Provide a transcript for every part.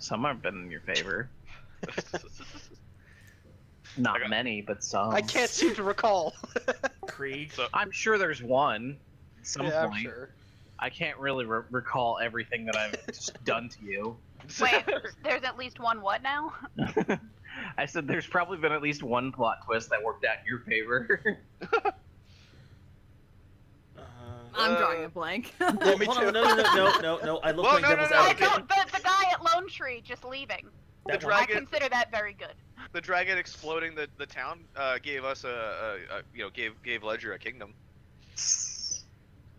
Some have been in your favor. Not many, but some. I can't seem to recall. Krieg. So, I'm sure there's one. At some Yeah, point. I'm sure. I can't really recall everything that I've just done to you. Wait, there's at least one what now? I said there's probably been at least one plot twist that worked out in your favor. I'm drawing a blank. Yeah, me Hold too. on, no. I look Well, like no, devil's no, no, advocate. The guy at Lone Tree just leaving. The That one. I dragon, consider that very good. the dragon exploding the town gave us gave Ledger a kingdom.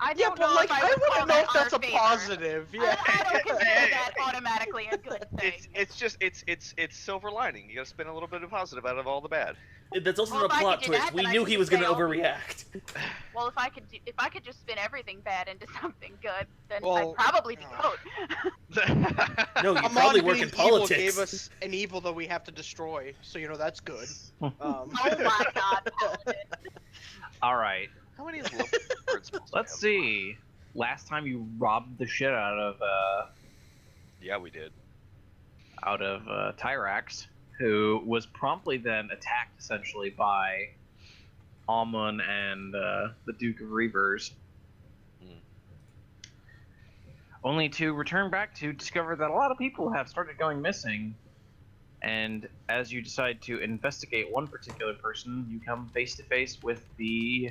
I Yeah, don't but know like, if I would wouldn't call know that if that's our a favor. positive. Yeah. I don't consider that automatically a good thing. It's silver lining. You gotta spin a little bit of positive out of all the bad. That's also Well, not a if I plot could do twist. that, We then I knew could he just was going to say, oh. overreact. Well, if I could just spin everything bad into something good, then Well, I'd probably be goat. No, you Amon probably work being in evil politics. gave us an evil that we have to destroy, so that's good. Oh my god, Paladin. All right, How many love words? let's see. Last time you robbed the shit out of Yeah, we did. Tyrax, who was promptly then attacked essentially by Almun and the Duke of Reavers. Only to return back to discover that a lot of people have started going missing. And as you decide to investigate one particular person, you come face to face with the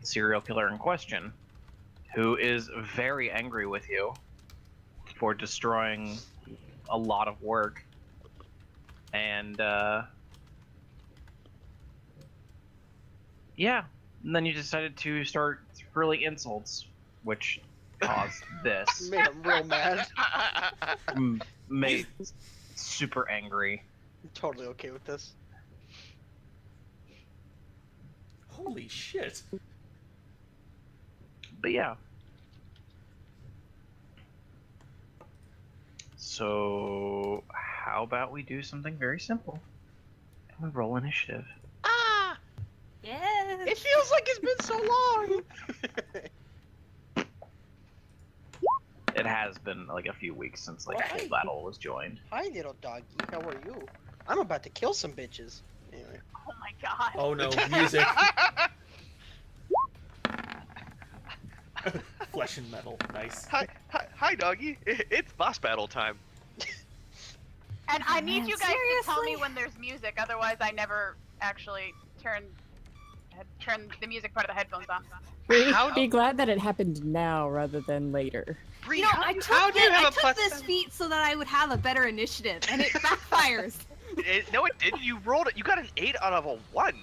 serial killer in question, who is very angry with you for destroying a lot of work. And yeah, and then you decided to start hurling insults, which caused this. Made him real mad. Made super angry. I'm totally okay with this. Holy shit. But yeah. So how about we do something very simple? And we roll initiative. Ah! Yes. It feels like it's been so long! It has been like a few weeks since like Why? full battle was joined. Hi, little doggy. How are you? I'm about to kill some bitches. Anyway. Oh my god. Oh no, music. Flesh and metal. Nice. Hi, doggy. It's boss battle time. And I need Man, you guys to tell me seriously? when there's music, otherwise I never actually turn the music part of the headphones on. Be glad that it happened now rather than later. Bree, You know, I how took this feat so that I would have a better initiative, and it backfires. No, it didn't. You rolled it. You got an 8 out of a 1.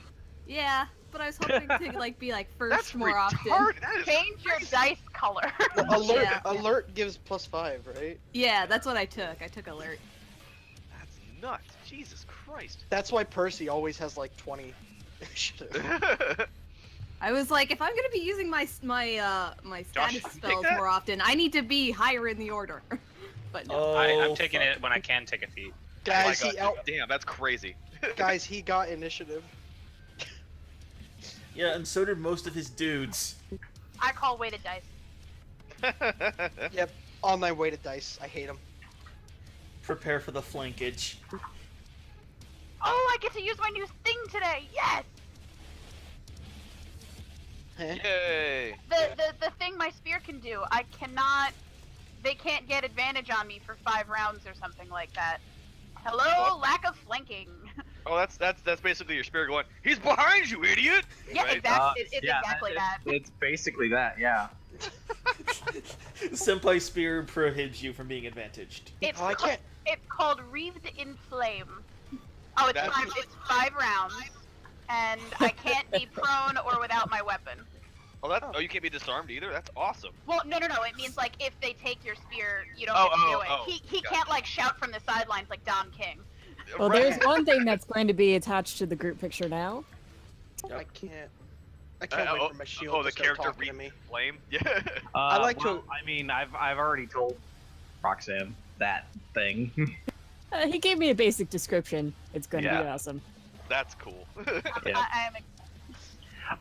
Yeah, but I was hoping to be like first That's more often. retarded. That is Change your dice color. Alert, Yeah. alert gives +5, right? Yeah, that's what I took. I took alert. That's nuts. Jesus Christ. That's why Percy always has like 20 initiative. I was like, if I'm gonna be using my Josh, status you take spells that? more often, I need to be higher in the order. But no. I'm taking fuck. it when I can take a feat. Guys, Oh my he God, out. Damn, that's crazy. Guys, he got initiative. Yeah, and so did most of his dudes. I call weighted dice. Yep, online weighted dice. I hate him. Prepare for the flankage. Oh, I get to use my new thing today. Yes. Yay. The thing my spear can do. I cannot. They can't get advantage on me for 5 rounds or something like that. Hello, What? lack of flanking. Oh, that's basically your spirit going, he's behind you, idiot! Yeah, Right? exactly. It's Yeah, exactly that. It's basically that, yeah. Senpai Spear prohibits you from being advantaged. It's Oh, I ca- can't. It's called Wreathed in Flame. Oh, it's That's- it's 5 rounds, and I can't be prone or without my weapon. Oh, you can't be disarmed either? That's awesome. Well, no. It means like if they take your spear, you don't Oh, get to do it. oh, He gotcha. can't like shout from the sidelines like Don King. Well, Right. there's one thing that's going to be attached to the group picture now. I can't. I can't wait for my shield Oh, to the start character talking to me. flame? Yeah. I like to- well, I mean, I've already told Roxanne that thing. He gave me a basic description. It's going to be Yeah. awesome. That's cool. Yeah. I am.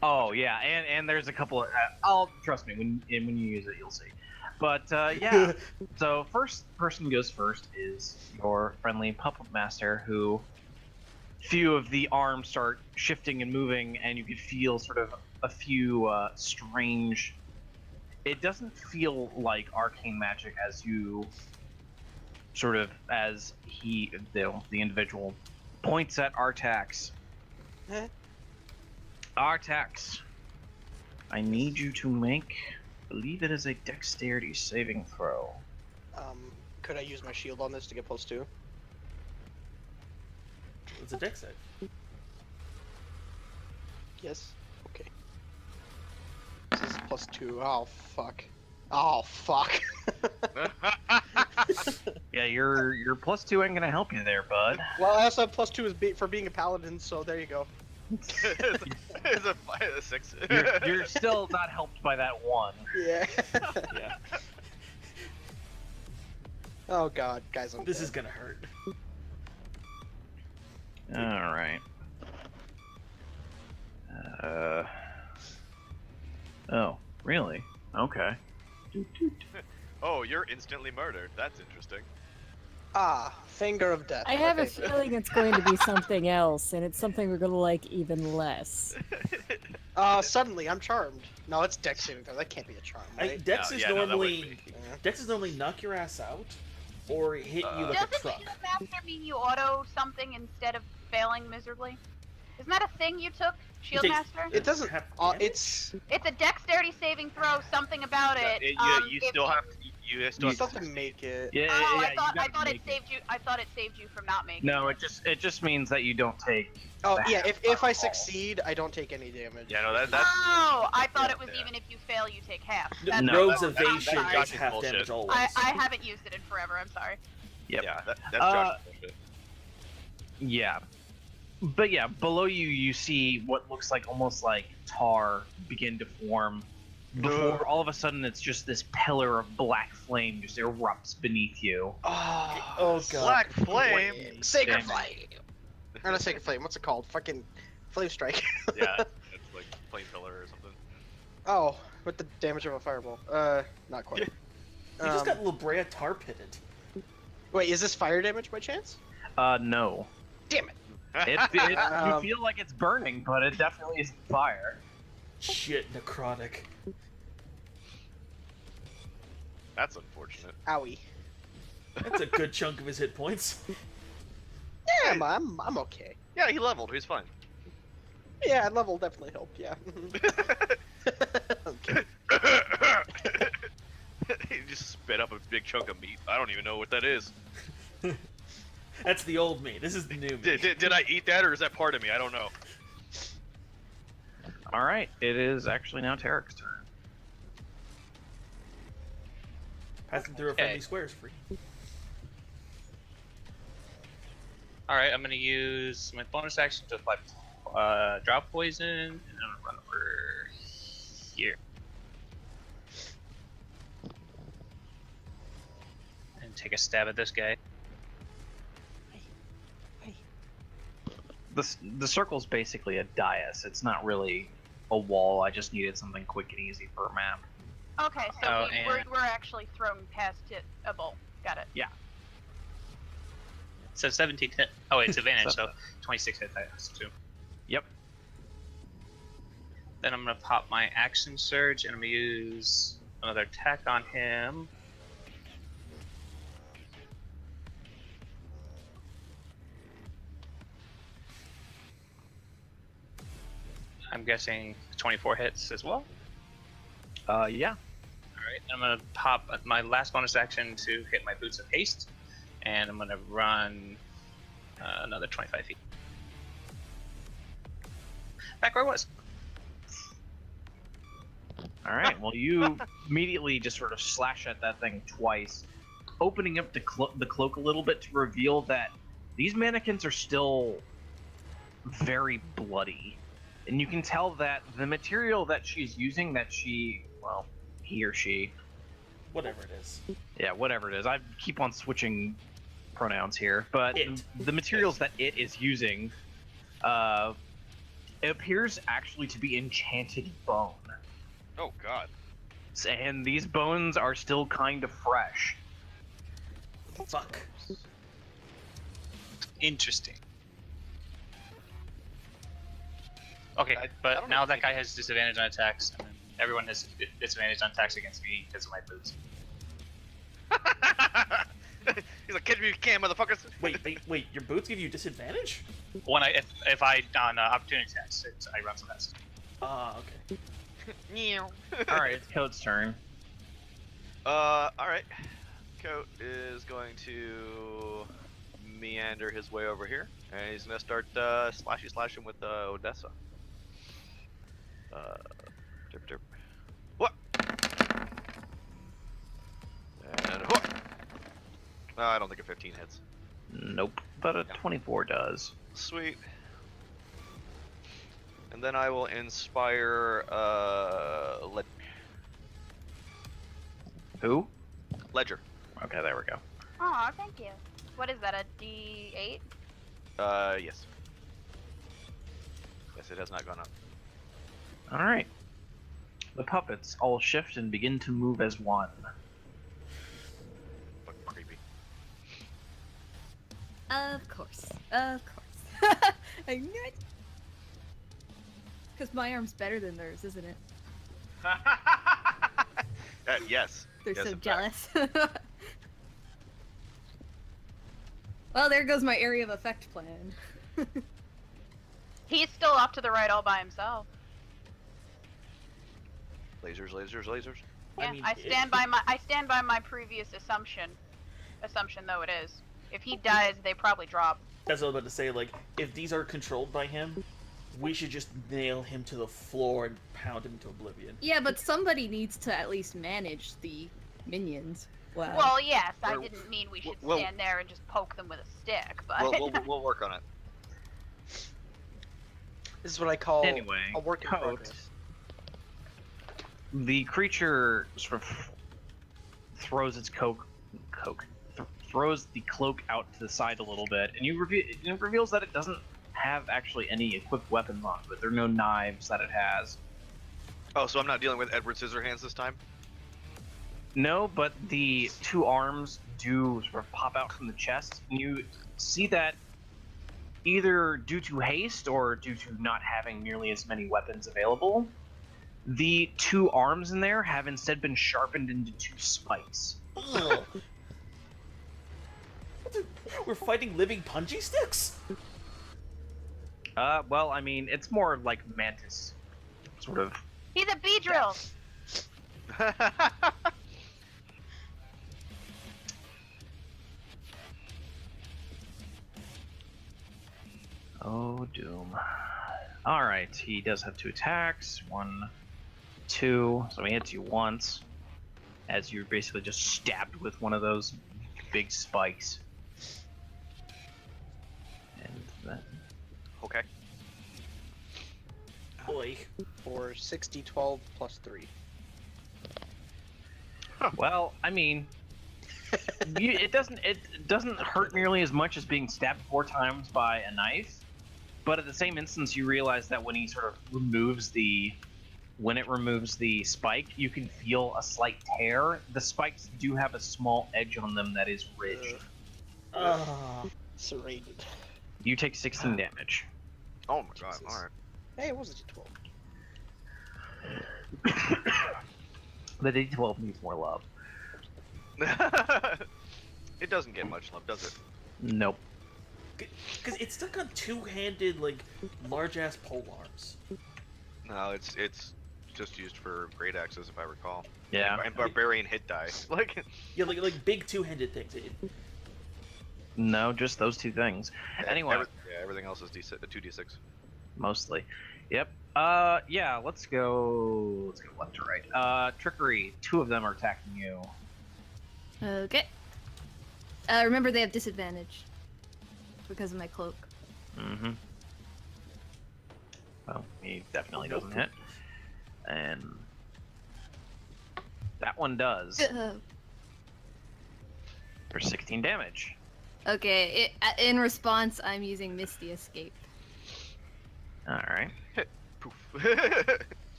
Oh yeah, and there's a couple of. I'll trust me when you use it, you'll see. But yeah, so first person goes first is your friendly puppet master, who few of the arms start shifting and moving, and you can feel sort of a few strange. It doesn't feel like arcane magic as you sort of as the individual points at Artax. Eh? Artax, I need you to make, I believe it is a dexterity saving throw. Could I use my shield on this to get +2? It's a dex save. Yes. Okay. This is +2. Oh fuck. Oh fuck. Yeah, your +2 ain't gonna help you there, bud. Well, I also have +2 for being a paladin, so there you go. It's a 6. You're still not helped by that 1. Yeah. Yeah. Oh god, guys, I'm This dead. is gonna hurt. All right. Oh, really? Okay. Oh, you're instantly murdered. That's interesting. Ah, finger of death. I have my a favorite. feeling it's going to be something else, and it's something we're going to like even less. Suddenly I'm charmed. No, it's dex saving throw. That can't be a charm, right? Dex Yeah, is yeah, no, that wouldn't normally be. Yeah. Dex is normally knock your ass out, or hit you like a Doesn't truck. Shield Master mean you auto something instead of failing miserably? Isn't that a thing you took, Shield takes- Master? It doesn't. Have It's It's a dexterity saving throw, something about Yeah, it. you if still have to. You still you have still have to make it. Yeah, Oh, yeah, I thought you I gotta thought it make saved you. I thought it saved you from not making. No, it. it just means that you don't take. Oh the yeah, half if I fireball. succeed, I don't take any damage. Yeah, no, that's. Oh, I thought it was yeah. even if you fail, you take half. No, That's- No, Rogue's that's- evasion that's is Josh's half bullshit. damage always. I haven't used it in forever. I'm sorry. Yep. Yeah, that's Uh, Josh's bullshit. Yeah. But yeah, below you, you see what looks like almost like tar begin to form. Before all of a sudden, it's just this pillar of black flame just erupts beneath you. Oh god. Black flame. Sacred Damn. flame. Not a sacred flame. What's it called? Fucking flame strike. Yeah, it's like plain pillar or something. Oh, with the damage of a fireball. Not quite. You just Um, got La Brea tar pitted. Wait, is this fire damage by chance? No. Damn it. You Um, feel like it's burning, but it definitely isn't fire. Shit, necrotic. That's unfortunate. Owie. That's a good chunk of his hit points. Yeah, I'm okay. Yeah, he leveled. He's fine. Yeah, level definitely helped. Yeah. Okay. He just spit up a big chunk of meat. I don't even know what that is. That's the old me. This is the new me. Did I eat that, or is that part of me? I don't know. All right, it is actually now Tarek's turn. Passing through a friendly square is free. Alright, I'm gonna use my bonus action to apply drop poison, and I'm gonna run over here. And take a stab at this guy. The circle's basically a dais. It's not really a wall. I just needed something quick and easy for a map. Okay, so Oh, we're and- actually thrown past it a bowl. Got it. So 17 hit. Oh, wait, it's advantage, so 26 hit dice too. Yep. Then I'm gonna pop my action surge, and I'm gonna use another attack on him. I'm guessing 24 hits as well. Yeah. Alright, I'm gonna pop my last bonus action to hit my boots of haste, and I'm gonna run another 25 feet. Back where I was. All right. Well, you immediately just sort of slash at that thing twice, opening up the cloak a little bit to reveal that these mannequins are still very bloody, and you can tell that the material that she's using, he or she, Whatever it is. yeah, whatever it is. I keep on switching pronouns here, but It. the materials that it is using, it appears actually to be enchanted bone. Oh God. And these bones are still kind of fresh. Fuck. Interesting. Okay, I but don't now know. that guy has disadvantage on attacks, and then everyone has disadvantage on attacks against me because of my boots. He's like, catch me if you can, motherfuckers. Wait, your boots give you disadvantage? When if I on opportunity attacks, I run so fast. Ah, okay. All right, it's Code's turn. Alright. Coat is going to meander his way over here, and he's gonna start slashing with Odessa. Derp derp. What? And hook. I don't think a 15 hits. Nope, but a 24 does. Sweet. And then I will inspire Who? Ledger. Okay, there we go. Aw, thank you. What is that, a D8? Yes. Yes, it has not gone up. All right. The puppets all shift and begin to move as one. Fucking creepy. Of course. I knew it. Because my arm's better than theirs, isn't it? Yes. They're Yes, so in fact. jealous. Well, there goes my area of effect plan. He's still off to the right all by himself. Lasers, lasers, lasers. Yeah, mean, I stand by my previous assumption though it is. If he dies, they probably drop. That's what I was about to say. Like, if these are controlled by him, we should just nail him to the floor and pound him to oblivion. Yeah, but somebody needs to at least manage the minions. Wow. Well, yes, I We're- didn't mean we should well- stand there and just poke them with a stick, but We'll work on it. This is what I call Anyway, a work in Coat. progress. The creature sort of throws its throws the cloak out to the side a little bit, and it reveals that it doesn't have actually any equipped weapons on it. There are no knives that it has. Oh, so I'm not dealing with Edward Scissorhands this time? No, but the two arms do sort of pop out from the chest, and you see that either due to haste or due to not having nearly as many weapons available, the two arms in there have instead been sharpened into two spikes. Ugh. We're fighting living punchy sticks? Well, I mean, it's more like mantis, sort of. he's a bee drill. Oh, doom. Alright, he does have two attacks. 1, 2. So he hits you once. As you're basically just stabbed with one of those big spikes. And then. Okay. Boy. For 60, 12 plus 3. Well, I mean. It doesn't hurt nearly as much as being stabbed 4 times by a knife. But at the same instance, you realize that when he sort of removes the spike, you can feel a slight tear. The spikes do have a small edge on them that is ridged. Serrated. You take 16 damage. Oh my god, Jesus. alright. Hey, it was a D12. The D12 needs more love. It doesn't get much love, does it? Nope. Because it's stuck on two-handed, like, large-ass pole arms. No, it's just used for great axes, if I recall. Yeah. And barbarian hit die. Like, Yeah, like big two-handed things. No, just those two things. Anyway, everything else is 2d6. mostly. Yep. Yeah. Let's go left to right. Trickery. 2 of them are attacking you. Okay. Remember they have disadvantage because of my cloak. Mm-hmm. Well, he definitely doesn't hit. And that one does for 16 damage. Okay. In response, I'm using Misty Escape. All right. Poof.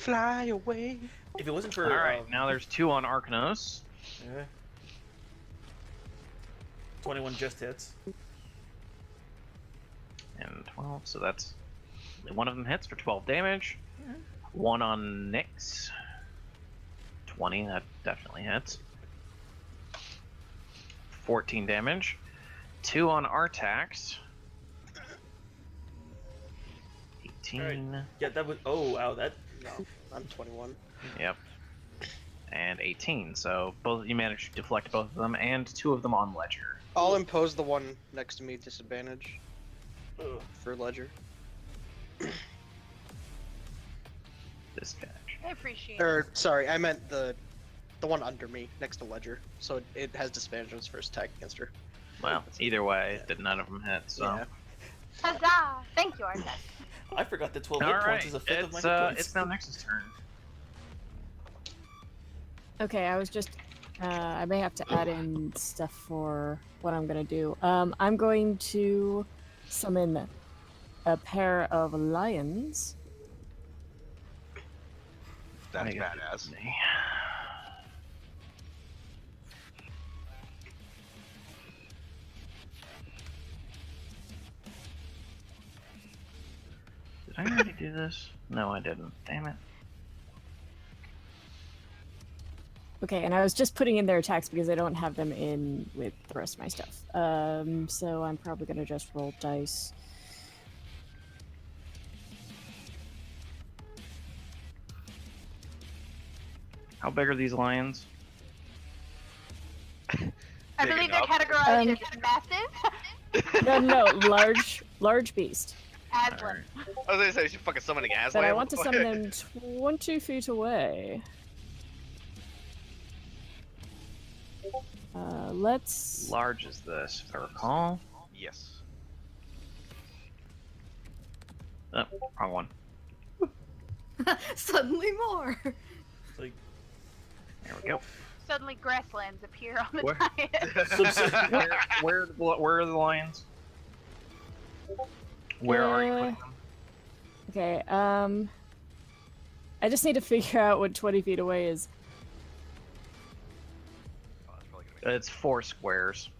Fly away. If it wasn't for All right, now there's 2 on Arcanos. yeah. 21 just hits. And 12, so that's one of them hits for 12 damage. 1 on Nyx. 20, that definitely hits. 14 damage. 2 on Artax. 18. Yeah, that would. Oh wow, that. No, I'm 21. Yep. And 18. So both you managed to deflect both of them, and 2 of them on Ledger. I'll impose the one next to me disadvantage for Ledger. Disadvantage. I appreciate it. Or sorry, I meant the one under me next to Ledger. So it has disadvantage on its first attack against her. Well, either way, none of them hit. So. Yeah. Huzzah! Thank you, Artex. I forgot that 12 All hit right, points is a fifth of my it's hit points. it's now Nyx's turn. Okay, I was just. I may have to add in stuff for what I'm gonna do. I'm going to summon a pair of lions. That's I got badass. me. Did I already do this? No, I didn't. Damn it. Okay, and I was just putting in their attacks because I don't have them in with the rest of my stuff. So I'm probably gonna just roll dice. How big are these lions? I Big believe they're enough. categorized as massive. No, large beast. Aslan. I was gonna say she's fucking summoning Aslan. But I want to summon them 20 feet away. Let's. Large is this, if I recall. Yes. Oh, wrong one. Suddenly more. It's like, There we go. Suddenly grasslands appear on the Where- diet. Where are the lions? Where are you putting them? Okay, I just need to figure out what 20 feet away is. Oh, that's probably gonna It's 4 squares.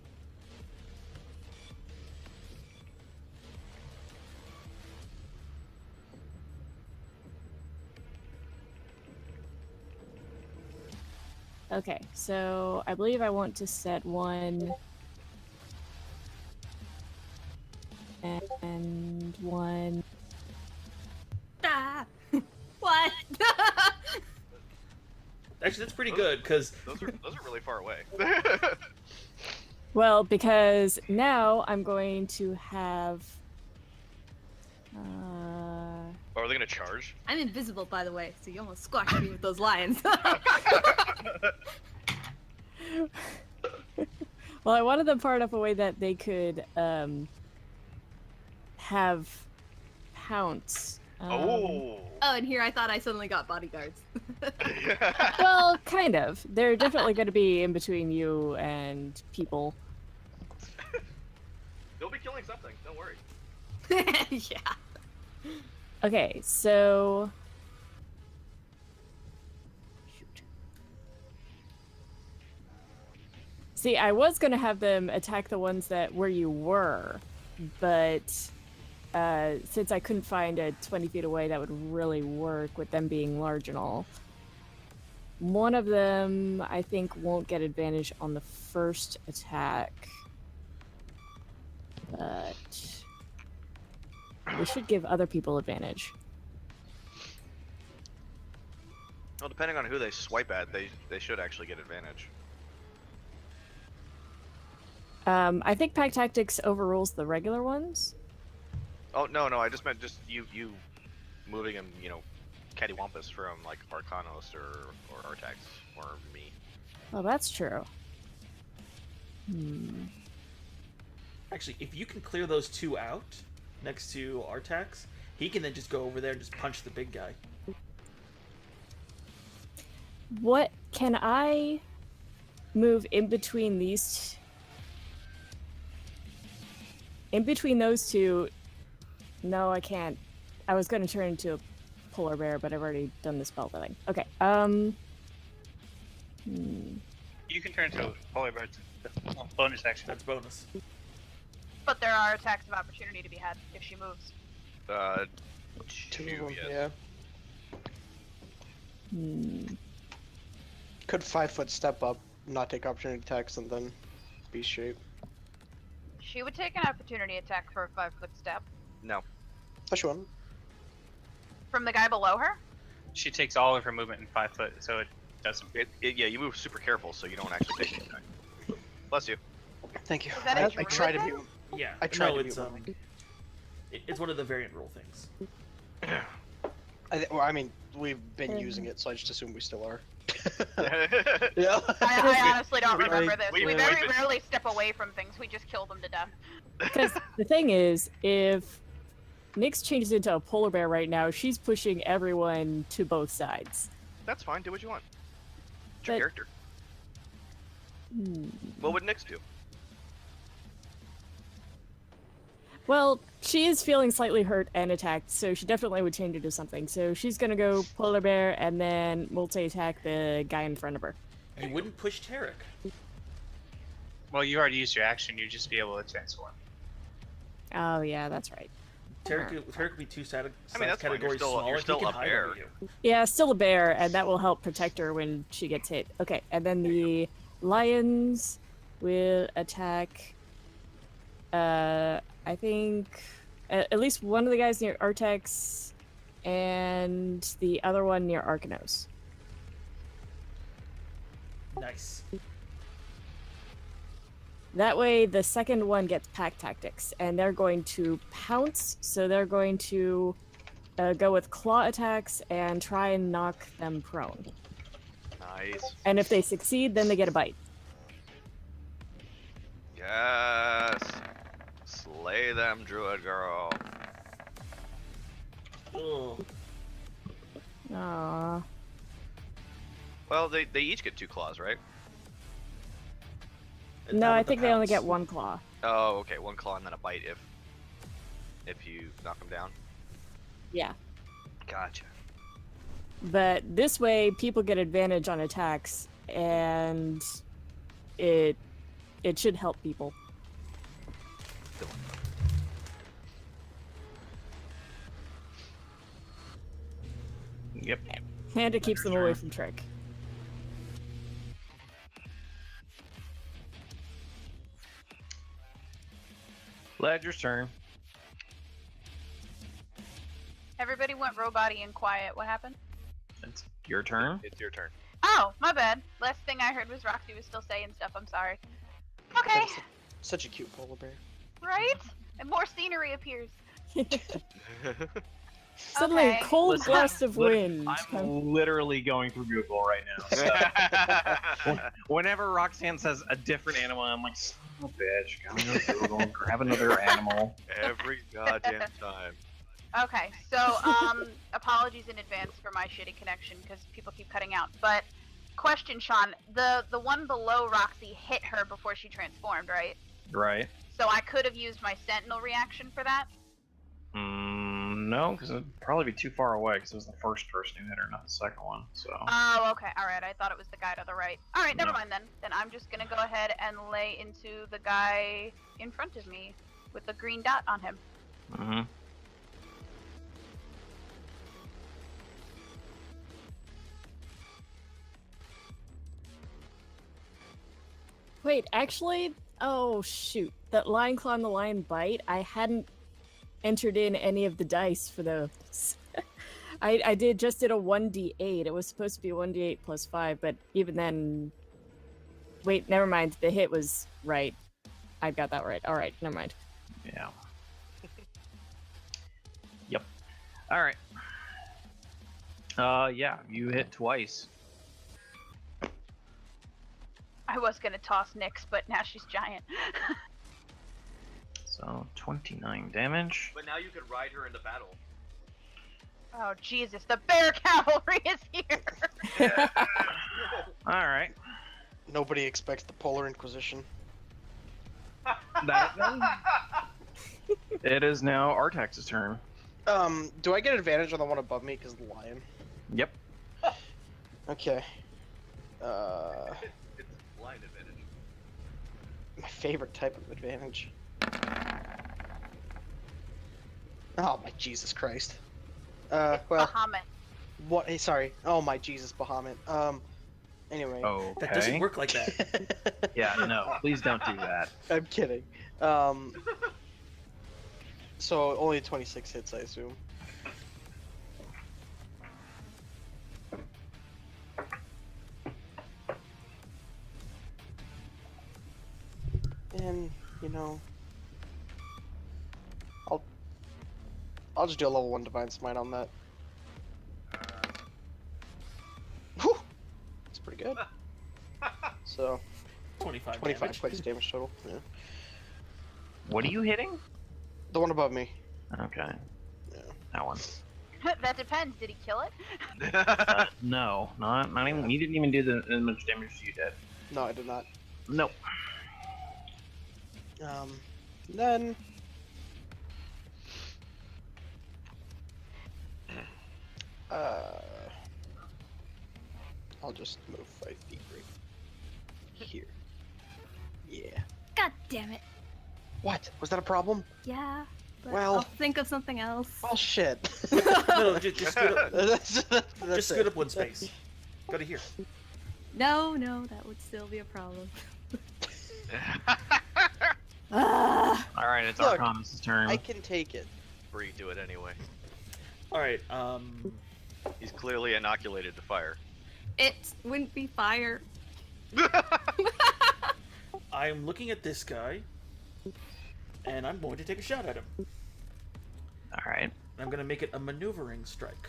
Okay, so I believe I want to set one. And one. Ah! What? actually, that's pretty good because those are really far away. Well, because now I'm going to have. Or are they gonna charge? I'm invisible, by the way, so you almost squashed me with those lions. Well, I wanted them far enough away that they could have pounce. Oh. Oh, and here I thought I suddenly got bodyguards. Well, kind of. They're definitely going to be in between you and people. They'll be killing something. Don't worry. Yeah. Okay, so. Shoot. See, I was going to have them attack the ones that where you were, but since I couldn't find a 20 feet away that would really work with them being large and all, one of them I think won't get advantage on the first attack, but we should give other people advantage. Well, depending on who they swipe at, they should actually get advantage. I think Pack Tactics overrules the regular ones. Oh no, I just meant just you moving him, cattywampus from like Arcanos or Artax or me. Oh, that's true. actually, if you can clear those two out next to Artax, he can then just go over there and just punch the big guy. What can I move in between these? In between those two? No, I can't. I was going to turn into a polar bear, but I've already done the spell thing. Okay. You can turn into a polar bear. Bonus action. That's bonus. But there are attacks of opportunity to be had if she moves. Two Two, of them, yes. yeah. Could 5 foot step up, not take opportunity attacks, and then beast shape. She would take an opportunity attack for a 5-foot step. No. Push one. From the guy below her? She takes all of her movement in 5 foot, so it doesn't. Yeah, you move super careful so you don't actually take any attack. Bless you. Thank you. Is that a I druid try to then? be. Yeah. I tried no, to be it's willing. it's one of the variant rule things. I mean, we've been using it, so I just assume we still are. Yeah. Yeah. I honestly don't remember this. we- We we- very we- rarely step away from things. We just kill them to death. Because the thing is, if Nyx changes into a polar bear right now, she's pushing everyone to both sides. That's fine. Do what you want. It's your But- character. What would Nyx do? Well, she is feeling slightly hurt and attacked, so she definitely would change into something. So she's gonna go polar bear and then multi-attack the guy in front of her. You wouldn't push Tarek. Well, you already used your action. You'd just be able to transform. Oh yeah, that's right. Tarek would be two size I mean, that's fine. You're categories still- smaller. you're He still can up hide there. over you. Yeah, still a bear, and that will help protect her when she gets hit. Okay, and then the lions will attack. I think at least one of the guys near Artex, and the other one near Arcanos. Nice. That way, the second one gets pack tactics, and they're going to pounce. So they're going to go with claw attacks and try and knock them prone. Nice. And if they succeed, then they get a bite. Yes. Slay them, druid girl. Ugh. Aww. Well, they each get 2 claws, right? And No, not I with the think they only pounce. get one claw. Oh, okay. 1 claw and then a bite if you knock them down. Yeah. Gotcha. But this way, people get advantage on attacks, and it should help people. Yep. And it keeps them away from Trick. Ledger's turn. Everybody went robot-y and quiet. What happened? It's your turn. It's your turn. Oh, my bad. Last thing I heard was Roxy was still saying stuff. I'm sorry. Okay, Such a cute polar bear. right? And more scenery appears. Suddenly, Okay. a cold Listen, blast of wind. I'm literally going through Google right now. So whenever Roxanne says a different animal, I'm like, son of a bitch, gotta go to Google and grab another animal. Every goddamn time. Okay, so apologies in advance for my shitty connection because people keep cutting out. But question, Sean, the one below Roxy hit her before she transformed, right? Right? So I could have used my Sentinel reaction for that. No, because it'd probably be too far away because it was the first person who hit her, not the second one. So. Oh, okay, all right. I thought it was the guy to the right. All right, never No. mind then. Then I'm just gonna go ahead and lay into the guy in front of me with the green dot on him. Mm-hmm. Wait, actually, oh shoot. That lion claw and the lion bite, I hadn't entered in any of the dice for those. I just did a 1d8. It was supposed to be 1d8 plus 5, but even then... Wait, never mind. The hit was right. I got that right. Alright, never mind. Yeah. Yep. All right. Yeah, you hit twice. I was gonna toss Nyx, but now she's giant. So 29 damage. But now you could ride her into battle. Oh Jesus, the bear cavalry is here! All right. Nobody expects the Polar Inquisition. That it is now Artax's turn. Do I get advantage on the one above me because of the lion? Yep. Okay. It's blind advantage. My favorite type of advantage. Oh my Jesus Christ. Well, Bahamut. what? Hey, sorry. Oh my Jesus, Bahamut. Anyway. Okay. That doesn't work like that. Yeah, no, please don't do that. I'm kidding. So only 26 hits, I assume. And you know, I'll just do a level 1 Divine Smite on that. Whew! That's pretty good. So 25 25 damage. points damage total. Yeah. What are you hitting? The one above me. Okay. Yeah. That one. That depends. Did he kill it? No, not even. You didn't even do as much damage as you did. No, I did not. Nope. Then I'll just move 5 feet right here. Yeah. God damn it. What? Was that a problem? Yeah. But Well- I'll think of something else. Oh shit. No, just scoot up. That's Just scoot it. up one space. Go to here. No, that would still be a problem. Ah. All right, it's Look, Arcanus' turn. I can take it. Bree, do it anyway. All right. He's clearly inoculated to fire. It wouldn't be fire. I'm looking at this guy, and I'm going to take a shot at him. All right. I'm going to make it a maneuvering strike.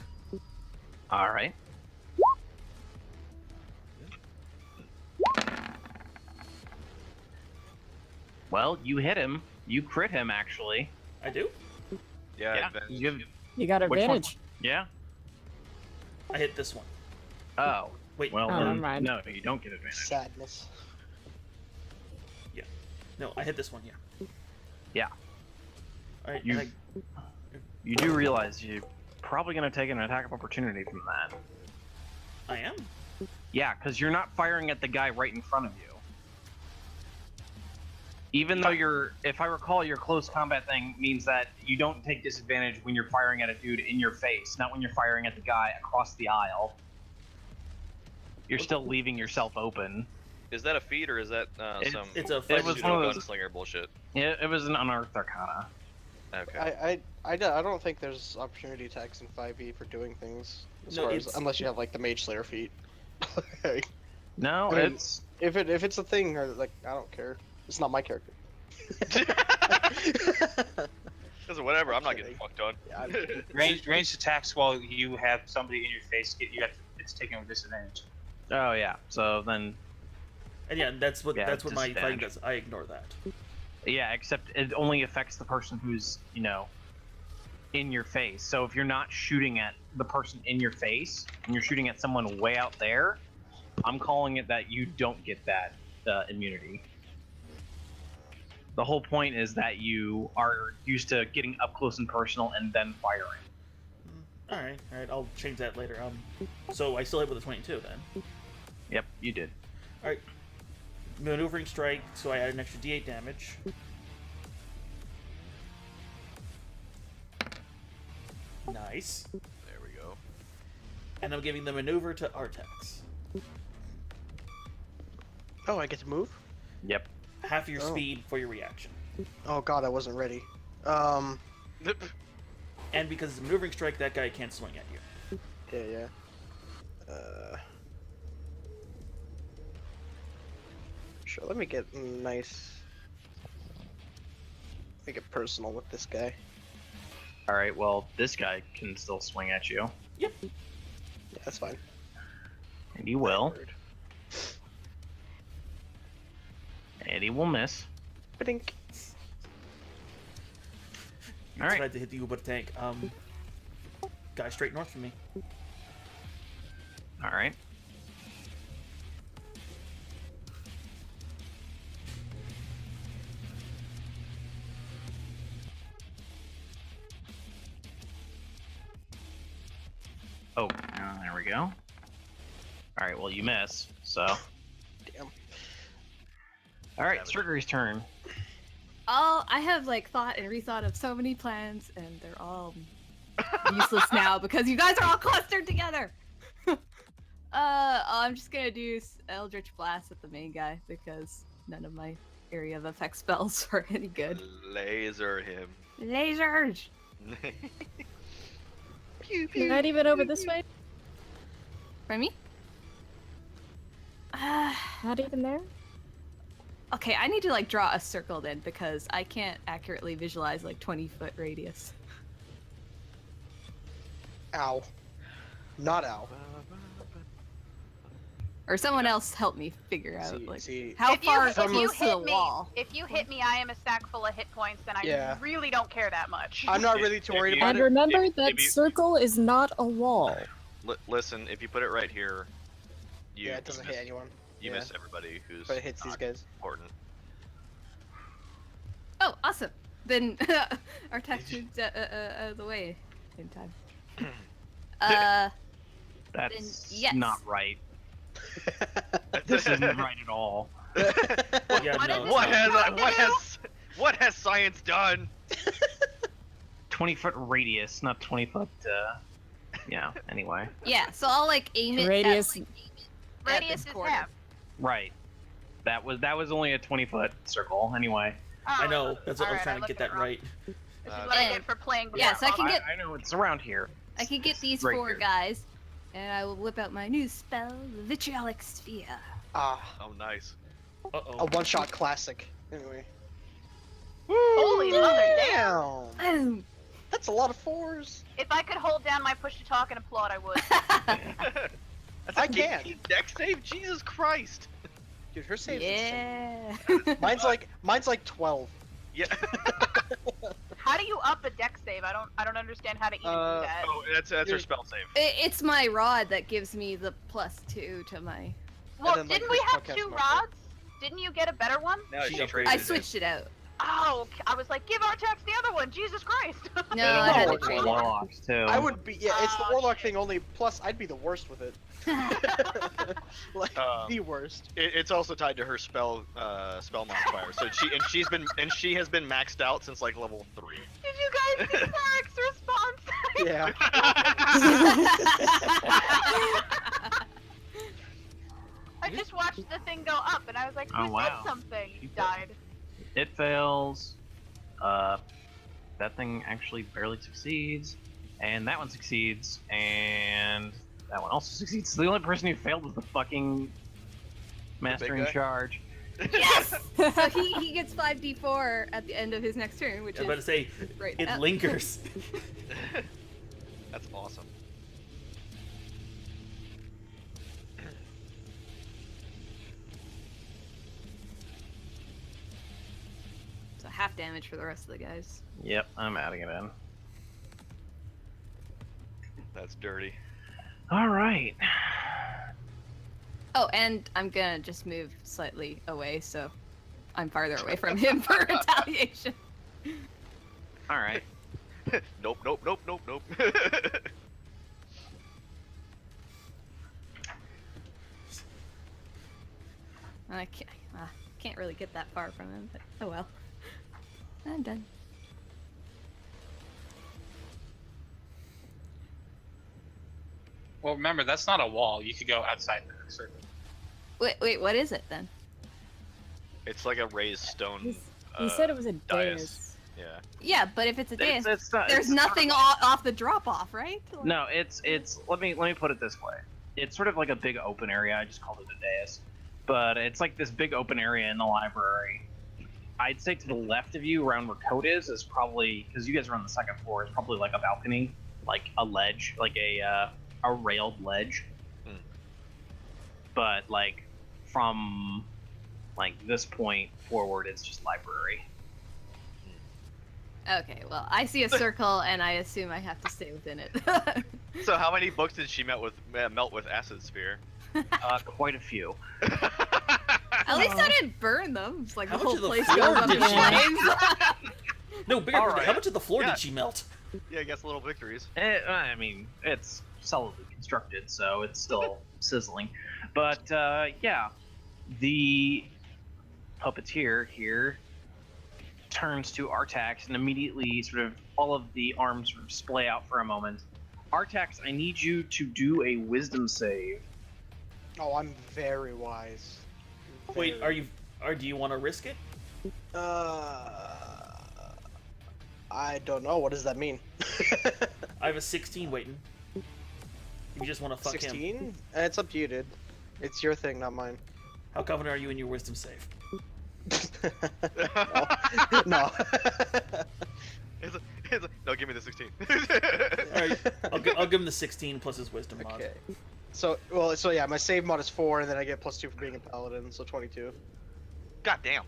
All right. Well, you hit him. You crit him, actually. I do. Yeah, Yeah. advantage. You have, You got Which one? advantage. yeah. I hit this one. Oh. Wait. Well, Oh, then, never mind. no, you don't get advantage. Sadness. No, I hit this one. Yeah. Yeah. All right. You- and You do realize you're probably going to take an attack of opportunity from that. I am. Yeah, because you're not firing at the guy right in front of you. Even though if I recall, your close combat thing means that you don't take disadvantage when you're firing at a dude in your face, not when you're firing at the guy across the aisle. You're still leaving yourself open. Is that a feat or is that some It's a It was one of those- gunslinger bullshit? It was an unearthed arcana. Okay. I don't think there's opportunity attacks in 5e for doing things. As No, far as, it's- unless you have like the Mage Slayer feat. No, I mean, it's if it's a thing, or like I don't care. It's not my character. Because whatever, I'm not getting Kidding. fucked on. Yeah, I'm- Ranged attacks while you have somebody in your face. It's taking a disadvantage. oh yeah. So then And yeah, that's what Yeah, my fighting disadvantage. does. I ignore that. yeah, except it only affects the person who's in your face. So if you're not shooting at the person in your face and you're shooting at someone way out there, I'm calling it that you don't get that immunity. The whole point is that you are used to getting up close and personal and then firing. All right. I'll change that later. So I still hit with a 22 then. Yep, you did. All right. Maneuvering strike. So I add an extra D8 damage. Nice. There we go. And I'm giving the maneuver to Artax. Oh, I get to move? Yep. Half your Oh. speed for your reaction. Oh god, I wasn't ready. And because it's a maneuvering strike, that guy can't swing at you. Yeah. Sure, let me get nice. Make it personal with this guy. All right. Well, this guy can still swing at you, Yep. Yeah, that's fine. and he will, Word. and he will miss. Ba-dink. You All right. tried to hit the Uber tank. Guy straight north from me. All right. Oh, there we go. Alright, well, you miss, so. Damn. Alright, Surgery's turn. Oh, I have like thought and rethought of so many plans, and they're all useless now because you guys are all clustered together. I'm just gonna do Eldritch Blast at the main guy because none of my area of effect spells are any good. Laser him. Lasers. Not even over this way? For me? Not even there? Okay, I need to like draw a circle then because I can't accurately visualize like 20-foot radius. Ow. Not ow. Or someone else help me figure out See- like see- how If far you close to the hit me, wall. if you hit me, I am a sack full of hit points, and I Yeah. really don't care that much. I'm not really too If worried you- about And it. remember if that you- circle is not a wall. Listen, if you put it right here, you Yeah, it doesn't miss, hit anyone. You Yeah. miss everybody who's But it hits these not guys. important. Oh, awesome. Then our text moved out of the way in time. That's yes. not right. This isn't right at all. Yeah, What no. is What this has supposed to do? what has science done? 20-foot radius, not 20-foot, yeah, anyway. Yeah, so I'll like aim it Radius- at, Radius this is corner. half. Right. That was only a 20-foot circle, anyway. I know. That's what I was Alright, trying to looked get at that it wrong. right. This is what I And- get for playing. yeah, so I can Bloodborne. get- I know, it's around here. I can get these Right 4 here. guys, and I will whip out my new spell, Vitriolic Sphere. Ah, Oh, nice. a Uh-oh. one-shot classic. Anyway. Holy mother damn! Damn! Boom! That's a lot of 4s. If I could hold down my push to talk and applaud, I would. That's I a can. 18 dex save. Jesus Christ. Dude, her save's insane. Yeah. Mine's like 12. Yeah. How do you up a deck save? I don't understand how to even do that. Oh, that's her Dude. spell save. It's my rod that gives me the +2 to my. Well, then, like, didn't we her have spellcast 2 modifier. rods? Didn't you get a better one? No, She she upgraded traded I it. switched it out. Oh, I was like, give Artax the other one. Jesus Christ! No, It I only had to works trade with it. warlocks, too. I would be, yeah, it's the Oh, warlock shit. thing only, plus I'd be the worst with it. Like, the worst. It's also tied to her spell modifier. So she has been maxed out since like level 3. Did you guys see Tarek's response? Yeah. I just watched the thing go up, and I was like, Oh, who wow. said something? She Died. It fails. That thing actually barely succeeds. And that one succeeds. And that one also succeeds. So the only person who failed was the fucking Mastering guy? Charge. Yes. So he gets 5d4 at the end of his next turn, which I was about to is say, right it now. lingers. That's awesome. So half damage for the rest of the guys. Yep, I'm adding it in. That's dirty. Alright. Oh, and I'm gonna just move slightly away, so I'm farther away from him for retaliation. Alright. Nope. I can't really get that far from him, but oh well. I'm done. Well, remember that's not a wall. You could go outside the circle. Wait, what is it then? It's like a raised stone. He said it was a dais. dais. Yeah. Yeah, but if it's a dais, It's not, there's it's nothing off the drop off, right? Like- No, it's let me put it this way. It's sort of like a big open area. I just called it a dais, but it's like this big open area in the library. I'd say to the left of you, around where Code is probably, because you guys are on the second floor. It's probably like a balcony, like a ledge, like a railed ledge. Hmm. But like from like this point forward, it's just library. Okay, well, I see a circle, and I assume I have to stay within it. So how many books did she melt with acid sphere? Quite a few. At least I didn't burn them. It's like How the much whole of the place floor goes up did in she- flames. No, bigger. Alright. How much of the floor Yeah. did she melt? Yeah, I guess little victories. I mean, it's solidly constructed, so it's still sizzling. But yeah, the puppeteer here turns to Artax and immediately sort of all of the arms sort of splay out for a moment. Artax, I need you to do a wisdom save. Oh, I'm very wise. Wait, Very. do you want to risk it? I don't know. What does that mean? I have a 16 waiting. You just want to fuck him. 16? It's up to you, dude. It's your thing, not mine. How confident are you in your wisdom save? No. No, give me the 16. Alright, I'll give him the 16 plus his wisdom mod. Okay. So yeah, my save mod is 4, and then I get +2 for being a paladin, so 22. God damn.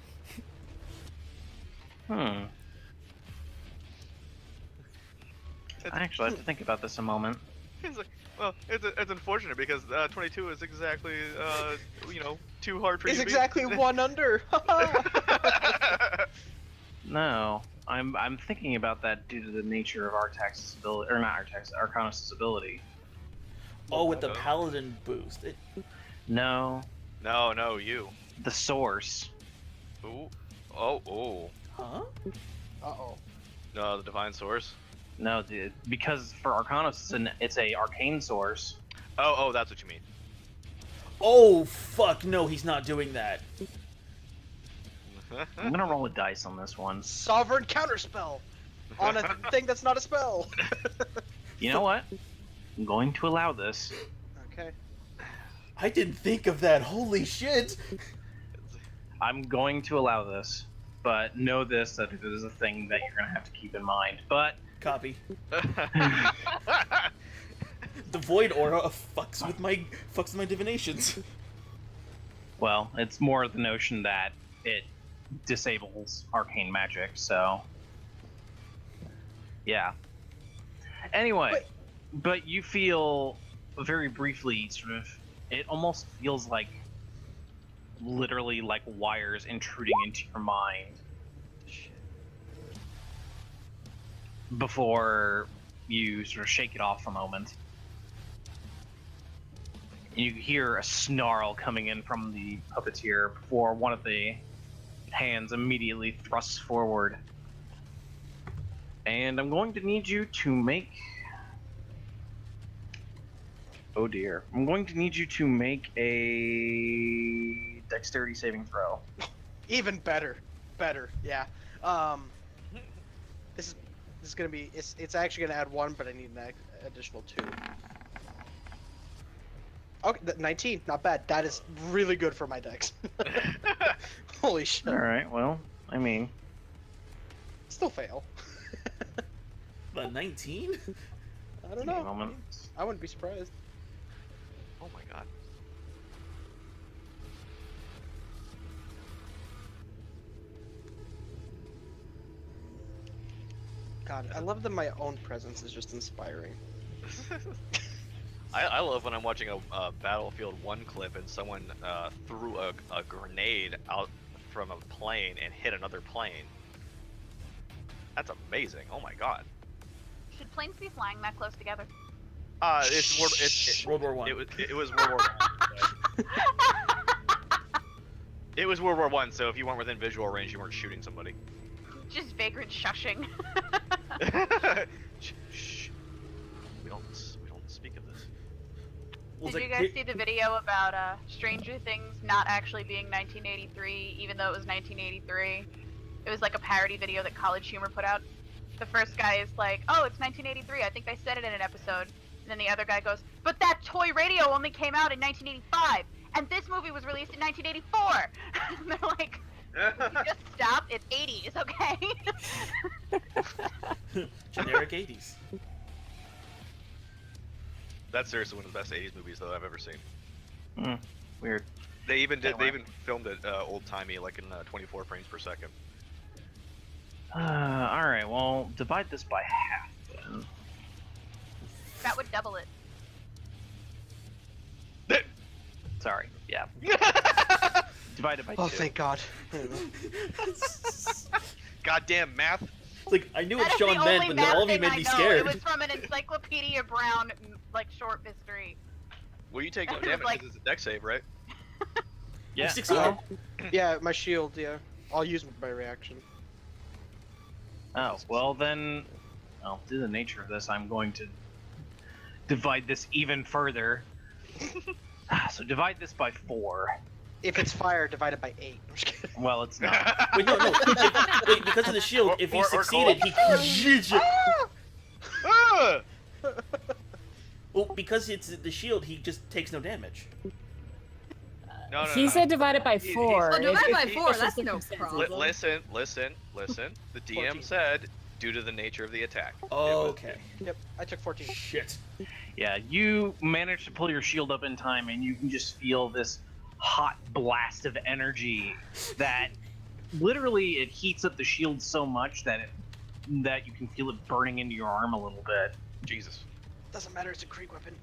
I actually have to think about this a moment. It's like, well, it's unfortunate because 22 is exactly too hard for you. It's to beat. exactly 1 under. No, I'm thinking about that due to the nature of Artax's ability, or not Artax, Arcanus' ability. Oh, with the paladin boost. No, No, you. the source. Ooh. Oh. Huh? Uh-oh. No, the divine source. No, dude, because for Arcanus it's a arcane source. Oh, that's what you mean. Oh, fuck, no, he's not doing that. I'm gonna roll a dice on this one. Sovereign counterspell on a thing that's not a spell. You know what? I'm going to allow this. Okay. I didn't think of that, holy shit! I'm going to allow this, but know this, that it is a thing that you're gonna have to keep in mind. But Copy. The void aura fucks with my divinations. well, it's more the notion that it disables arcane magic, so yeah. Anyway, but you feel very briefly sort of, it almost feels like literally like wires intruding into your mind before you sort of shake it off a moment. You hear a snarl coming in from the puppeteer before one of the hands immediately thrusts forward. And I'm going to need you to make... Oh dear. I'm going to need you to make a dexterity saving throw. Even better. Yeah. This is gonna be. It's actually gonna add 1, but I need an additional 2. Okay, 19. Not bad. That is really good for my dex. Holy shit. Alright, well, I mean... Still fail. The 19? I don't give me a know. moment. I wouldn't be surprised. Oh my god. God, I love that my own presence is just inspiring. I love when I'm watching a Battlefield 1 clip and someone threw a grenade out from a plane and hit another plane. That's amazing. Oh my god. Should planes be flying that close together? It's World War One. It was World War One. It was World War One, so if you weren't within visual range, you weren't shooting somebody. Just vagrant shushing. Shh. We don't speak of this. Did you guys see the video about Stranger Things not actually being 1983, even though it was 1983? It was like a parody video that College Humor put out. The first guy is like, "Oh, it's 1983. I think I said it in an episode." And then the other guy goes, "But that toy radio only came out in 1985, and this movie was released in 1984." And they're like, "Just stop. It's 80s, okay?" Generic 80s. That's seriously one of the best 80s movies though I've ever seen. Weird. They even filmed it old timey, like in 24 frames per second. Alright, well, divide this by half then. That would double it. Sorry, yeah. Divide it by 2. Oh, thank God. Goddamn math. Like, I knew That what is Sean the meant, only but all of math you thing made I me know. scared. It was from an Encyclopedia Brown like short mystery. Well, you take no It was damage like- because it's a deck save, right? You Yeah. succeeded. Yeah, my shield. Yeah, I'll use my reaction. Oh, well then, well, due to the nature of this, I'm going to divide this even further. So divide this by 4. If it's fire, divide it by 8. I'm just kidding. Well, it's not. Wait, no. Wait, because of the shield, if he Or succeeded, he. Ah! Well, because it's the shield, he just takes no damage. No, no, He no. said divide it by He- 4. Well, divide by If 4, special that's no circumstances. problem. Listen. The DM 14. said due to the nature of the attack. It Oh, was- okay. Yep, I took 14. Shit. Yeah, you manage to pull your shield up in time, and you can just feel this hot blast of energy that literally it heats up the shield so much that that you can feel it burning into your arm a little bit. Jesus. Doesn't matter. It's a Krieg weapon.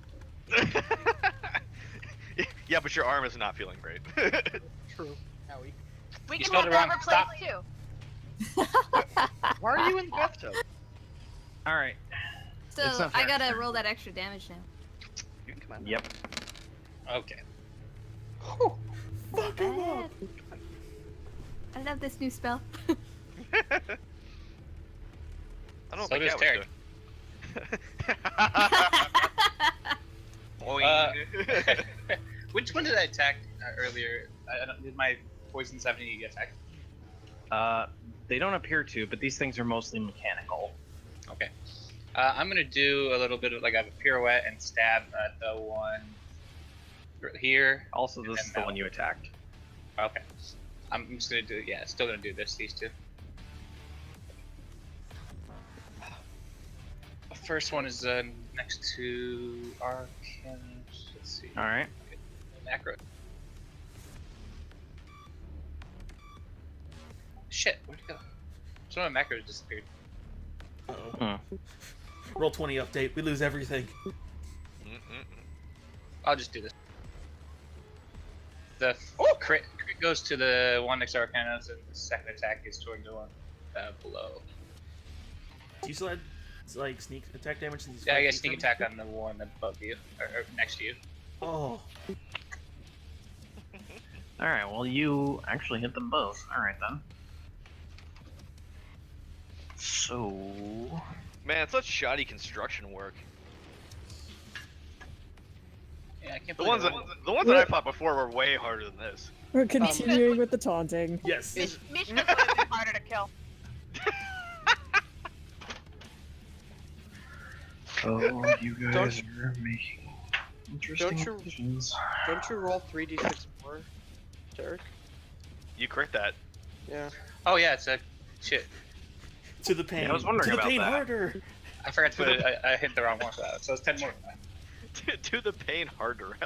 Yeah, but your arm is not feeling great. True. Owie. We You can spelled have it wrong. that Stop. replaced too. Why are you in the bathtub? All right. So It's not I fair. gotta roll that extra damage now. You can come out. Yep. Okay. Not bad. I love this new spell. I don't So think does that Terry. was good. Which one did I attack earlier? Did my poison 70 attack? They don't appear to, but these things are mostly mechanical. Okay. I'm gonna do a little bit of like a pirouette and stab at the one here. Also, this And is the that one you attacked. Okay. I'm just gonna do still gonna do these two. The first one is next to Arcane. Let's see. All right. Macro. Shit, where'd it go? Some of my macros disappeared. Uh-oh. Roll 20 update. We lose everything. I'll just do this. The crit goes to the one next to Arcanas, and the second attack is toward the one below. Do you still have like sneak attack damage? Since he's Yeah, I 5 guess feet sneak from attack on the one above you, or next to you. you? Oh. All right. Well, you actually hit them both. All right then. So Man, it's such shoddy construction work. Yeah, I can't The believe ones that I fought before were way harder than this. We're continuing with the taunting. Yes. Mishka would have been harder to kill. oh, you guys Don't- are making interesting Don't you- decisions. Don't you roll 3d6 more, Derek? You crit that. Yeah. Oh yeah, it's a shit. To the pain. I was wondering to the about pain that. harder. I forgot to put it. I hit the wrong one for that. So it's 10 more. Do the pain harder.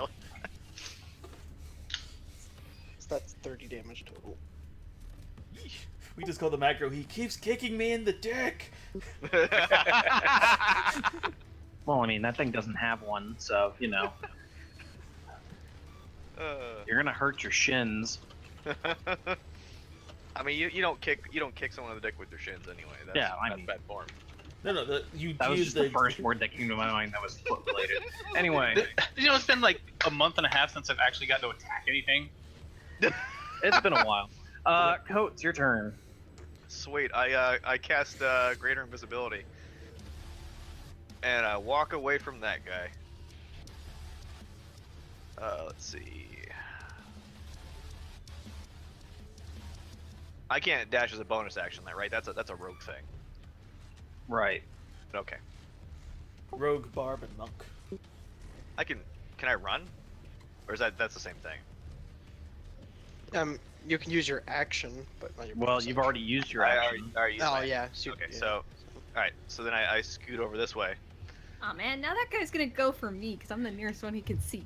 So that's 30 damage total. We just call the macro. He keeps kicking me in the dick. Well, I mean that thing doesn't have one, so you know you're gonna hurt your shins. I mean, you don't kick someone in the dick with your shins anyway. That's, Yeah, I that's mean- bad form. No. You That was use just the first word that came to my mind that was foot related. Anyway, You know, it's been like a month and a half since I've actually got to attack anything. it's been a while. Coat, it's your turn. Sweet. I cast Greater Invisibility, and I walk away from that guy. Let's see. I can't dash as a bonus action, right? That's a rogue thing. Right. Okay. Rogue, barb, and monk. Can I run? Or is that's the same thing? You can use your action, but not your Well, bonus you've action. already used your I action. already used Oh my- yeah. Okay, so alright, so then I scoot over this way. Oh man, now that guy's gonna go for me because I'm the nearest one he can see.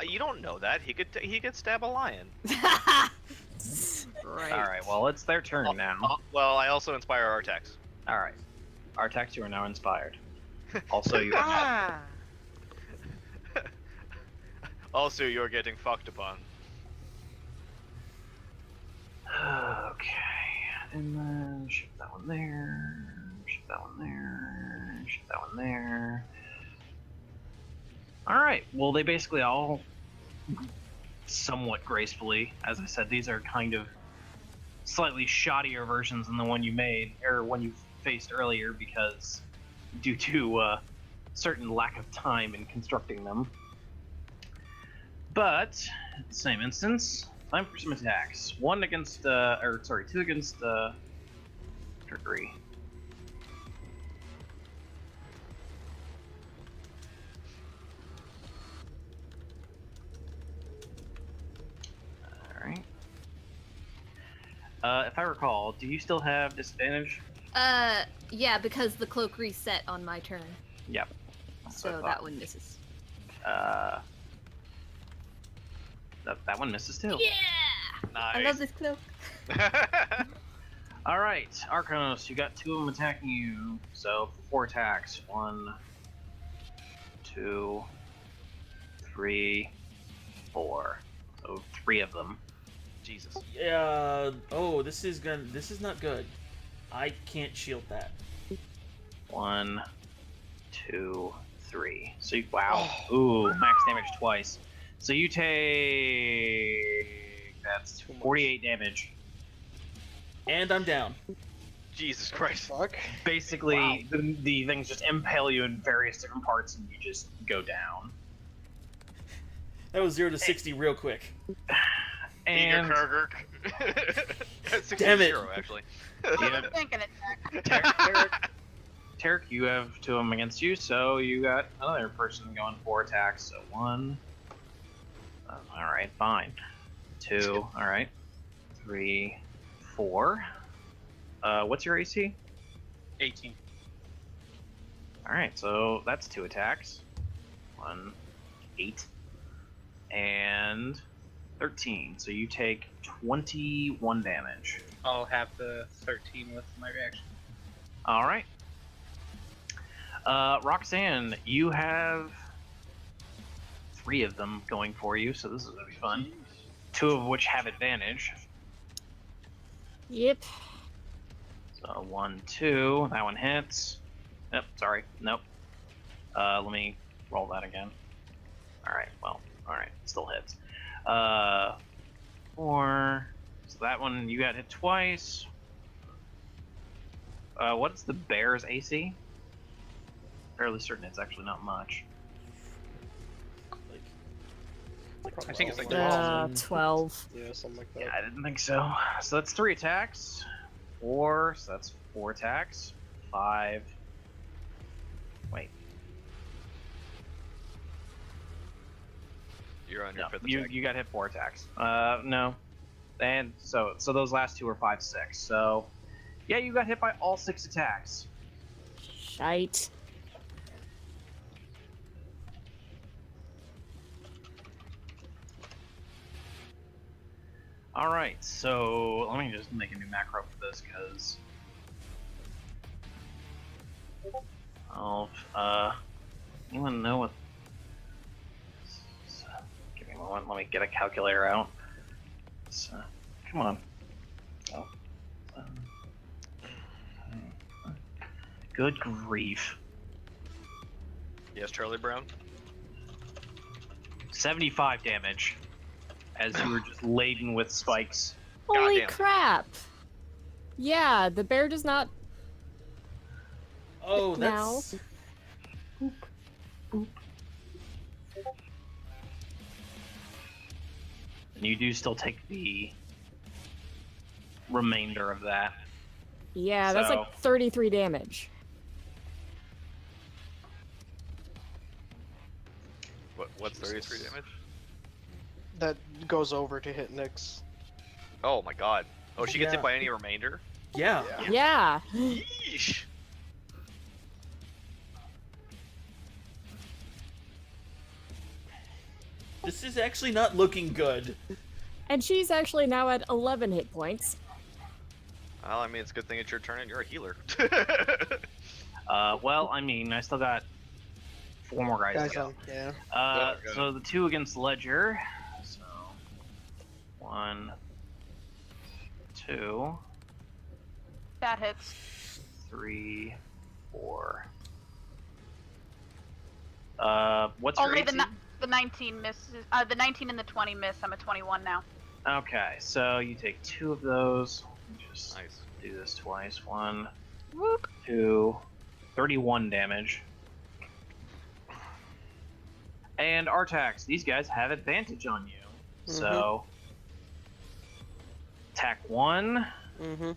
You don't know that. He could stab a lion. Right. All right. Well, it's their turn now. Well, I also inspire Artax. All right. Artax, you are now inspired. Also, you. Also, you're getting fucked upon. Okay. And then shift that one there. Shift that one there. Shift that one there. All right. Well, they basically all somewhat gracefully. As I said, these are kind of slightly shoddier versions than the one you made or one you faced earlier because due to certain lack of time in constructing them. But in the same instance, time for some attacks. Two against trickery. All right. If I recall, do you still have disadvantage? Yeah, because the cloak reset on my turn, Yep. That's what I so thought. that one misses. That one misses too. Yeah! Nice. I love this cloak. All right, Arcanos, you got 2 of them attacking you, so 4 attacks. 1, 2, 3, 4. So 3 of them. Jesus. Yeah. Oh, this is not good. I can't shield that. 1, 2, 3. So wow. Ooh, max damage twice. So you take that's 48 damage. And I'm down. Jesus Christ. Fuck. Basically, the things just impale you in various different parts, and you just go down. That was 0 to 60 real quick. And Damn it. Actually. I was thinking attack. Tarek, you have 2 of them against you, so you got another person going 4 attacks. So 1. All right, fine. 2. All right. 3, 4. What's your AC? 18. All right, so that's 2 attacks. 1, 8, and 13. So you take 21 damage. I'll have the 13 with my reaction. All right. Roxanne, you have 3 of them going for you, so this is gonna be fun. 2 of which have advantage. Yep. So 1, 2. That one hits. Nope. Sorry. Nope. Let me roll that again. All right. Well. All right. Still hits. 4. So that one you got hit twice. What's the bear's AC? Fairly certain it's actually not much. I think it's like 12. Yeah, something like that. Yeah, I didn't think so. So that's 3 attacks. 4. So that's 4 attacks. 5. Wait. You're on your No, 5th you attack. you got hit 4 attacks. No. And so those last 2 were 5, 6. So yeah, you got hit by all 6 attacks. Shite. All right, so let me just make a new macro for this because anyone know what? Give me a moment. Let me get a calculator out. So, come on. Oh. Good grief. Yes, Charlie Brown. 75 damage as you were just laden with spikes. Holy Goddamn. crap. Yeah, the bear does not. Oh, Now. that's. And you do still take the remainder of that. Yeah, that's So- like 33 damage. What's 33 damage? That goes over to hit Nyx. Oh my god. Oh, she gets Yeah. hit by any remainder? Yeah. Yeah. Yeesh. This is actually not looking good. And she's actually now at 11 hit points. Well, I mean, it's a good thing it's your turn and you're a healer. Well, I mean, I still got 4 more guys to go. Yeah. Oh, good. So the 2 against Ledger. So 1, 2, That hits. 3, 4. What's your Only 18? the 19 misses. The 19 and the 20 miss. I'm a 21 now. Okay, so you take 2 of those. Just Nice. do this twice. 1, Whoop. 2, 31 damage. And Artax, these guys have advantage on you. So attack 1, Mm-hmm.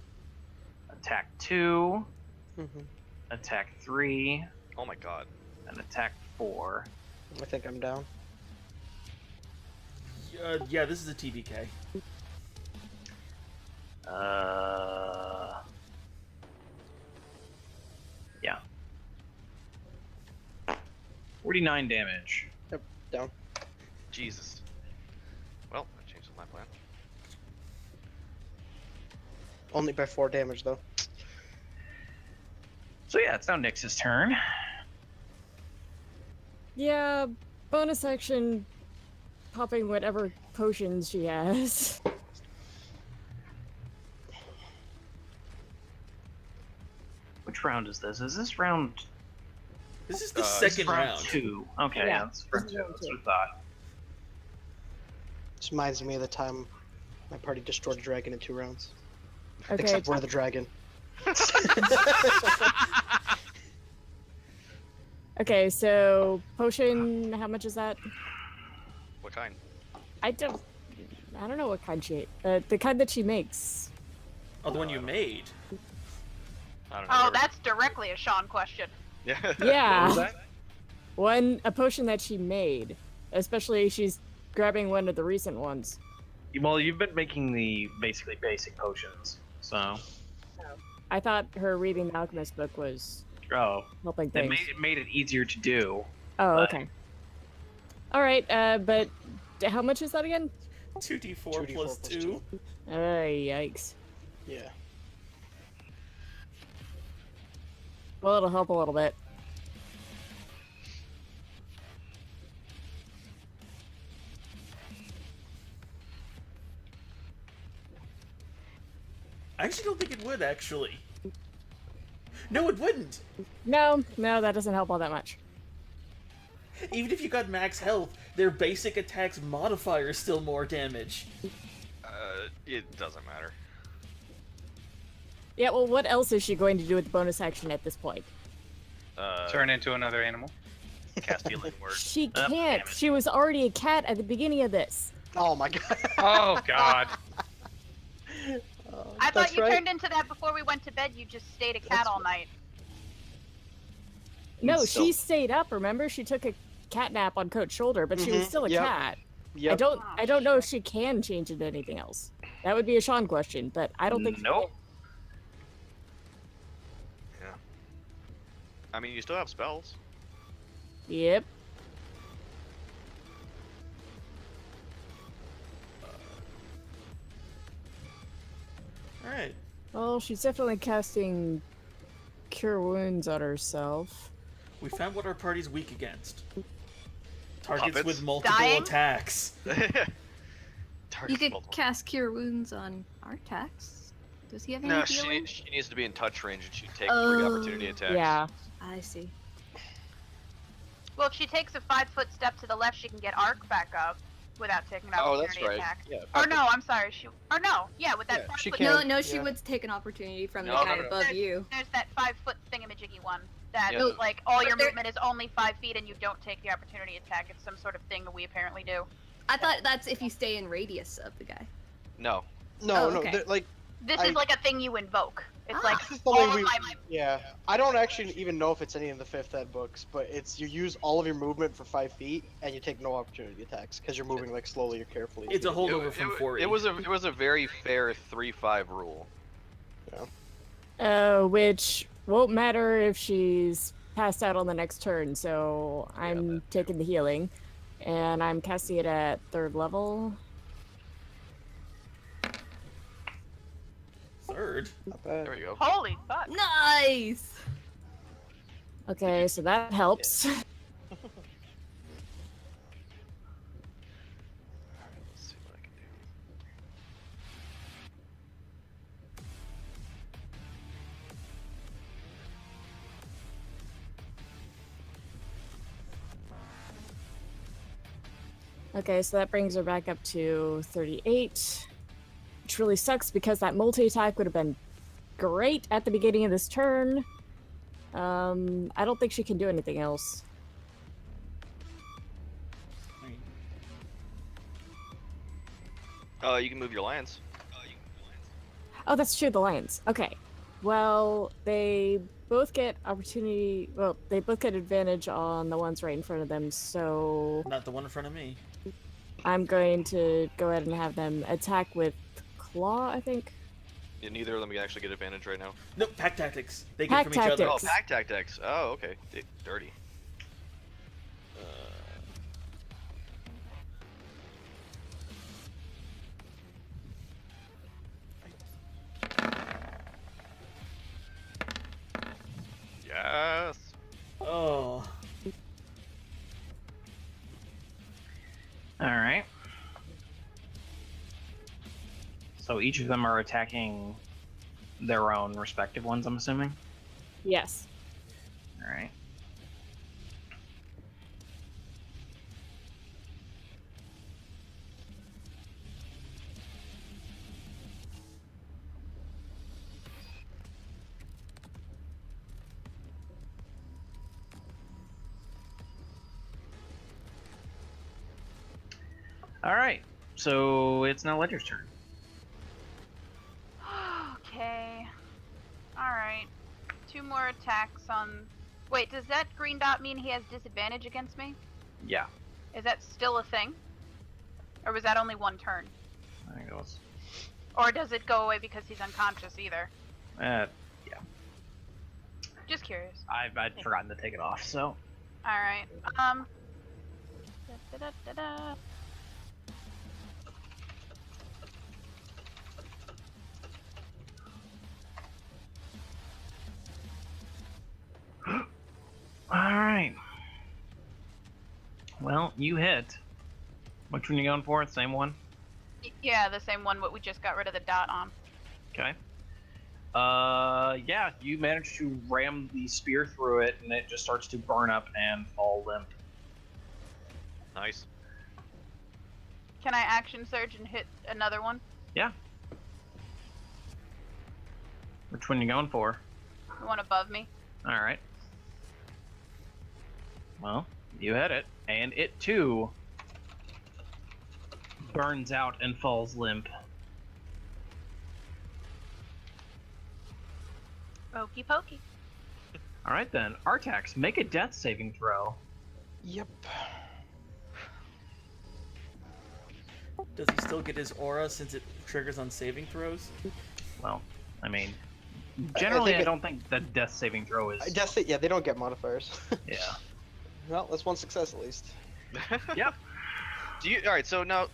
attack 2, Mm-hmm. attack 3, Oh my god. and attack 4. I think I'm down. Yeah, this is a TBK. Yeah. 49 damage. Yep, down. Jesus. Well, that changes my plan. Only by 4 damage though. So yeah, it's now Nyx's turn. Yeah, bonus action, popping whatever potions she has. Which round is this? Is this round This is the This is second round round. 2? Okay, Yeah, yeah, that's round this 2. is round That's two. what I thought. This reminds me of the time my party destroyed a dragon in 2 rounds. Okay, Except for the dragon. okay, so potion, how much is that? What kind? I don't know what kind she, the kind that she makes. Oh, the one you made. I don't know. Oh, whatever. that's directly a Sean question. Yeah. Yeah. A potion that she made. Especially she's grabbing one of the recent ones. Well, you've been making the basically basic potions, so. I thought her reading the Alchemist book was Oh, helping it things. made it easier to do. Oh, but- okay. Alright, but how much is that again? 2d4 2d4 plus plus 2. Yikes. Yeah. Well, it'll help a little bit. I actually don't think it would, actually. No, it wouldn't. No, that doesn't help all that much. Even if you got max health, their basic attack's modifier is still more damage. It doesn't matter. Yeah, well, what else is she going to do with the bonus action at this point? Turn into another animal. Cast healing word. She Oh, can't. damn it. She was already a cat at the beginning of this. Oh my god. Oh god. I thought That's you right. turned into that before we went to bed. You just stayed a cat That's all night. No, Still- she stayed up, remember? She took a cat nap on Coach's shoulder, but she was Mhm, still a yep. cat. Yep. I don't know if she can change into anything else. That would be a Sean question, but I don't think Nope. Yeah. I mean, you still have spells. Yep. Alright. Well, she's definitely casting Cure Wounds on herself. We found what our party's weak against. Targets Puppets. with multiple Dying? attacks. Target You could multiple. cast Cure Wounds on Artax. Does he have any No, healing? she needs to be in touch range and she take 3 Oh. opportunity attacks. Yeah. I see. Well, if she takes a 5-foot step to the left, she can get arc back up without taking an Oh, opportunity that's right. attack. Yeah. Or no, I'm sorry. Yeah, with that Yeah, 5 she foot. can. No, no, she yeah. would take an opportunity from the No, guy no, no. above you. There's that 5-foot thingamajiggy one. That Yeah. like all your But there- movement is only 5 feet and you don't take the opportunity attack. It's some sort of thing that we apparently do. I thought that's if you stay in radius of the guy. No. No, Oh, no, okay. they're, like, This I- is like a thing you invoke. It's Ah. like this is the all way of we. my Yeah, I don't actually even know if it's any in the 5th ed books, but it's you use all of your movement for 5 feet and you take no opportunity attacks because you're moving like slowly or carefully. It's a It, holdover from 4E. it was a very fair 3-5 rule. Which won't matter if she's passed out on the next turn, so I'm taking the healing. And I'm casting it at 3rd level. Third. Not bad. There we go. holy fuck. Nice. Okay, so that helps. Let's see what I can do. Okay, so that brings her back up to 38. Which really sucks because that multi-attack would have been great at the beginning of this turn. I don't think she can do anything else. You can move your lands. Oh, that's true, the lions. Okay. Well, they both get opportunity. Well, they both get advantage on the ones right in front of them, so Not the one in front of me. I'm going to go ahead and have them attack with claw, I think. Yeah, neither of them can actually get advantage right now. Nope, pack tactics. They Pack get from each other. Oh, tactics. pack tactics. Oh, okay. Dirty. Yes. Oh. All right. So each of them are attacking their own respective ones, I'm assuming? Yes. All right. All right. So it's now Ledger's turn. Okay. Alright. 2 more attacks on... Wait, does that green dot mean he has disadvantage against me? Yeah. Is that still a thing? Or was that only 1 turn? I think it was. Or does it go away because he's unconscious either? Yeah. Just curious. I'd forgotten to take it off, so. Alright. Da-da-da-da-da. Alright. Well, you hit. Which one you going for? Same one? Yeah, the same one what we just got rid of the dot on. Okay. Yeah, you manage to ram the spear through it, and it just starts to burn up and fall limp. Nice. Can I action surge and hit another one? Yeah. Which one you going for? The one above me? Alright. Well, you hit it, and it too burns out and falls limp. Pokey pokey. Alright then, Artax, make a death saving throw. Yep. Does he still get his aura since it triggers on saving throws? Well, I mean, generally I think don't think that death saving throw is... Yeah, they don't get modifiers. Yeah. Well, that's one success at least. Yep. All right? So now,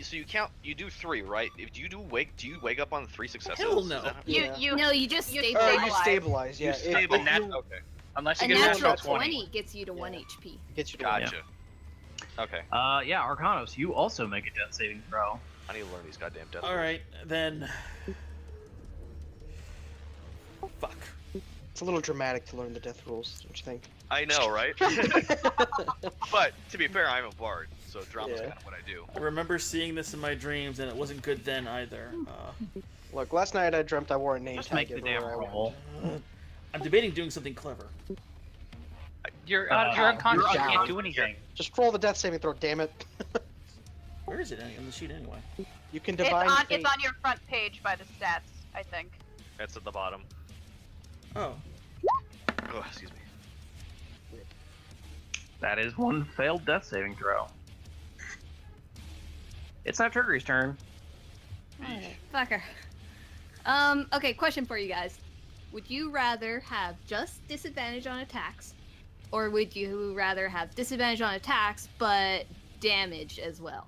so you count. You do 3, right? If you do wake up on 3 successes? Hell no. Is that- You just you stay Or stabilize. you stabilize, yeah. You stable. If you- Okay. Unless A you get a natural natural 20 gets you to 1 HP. Gets you to Gotcha. Okay. Yeah, Arcanos, you also make a death saving throw. I need to learn these goddamn death. Alright, then. Fuck. It's a little dramatic to learn the death rules, don't you think? I know, right? But to be fair, I'm a bard, so drama's Yeah. kind of what I do. I remember seeing this in my dreams, and it wasn't good then either. Look, last night I dreamt I wore a name Just tag make the everywhere damn I went. roll. I'm debating doing something clever. You're you're unconscious. You down. can't do anything. Just roll the death saving throw, damn it. Where is it on the sheet anyway? You can It's divine on, fate. it's on your front page by the stats, I think. That's at the bottom. Oh. Oh, excuse me. That is 1 failed death saving throw. It's not Turkey's turn. Fucker. Okay, question for you guys. Would you rather have just disadvantage on attacks, or would you rather have disadvantage on attacks but damage as well?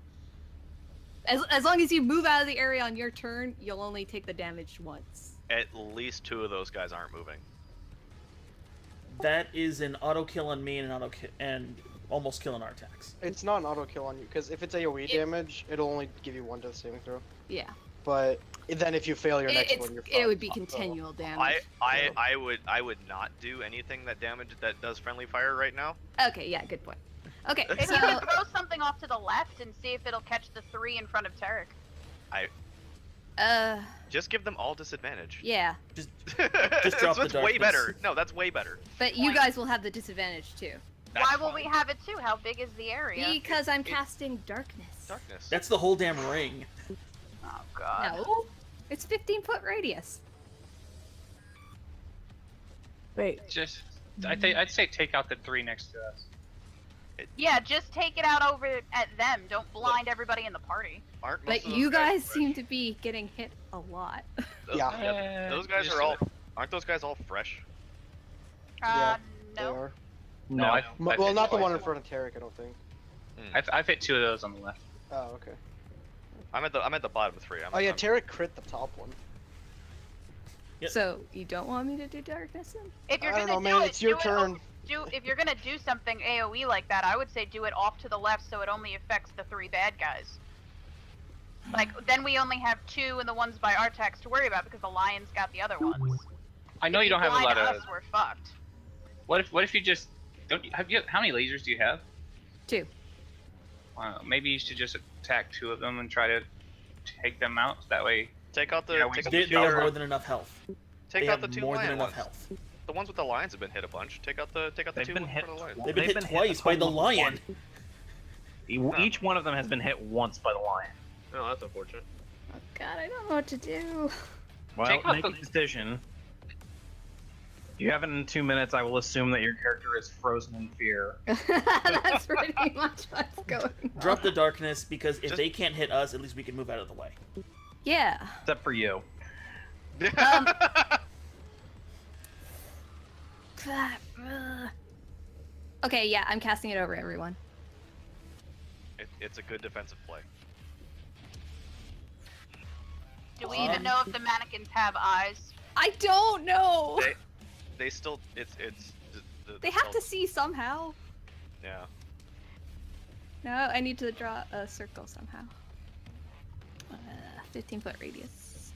As long as you move out of the area on your turn, you'll only take the damage once. At least 2 of those guys aren't moving. That is an auto kill on me and an and almost kill on Artax. It's not an auto kill on you, because if it's AoE damage, it'll only give you 1 death saving throw. Yeah. But then if you fail your next It's, one, you're it would fucked. be continual damage. I would not do anything that does friendly fire right now. Okay, yeah, good point. Okay, If so you can throw something off to the left and see if it'll catch the 3 in front of Tarek. Just give them all disadvantage. yeah, Just That's drop the way darkness. better. No, that's way better. but you guys will have the disadvantage too. That's Why will fine. we have it too? How big is the area? Because I'm casting darkness. Darkness. That's the whole damn ring. Oh god. No, it's 15-foot radius. Wait, Just, I'd say take out the 3 next to us. Yeah, just take it out over at them. Don't blind everybody in the party. Aren't most But of those you guys fresh? seem to be getting hit a lot. Those, Yeah. those guys Just are all. Aren't those guys all fresh? Yeah, They No. are. No, I've Well, hit not the twice. one in front of Tarek, I don't think. I've hit 2 of those on the left. Oh, okay. I'm at the bottom 3. Oh yeah, Tarek crit the top one. Yep. So you don't want me to do darkness then? If you're I don't gonna know, do man. it, It's your do it turn. if you're gonna do something AOE like that, I would say do it off to the left so it only affects the 3 bad guys. Like, then we only have 2 and the ones by Artax to worry about because the Lions got the other ones. I know If you don't have a blind lot of. us, we're fucked. What if you just don't have you? How many lasers do you have? 2. Maybe you should just attack 2 of them and try to take them out. So that way, Take out the. Yeah, we- take out They the have two- more than enough health. Take They out have the 2 more than lion enough ones. health. The ones with the lions have been hit a bunch. Take out the They've 2 been in hit. front of the lions. They've been hit hit twice a by the total of lion. Each one of them has been hit once by the lion. Oh, that's unfortunate. Oh god, I don't know what to do. Well, Take out make the- a decision. You have it in 2 minutes. I will assume that your character is frozen in fear. That's pretty much what's going on. Drop the darkness because if Just- they can't hit us, at least we can move out of the way. Yeah. Except for you. Okay, yeah, I'm casting it over everyone. It's a good defensive play. Do we even know if the mannequins have eyes? I don't know. They still. It's. They have to see somehow. Yeah. No, I need to draw a circle somehow. 15-foot radius.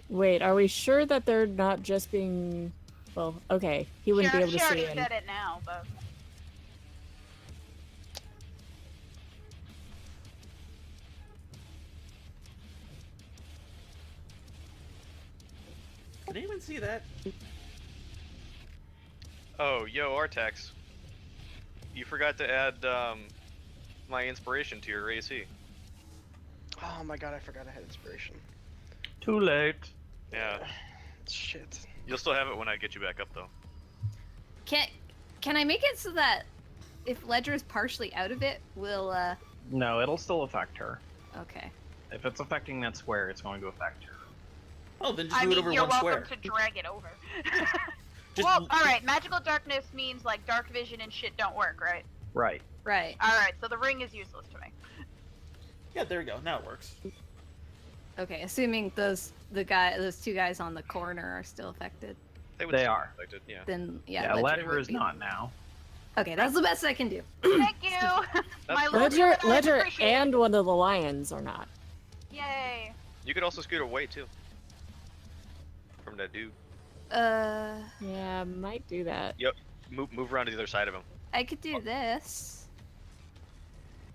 wait, are we sure that they're not just being? Well, okay, he wouldn't be able to she see already in. said it now, but Did anyone see that? Oh, yo, Artax. You forgot to add my inspiration to your AC. Oh my god, I forgot I had inspiration. Too late. Yeah. Shit. You'll still have it when I get you back up, though. Can I make it so that if Ledger is partially out of it, we'll No, it'll still affect her. okay. If it's affecting that square, it's going to affect her. Oh, then just I move it mean, over you're one welcome square. to drag it over. Just Well, alright, magical darkness means like dark vision and shit don't work, right? Right. Right. Alright, so the ring is useless to me. Yeah, there we go. Now it works. Okay, assuming those 2 guys on the corner are still affected, They They still are. be affected, yeah. then Yeah, Ledger would is be- not now. Okay, that's the best I can do. Thank you! My little Ledger, human eyes Ledger, appreciate it. and one of the lions are not. Yay! You could also scoot away, too. From that dude. Yeah, might do that. Move around to the other side of him. I could do this,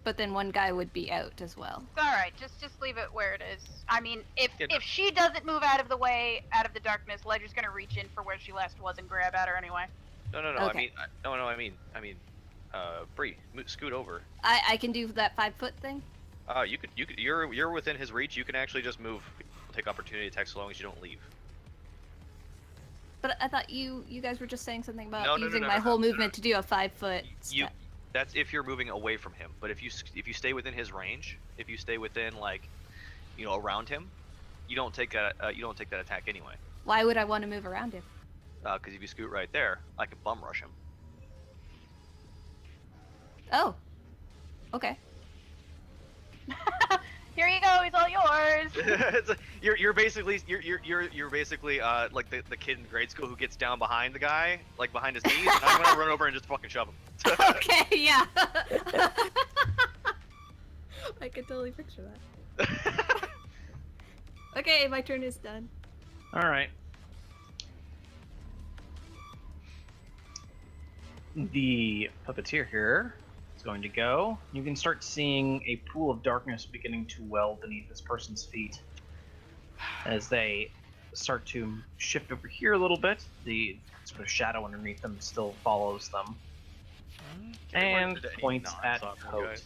but then one guy would be out as well. It's alright, just leave it where it is. I mean, Yeah, no. if she doesn't move out of the way, out of the darkness, Ledger's gonna reach in for where she last was and grab at her anyway. No. Okay. I mean, Bree, scoot over. I can do that 5-foot thing. You could. You're within his reach. You can actually just move, take opportunity attacks so long as you don't leave. But I thought you guys were just saying something about No, no, using no, my no, whole no, no. movement to do a 5-foot. You. That's if you're moving away from him. But if you stay within his range, if you stay within around him, you don't take that attack anyway. Why would I want to move around him? Because if you scoot right there, I can bum rush him. Oh. Okay. Here you go, he's all yours! you're basically like the kid in grade school who gets down behind the guy, like behind his knees, and I'm gonna run over and just fucking shove him. Okay, yeah. I can totally picture that. Okay, my turn is done. All right. the puppeteer here is going to go. You can start seeing a pool of darkness beginning to well beneath this person's feet. As they start to shift over here a little bit, the sort of shadow underneath them still follows them. And points at Coat.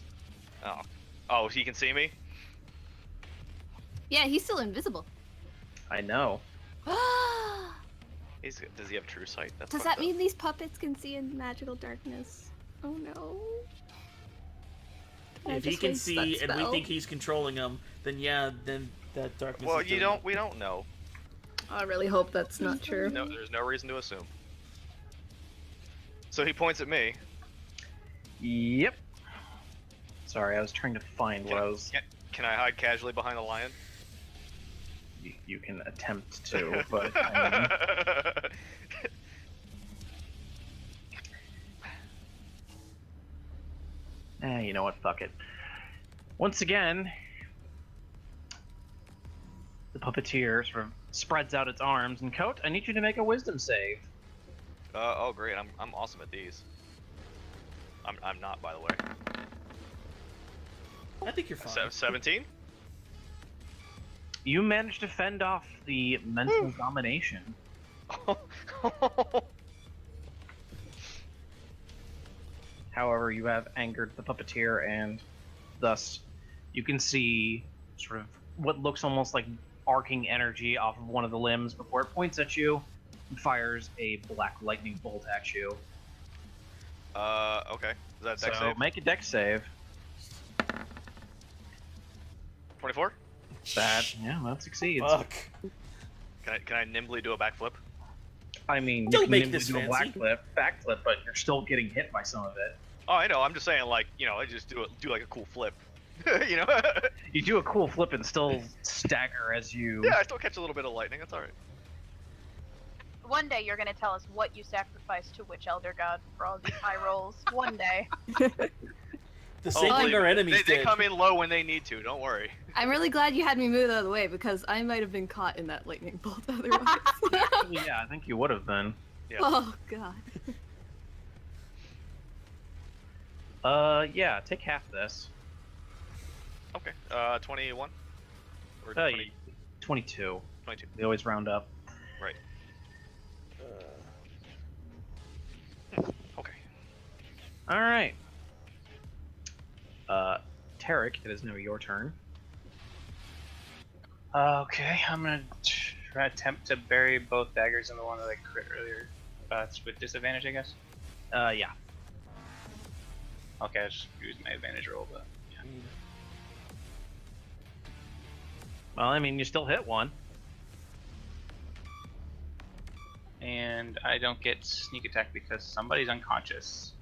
Oh, he can see me? Yeah, he's still invisible. I know. Does he have true sight? That's Does fucked that mean these puppets can see in magical darkness? Oh no. If he can see and we think he's controlling them, then yeah, then that darkness. Well, is we doing don't know. I really hope that's not true. No, there's no reason to assume. So he points at me. Yep. Sorry, I was trying to find where I was. Can I hide casually behind the lion? You can attempt to, but I mean... you know what? Fuck it. Once again, the puppeteer sort of spreads out its arms, and Coat, I need you to make a wisdom save. Oh great, I'm awesome at these. I'm not, by the way. I think you're fine. 17? You managed to fend off the mental domination. However, you have angered the puppeteer, and thus you can see sort of what looks almost like arcing energy off of one of the limbs before it points at you and fires a black lightning bolt at you. Okay. Is that a dex save? Make a dex save. 24? That succeeds. Fuck. Can I nimbly do a backflip? I mean, Don't you can make nimbly this do a fancy. backflip, but you're still getting hit by some of it. Oh, I know. I'm just saying, like, I just do like a cool flip. You do a cool flip and still stagger as you. Yeah, I still catch a little bit of lightning. That's all right. One day you're gonna tell us what you sacrificed to which elder god for all these high rolls. One day. The same thing our enemies they did. come in low when they need to. Don't worry. I'm really glad you had me move out of the way because I might have been caught in that lightning bolt otherwise. Yeah, I think you would have been. Yeah. Oh god. Yeah, take half this. Okay. 21. Or 20, 22. 22. They always round up. Right. Okay. All right. Tarek, it is now your turn. Okay, I'm gonna attempt to bury both daggers in the one that I crit earlier. It's with disadvantage, I guess. Yeah. Okay, I just used my advantage roll, but yeah. Well, I mean, you still hit one. And I don't get sneak attack because somebody's unconscious.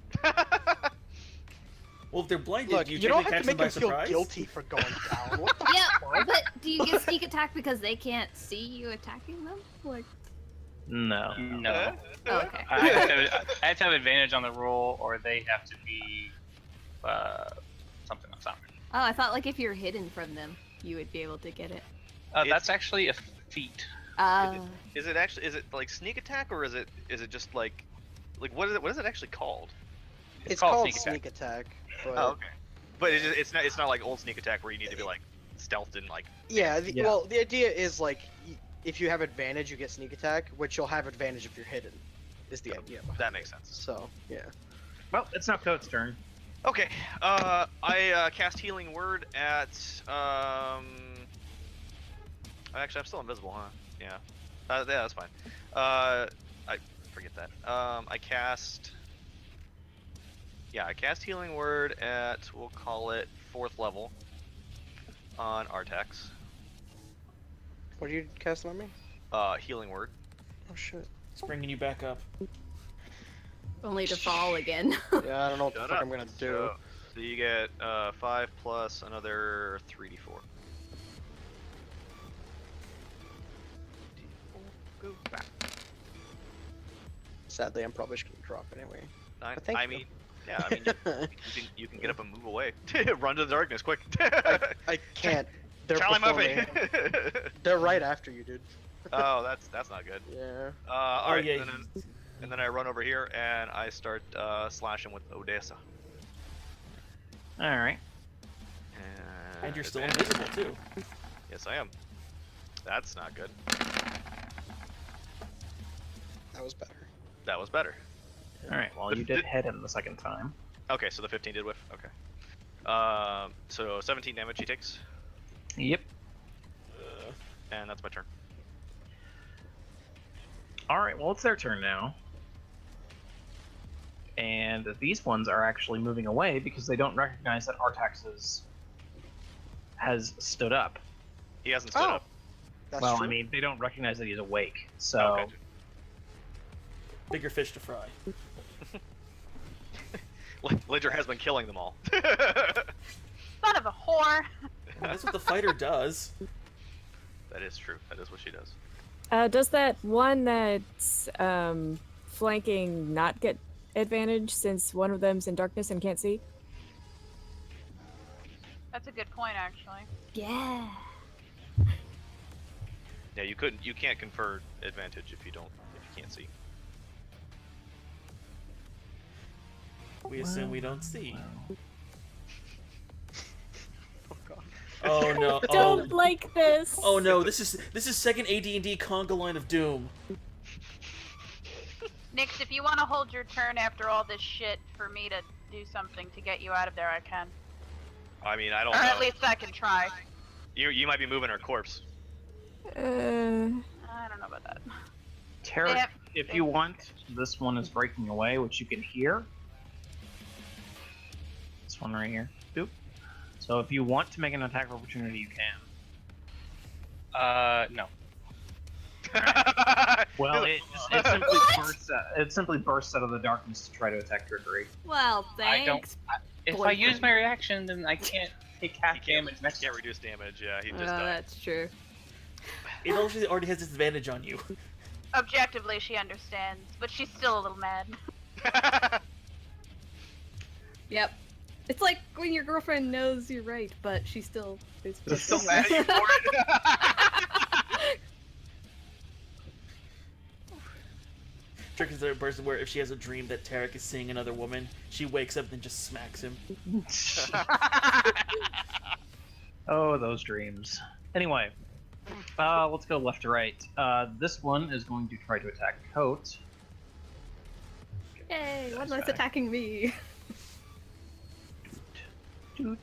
Well, if they're blinded, Look, you don't have catch to them make by him feel surprise. guilty for going down. What the Yeah, fuck? but do you get sneak attack because they can't see you attacking them? Like, No. No. oh, okay. I have to have advantage on the roll, or they have to be something on something. Oh, I thought like if you're hidden from them, you would be able to get it. That's actually a feat. Is it like sneak attack, or is it just like what is it actually called? It's called called sneak attack. But Oh, okay. But it's not like old sneak attack where you need to be like stealthed and like. yeah, Yeah. well, the idea is like if you have advantage, you get sneak attack, which you'll have advantage if you're hidden. Is the idea. behind That it. makes sense. So yeah. Well, it's now Coat's turn. Okay. I cast Healing Word at Actually, I'm still invisible, huh? Yeah. Yeah, that's fine. I forget that. I cast Healing Word at, we'll call it 4th level on Artax. What are you casting on me? Healing Word. Oh shit. It's bringing you back up. Only to fall again. Yeah, I don't know what the Shut fuck up. I'm gonna do. So you get 5 plus another 3d4. Go back. Sadly, I'm probably just gonna drop anyway. I thank you. mean, yeah, I mean, you can get up and move away. Run to the darkness, quick. I can't. They're Charlie before Murphy. me. They're right after you, dude. Oh, that's not good. Yeah. All right. yeah. Then And then I run over here and I start slashing with Odessa. All right. And you're still advantage. invisible too. Yes, I am. That's not good. That was better. That was better. All right. Well, you did hit him the second time. Okay, so the 15 did whiff. Okay. So 17 damage he takes, Yep. and that's my turn. All right. Well, it's their turn now. And these ones are actually moving away because they don't recognize that Artax has stood up. He hasn't stood up. That's well, true. I mean, they don't recognize that he's awake. So, Okay. Bigger fish to fry. Ledger has been killing them all. Son of a whore. That's what the fighter does. That is true. That is what she does. Does that one that's flanking not get advantage since one of them's in darkness and can't see? That's a good point, actually. Yeah. Yeah, you can't confer advantage if you can't see. We assume we don't see. Oh god. Oh no! Don't like this. Oh no! This is second AD&D conga line of doom. Nix, if you want to hold your turn after all this shit for me to do something to get you out of there, I can. I mean, I don't Or know. at least I can try. You might be moving her corpse. I don't know about that. Tarek, Yep. if you want, this one is breaking away, which you can hear. This one right here. Boop. So if you want to make an attack of opportunity, you can. No. Well, it simply bursts out of the darkness to try to attack Trickery. Well, I don't. thanks. If I use my reaction, then I can't take half damage next Can't turn. reduce damage. Yeah, he Oh, just died. that's true. It already has disadvantage on you. Objectively, she understands, but she's still a little mad. Yep. It's like when your girlfriend knows you're right, but she still is Still mad at you for it. Trick is the person where if she has a dream that Tarek is seeing another woman, she wakes up and just smacks him. Oh, those dreams. Anyway, let's go left to right. This one is going to try to attack Coat. Yay, one That's less right. attacking me. Doot.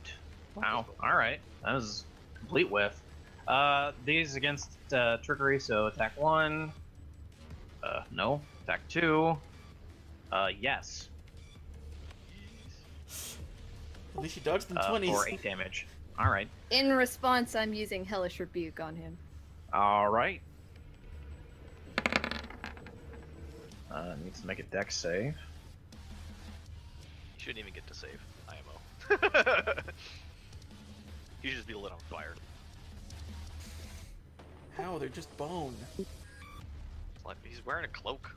Wow. All right. That was a complete whiff. These against Trickery, so attack 1. No. Attack 2. Yes. At least she dodged them For 20s. 8 damage. All right. In response, I'm using Hellish Rebuke on him. All right. Needs to make a dex save. You shouldn't even get to save IMO. You should just be lit on fire. How? They're just bone. It's like he's wearing a cloak.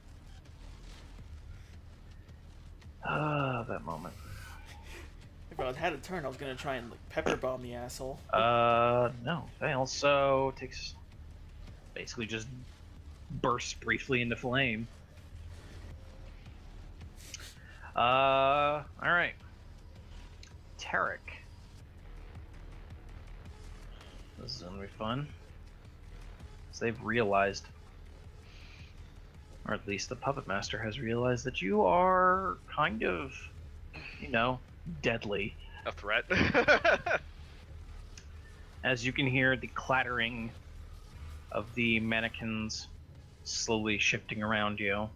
That moment. If I had a turn, I was gonna try and like pepper bomb the asshole. No, fails. So takes basically just bursts briefly into flame. All right. Tarek. This is gonna be fun. So they've realized, or at least the Puppet Master has realized, that you are kind of, deadly. A threat. As you can hear the clattering of the mannequins slowly shifting around you.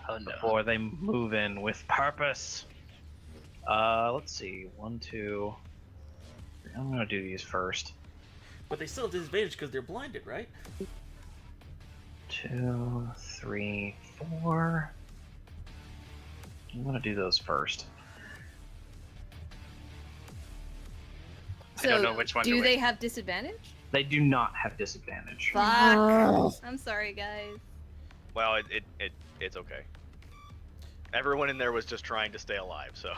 Oh no. Before they move in with purpose. Let's see. 1, 2. I'm gonna do these first. But they still have disadvantage because they're blinded, right? 2, 3, 4. I'm gonna do those first. So, I don't know which one to do win. they have disadvantage? They do not have disadvantage. Fuck. Oh. I'm sorry, guys. Well, it's okay. Everyone in there was just trying to stay alive, so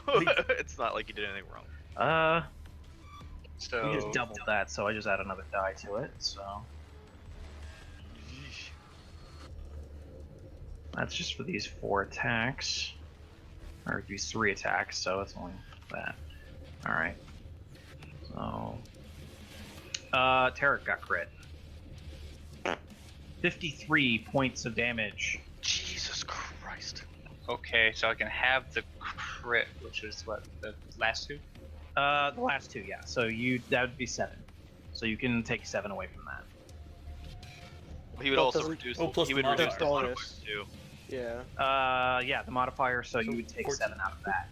it's not like you did anything wrong. So We just doubled that, so I just add another die to it. So That's just for these 4 attacks. Or these 3 attacks, so it's only that. Alright. So... Tarek got crit. 53 points of damage. Jesus Christ. Okay, so I can have the crit, which is what, the last 2? The last 2, yeah. So that would be 7. So you can take 7 away from that. He would Well, also doesn't- reduce. Oh, plus he the would reduce modifier. the bonus too. Yeah. Yeah, the modifier, so you would take 7 out of that.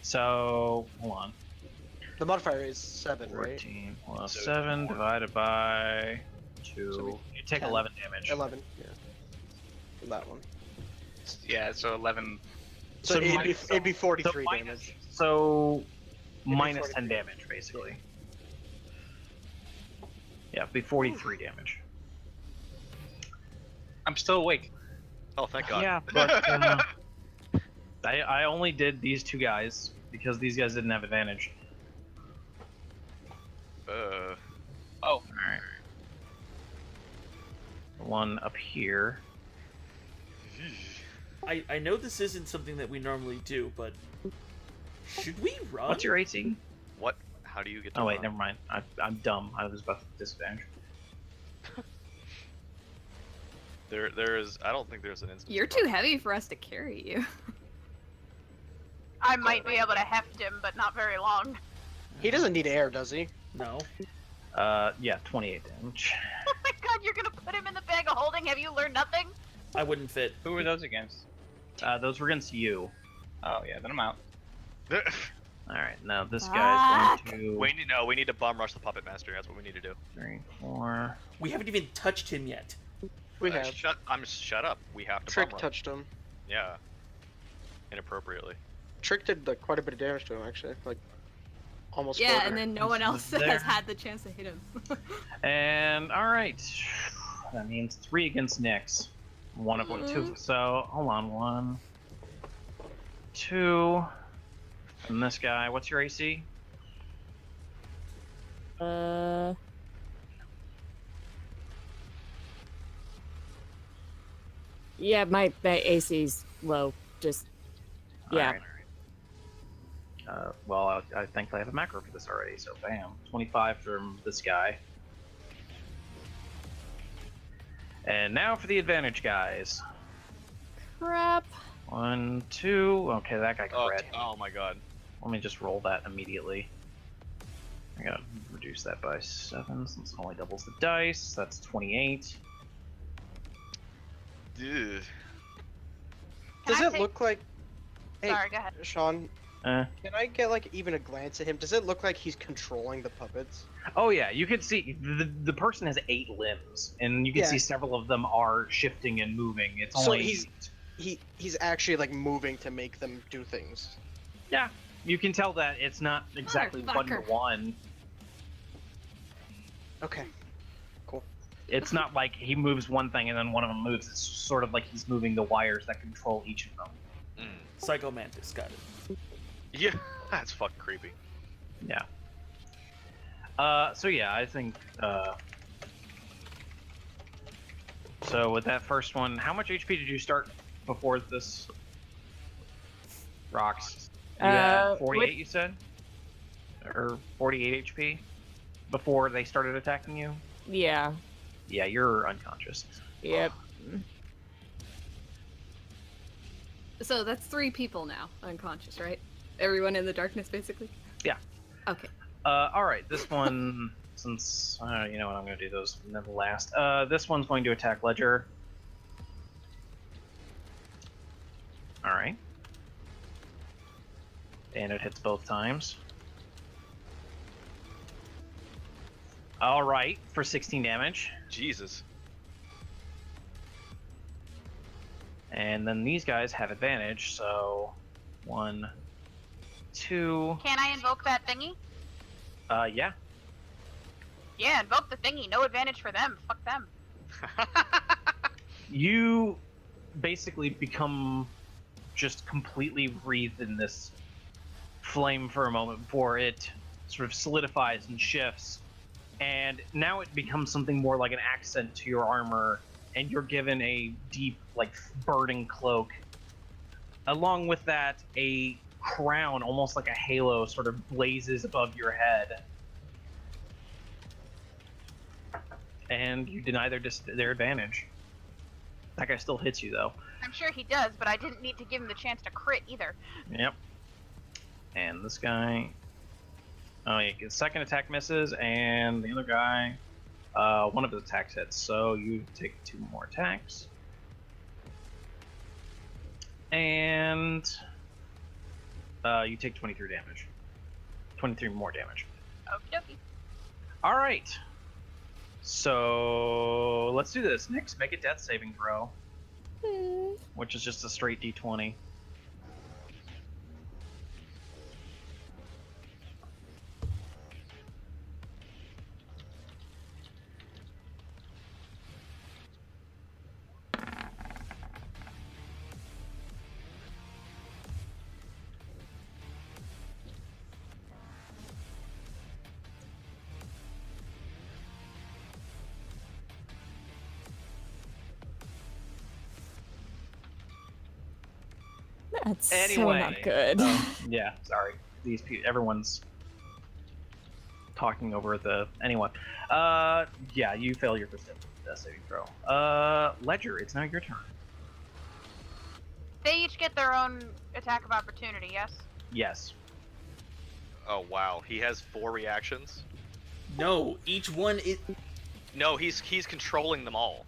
So, hold on. The modifier is 7, right? 14 plus So 7 divided by 2. So we- You take 10. 11 damage. 11. Yeah. For that one. Yeah, so 11. So, it'd, be, minus- it'd be 43 minus- damage. So, be minus 43. 10 damage, basically. Yeah, it'd be 43 damage. I'm still awake. Oh, thank God. Yeah, but I only did these 2 guys because these guys didn't have advantage. Oh, Alright. One up here. I know this isn't something that we normally do, but should we run? What's your AC? What? How do you get to Oh wait, run? never mind. I'm dumb. I was about to disadvantage. There is. I don't think there's an instance. You're too heavy for us to carry you. I might be able to heft him, but not very long. He doesn't need air, does he? No. Yeah, 28 damage. Oh my god, you're gonna put him in the bag of holding? Have you learned nothing? I wouldn't fit. who were those against? Those were against you. Oh yeah, then I'm out. Alright, now this guy's going to... We need to bomb rush the puppet master. That's what we need to do. 3, 4... We haven't even touched him yet. We have. Shut up. We have to Trick bomb rush. touched him. Yeah. Inappropriately. Trick did like, quite a bit of damage to him, actually. Like, almost Yeah, 400. and then no one else There. has had the chance to hit him. And, alright. That means 3 against Nyx. One of them, 2. So, hold on. 1, 2... And this guy, what's your AC? Yeah, my AC's low. Just yeah. Alright. Well, I think I have a macro for this already, so bam. 25 from this guy. And now for the advantage guys. Crap. 1, 2. Okay, that guy Oh, crit. oh my God. Let me just roll that immediately. I gotta reduce that by 7 since it only doubles the dice. That's 28. Ugh. Does Can I it take- look like... Hey, Sorry, go ahead. Sean, Uh, can I get like even a glance at him? Does it look like he's controlling the puppets? oh yeah, you can see the person has 8 limbs, and you can Yeah. see several of them are shifting and moving. It's So only he's actually like moving to make them do things. yeah. You can tell that it's not exactly one to Motherfucker. one. Okay. It's not like he moves one thing and then one of them moves. It's sort of like he's moving the wires that control each of them. Mm. Psycho Mantis, got it. Yeah, that's fucking creepy. Yeah. So yeah, I think. So with that first one, how much HP did you start before this? Rocks. You had 48, with- you said, or 48 HP before they started attacking you. Yeah. Yeah, you're unconscious. Yep. So that's 3 people now unconscious, right? Everyone in the darkness, basically. Yeah. Okay. All right, this one, since you know what, I'm going to do those and then the last. This one's going to attack Ledger. All right. And it hits both times. All right, for 16 damage. Jesus. And then these guys have advantage, so 1, 2. Can I invoke that thingy? Yeah. Yeah, invoke the thingy. No advantage for them. Fuck them. You basically become just completely wreathed in this flame for a moment before it sort of solidifies and shifts. And now it becomes something more like an accent to your armor and you're given a deep, like, burning cloak. Along with that, a crown, almost like a halo, sort of blazes above your head. And you deny their advantage. That guy still hits you, though. I'm sure he does, but I didn't need to give him the chance to crit either. Yep. And this guy... Oh, yeah, his second attack misses, and the other guy, one of his attacks hits. So you take 2 more attacks. And you take 23 damage. 23 more damage. Okie dokie. All right. So let's do this. Nyx, make a death saving throw. Which is just a straight d20. That's Anyway, so not good. Yeah, sorry. Everyone's talking over the anyone. Yeah, you fail your first death saving throw. Ledger, it's now your turn. They each get their own attack of opportunity, yes? Yes. Oh wow, he has 4 reactions. No, each one is. No, he's controlling them all.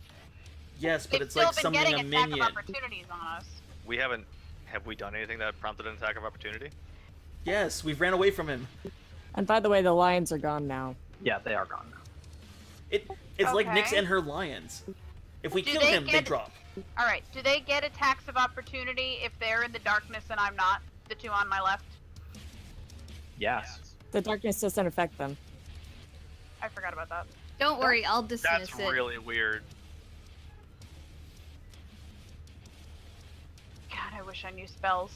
Yes, but They've it's still like been summoning getting a attack minion. of opportunities on us. We haven't. Have we done anything that prompted an attack of opportunity? Yes, we've ran away from him. And by the way, the lions are gone now. Yeah, they are gone now. It's like Nyx Okay. and her lions. If we Do kill they him, they get- drop. Alright, do they get attacks of opportunity if they're in the darkness and I'm not? The 2 on my left? Yes. The darkness doesn't affect them. I forgot about that. Don't worry, I'll dismiss That's it. really weird. God, I wish I knew spells.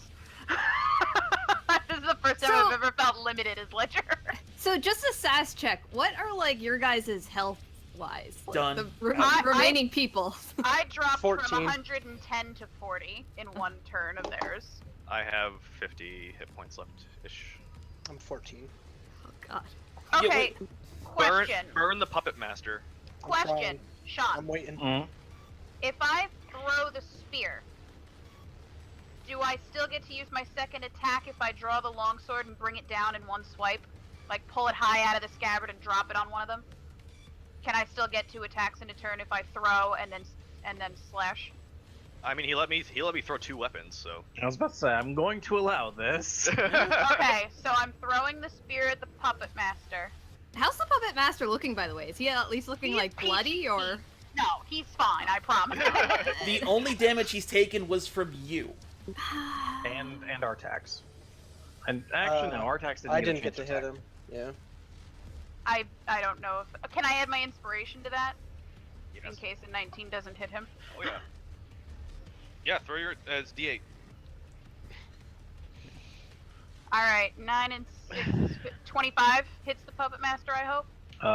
This is the first time So- I've ever felt limited as Ledger. So just a sass check. What are like your guys' health wise? Done. The I- remaining people. I dropped 14. from 110 to 40 in one turn of theirs. I have 50 hit points left-ish. I'm 14. Oh god. Yeah, Okay, Burn, question. burn the puppet master. Question. trying. Sean, I'm waiting. Mm. if I throw the spear, do I still get to use my second attack if I draw the longsword and bring it down in one swipe? Like pull it high out of the scabbard and drop it on one of them? Can I still get 2 attacks in a turn if I throw and then slash? I mean, he let me throw 2 weapons, so. I was about to say, I'm going to allow this. Okay, so I'm throwing the spear at the puppet master. How's the puppet master looking, by the way? Is he at least looking He's like bloody or? No, he's fine, I promise. The only damage he's taken was from you. and Artax. And actually, no, Artax didn't I get a didn't get chance to hit attack. him. Yeah. I don't know if... Can I add my inspiration to that? In Yes. case a 19 doesn't hit him? Oh yeah. Yeah, throw your it's D8. Alright, 9 and 6, 25 hits the puppet master, I hope.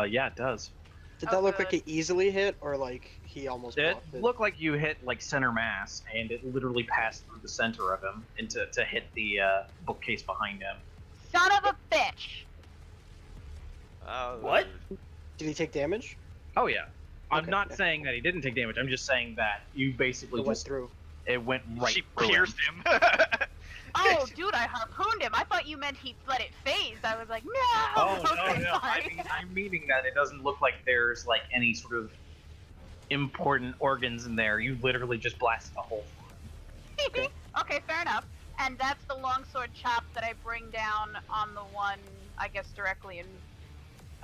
Yeah, it does. Did Oh, that look good. like he easily hit, or like he almost It blocked it? looked like you hit like center mass, and it literally passed through the center of him to hit the bookcase behind him. Son of a bitch! What? Did he take damage? Oh yeah. I'm Okay, not yeah. saying that he didn't take damage. I'm just saying that you basically It went just through. it went right She through him. pierced him. Oh, dude, I harpooned him. I thought you meant he let it phase. I was like, no! Oh Okay, no, sorry. I'm meaning that it doesn't look like there's like any sort of important organs in there. You literally just blasted a hole through him. Okay, fair enough. And that's the longsword chop that I bring down on the one, I guess, directly in...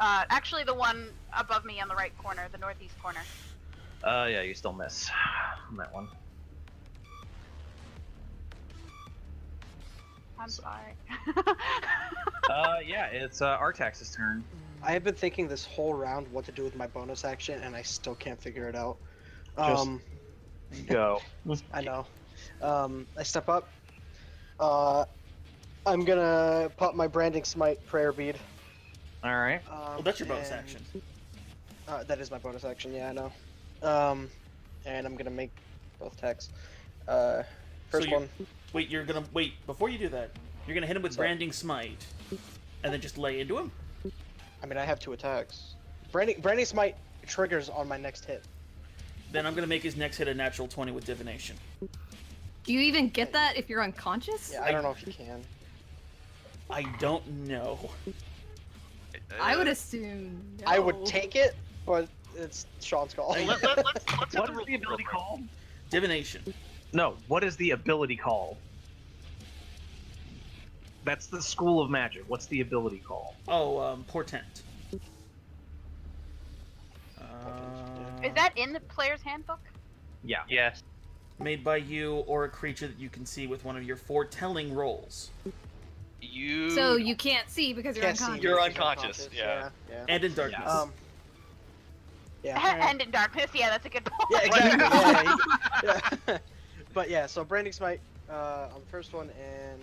actually the one above me on the right corner, the northeast corner. Yeah, you still miss on that one. I'm sorry. Yeah, it's Artax's turn. I have been thinking this whole round what to do with my bonus action, and I still can't figure it out. Just- Go. I know. I step up. I'm gonna pop my branding smite prayer bead. All right. Well, that's your bonus and- action. That is my bonus action. Yeah, I know. and I'm gonna make both attacks. First you're- one. Wait, you're gonna wait before you do that. You're gonna hit him with Sorry. Branding Smite, and then just lay into him. I mean, I have 2 attacks. Branding Smite triggers on my next hit. Then I'm gonna make his next hit a natural 20 with Divination. Do you even get that if you're unconscious? Yeah, I don't know if you can. I don't know. I would assume. No. I would take it, but it's Sean's call. What Let's is have the real ability quick. called? Divination. No, what is the ability called? That's the School of Magic. What's the ability called? Oh, Portent. Is that in the player's handbook? Yeah. Yes. Made by you or a creature that you can see with one of your foretelling rolls. You. So you can't see because you're Can't see unconscious. You're because unconscious, yeah. Yeah. And in darkness. Yeah. And in darkness, yeah, that's a good point. Yeah, exactly. Yeah. But yeah, so Branding Smite on the first one, and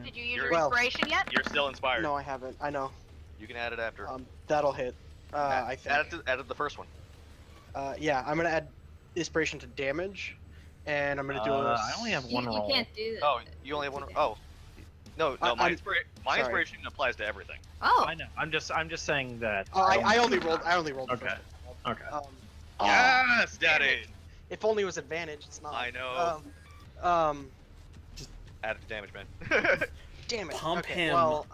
Did you use You're- your Well- inspiration yet? You're still inspired. no, I haven't. I know. You can add it after. That'll hit. I think. Add it to the first one. Yeah, I'm gonna add inspiration to damage, and I'm gonna do a. I only have You, one you roll. can't do that. Oh, you only have one. Oh, no, I- my I'm- sorry. inspiration applies to everything. Oh, I know. I'm just saying that. Oh, I only rolled. I only rolled. The Okay. first one. Okay. Yes, Daddy. If only it was advantage. It's not. I know. Add it to damage, man. Damn it. Pump okay, him. Well,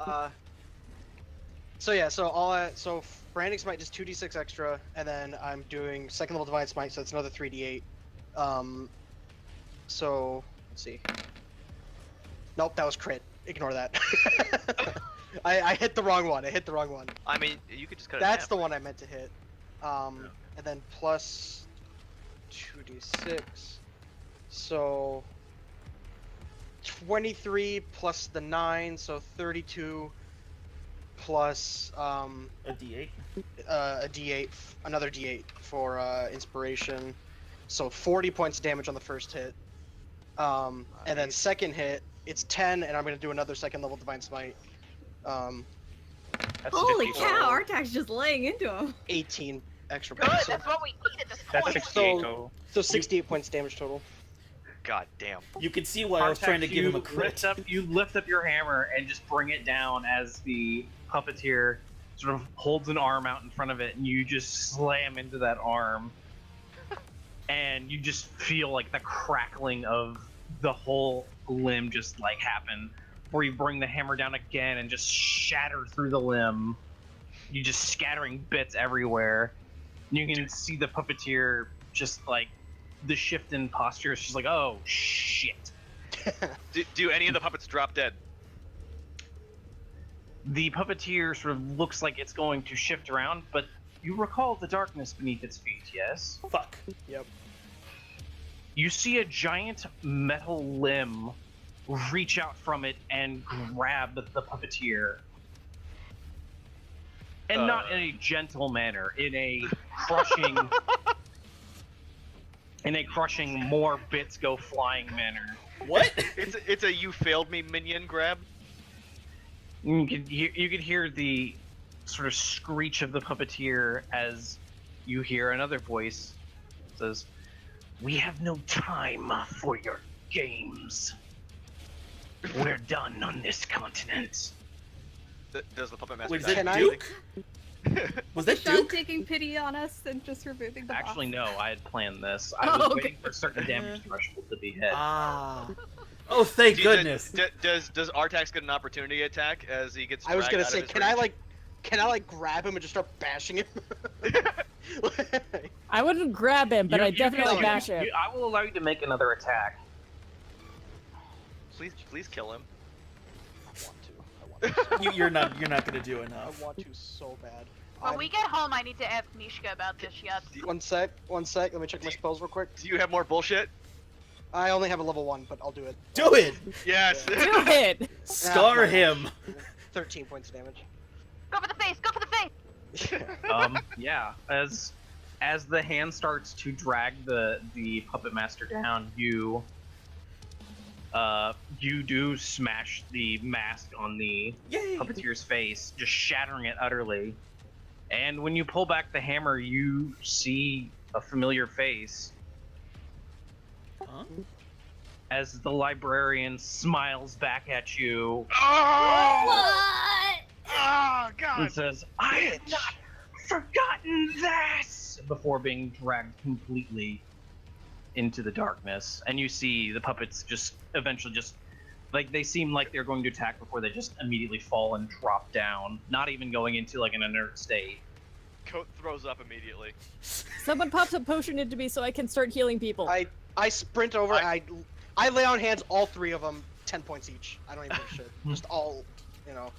so yeah, so Branding Smite does 2d6 extra, and then I'm doing second level Divine Smite, so it's another 3d8. So let's see. Nope, that was crit. Ignore that. I hit the wrong one. I mean, you could just cut it. That's in the half. one I meant to hit. And then plus 2d6. So 23 plus the 9, so 32 plus A D8. a d8, another d8 for inspiration. So 40 points of damage on the first hit. And then Nice. second hit, it's 10, and I'm going to do another second level Divine Smite. That's holy 54. cow! Artak's just laying into him. 18 extra Good, points. So, that's what we need at this That's point. 68 So- total. so 68 points damage total. God damn. You can see why I was trying to give him a crit. You lift up your hammer and just bring it down as the puppeteer sort of holds an arm out in front of it, and you just slam into that arm, and you just feel like the crackling of the whole limb just like happen. Before you bring the hammer down again and just shatter through the limb, you just scattering bits everywhere. You can see the puppeteer just like the shift in posture. She's like, "Oh shit." Do any of the puppets drop dead? The puppeteer sort of looks like it's going to shift around, but you recall the darkness beneath its feet, yes? Fuck. Yep. You see a giant metal limb reach out from it and grab the puppeteer. And not in a gentle manner, in a crushing more bits go flying manner. What? It's a you failed me minion grab. You could hear the sort of screech of the puppeteer as you hear another voice says, "We have no time for your games. We're done on this continent." Does the puppet master Wait, is die? that Can I- Duke? Was that Is Sean Duke? taking pity on us and just removing the box? Actually, no, I had planned this. I Oh, was okay. waiting for certain damage threshold to be hit. Ah. Oh, thank goodness. Does Artax get an opportunity attack as he gets? I was dragged gonna out of say, his can I like grab him and just start bashing him? I wouldn't grab him, but You- I you definitely can- bash him. I will allow you to make another attack. Please kill him. I want to. You're not gonna do I enough. want to so bad. When we get home, I need to ask Mishka about this yet. One sec. Let me check my spells real quick. Do you have more bullshit? I only have a level 1, but I'll do it. Do it. Yes. Do it! Scar no. him. 13 points of damage. Go for the face! Go for the face! Yeah, as the hand starts to drag the puppet master down, you do smash the mask on the Yay. puppeteer's face, just shattering it utterly. And when you pull back the hammer, you see a familiar face. Uh-huh. As the librarian smiles back at you What? Oh God! and says, "I have not forgotten this!" before being dragged completely into the darkness. And you see the puppets just eventually just like they seem like they're going to attack before they just immediately fall and drop down, not even going into like an inert state. Coat throws up immediately. Someone pops a potion into me so I can start healing people. I sprint over. I lay on hands, all 3 of them, 10 points each. I don't even give a shit. Just all, you know.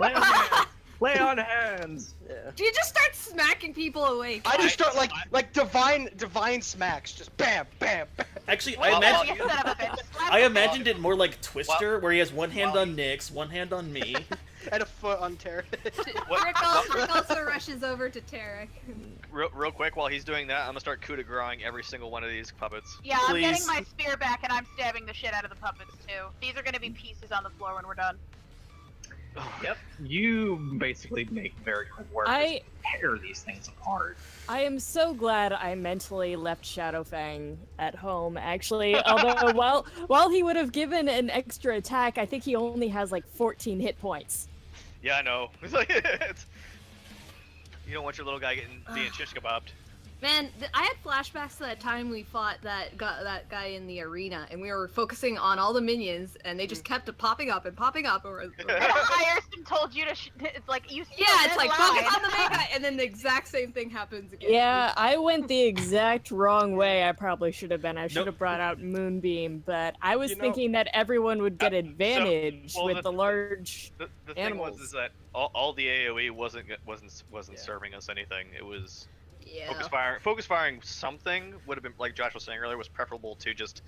Lay on hands! Lay on hands! Yeah. Do you just start smacking people awake? I just start like divine smacks, just bam, bam, bam. Actually, Well, I imagined it more like Twister, where he has one hand on Nyx, one hand on me. And a foot on Tarek. Rick also rushes over to Tarek. Real quick, while he's doing that, I'm gonna start coup de grace every single one of these puppets. Yeah, I'm Please. getting my spear back and I'm stabbing the shit out of the puppets too. These are gonna be pieces on the floor when we're done. Yep, you basically make very quick work. I- Tear these things apart. I am so glad I mentally left Shadowfang at home, actually. Although, while he would have given an extra attack, I think he only has like 14 hit points. Yeah, I know. You don't want your little guy being shish kebabbed. Man, I had flashbacks to that time we fought that guy in the arena, and we were focusing on all the minions, and they just kept popping up and popping up. And Ireson told you to. It's like you. Yeah, it's like focus on the main guy, and then the exact same thing happens again. Yeah, I went the exact wrong way. I probably should have been. I should have brought out Moonbeam, but I was thinking that everyone would get advantage with the large The thing animals. was is that all the AOE wasn't serving us anything. It was focus firing something would have been, like Josh was saying earlier, was preferable to just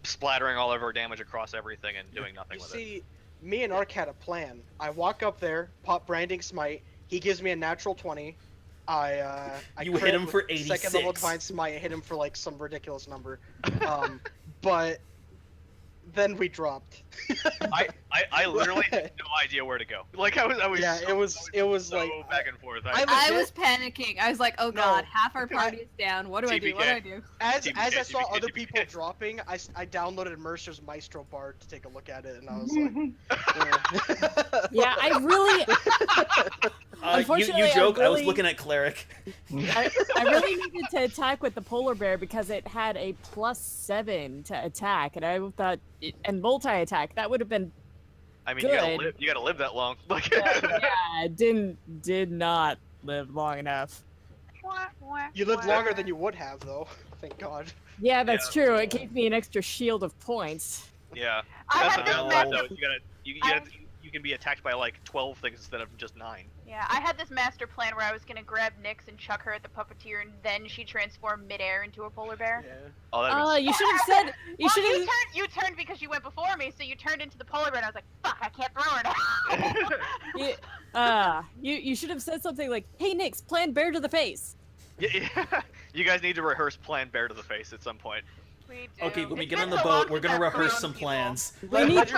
splattering all of our damage across everything and doing nothing with it. See, me and Ark had a plan. I walk up there, pop Branding Smite. He gives me a natural 20. I You crit hit him with for 86. Second level Divine Smite. I hit him for like some ridiculous number. But then we dropped. I literally had no idea where to go. Like I was Yeah, it was so like back and forth. I was panicking. I was like, oh god, No. half our party is down. What do I do? What do I do? As I TPK, saw other TPK. people dropping, I downloaded Mercer's Maestro Bard to take a look at it, and I was like, Yeah, I really, Unfortunately, you I joke. I was really- looking at Cleric. I really needed to attack with the polar bear because it had a +7 to attack, and I thought, and multi-attack, that would have been. I mean, you good. gotta live that long. Like, Yeah, did not live long enough. You lived longer than you would have, though. Thank God. Yeah, that's true. It gave me an extra shield of points. yeah. I That's had the this thing, master. though. You can be attacked by like 12 things instead of just 9. Yeah, I had this master plan where I was gonna grab Nyx and chuck her at the puppeteer, and then she transformed midair into a polar bear. Oh, that'd been You should have said. You Well, should have. you turned because you went before me, so you turned into the polar bear, and I was like, fuck, I can't throw her now. You should have said something like, "Hey, Nyx, plan bear to the face." Yeah. You guys need to reherse plan bear to the face at some point. We do. Okay, when we It's get on been the so long boat, we're since gonna I've rehearse thrown some people. plans.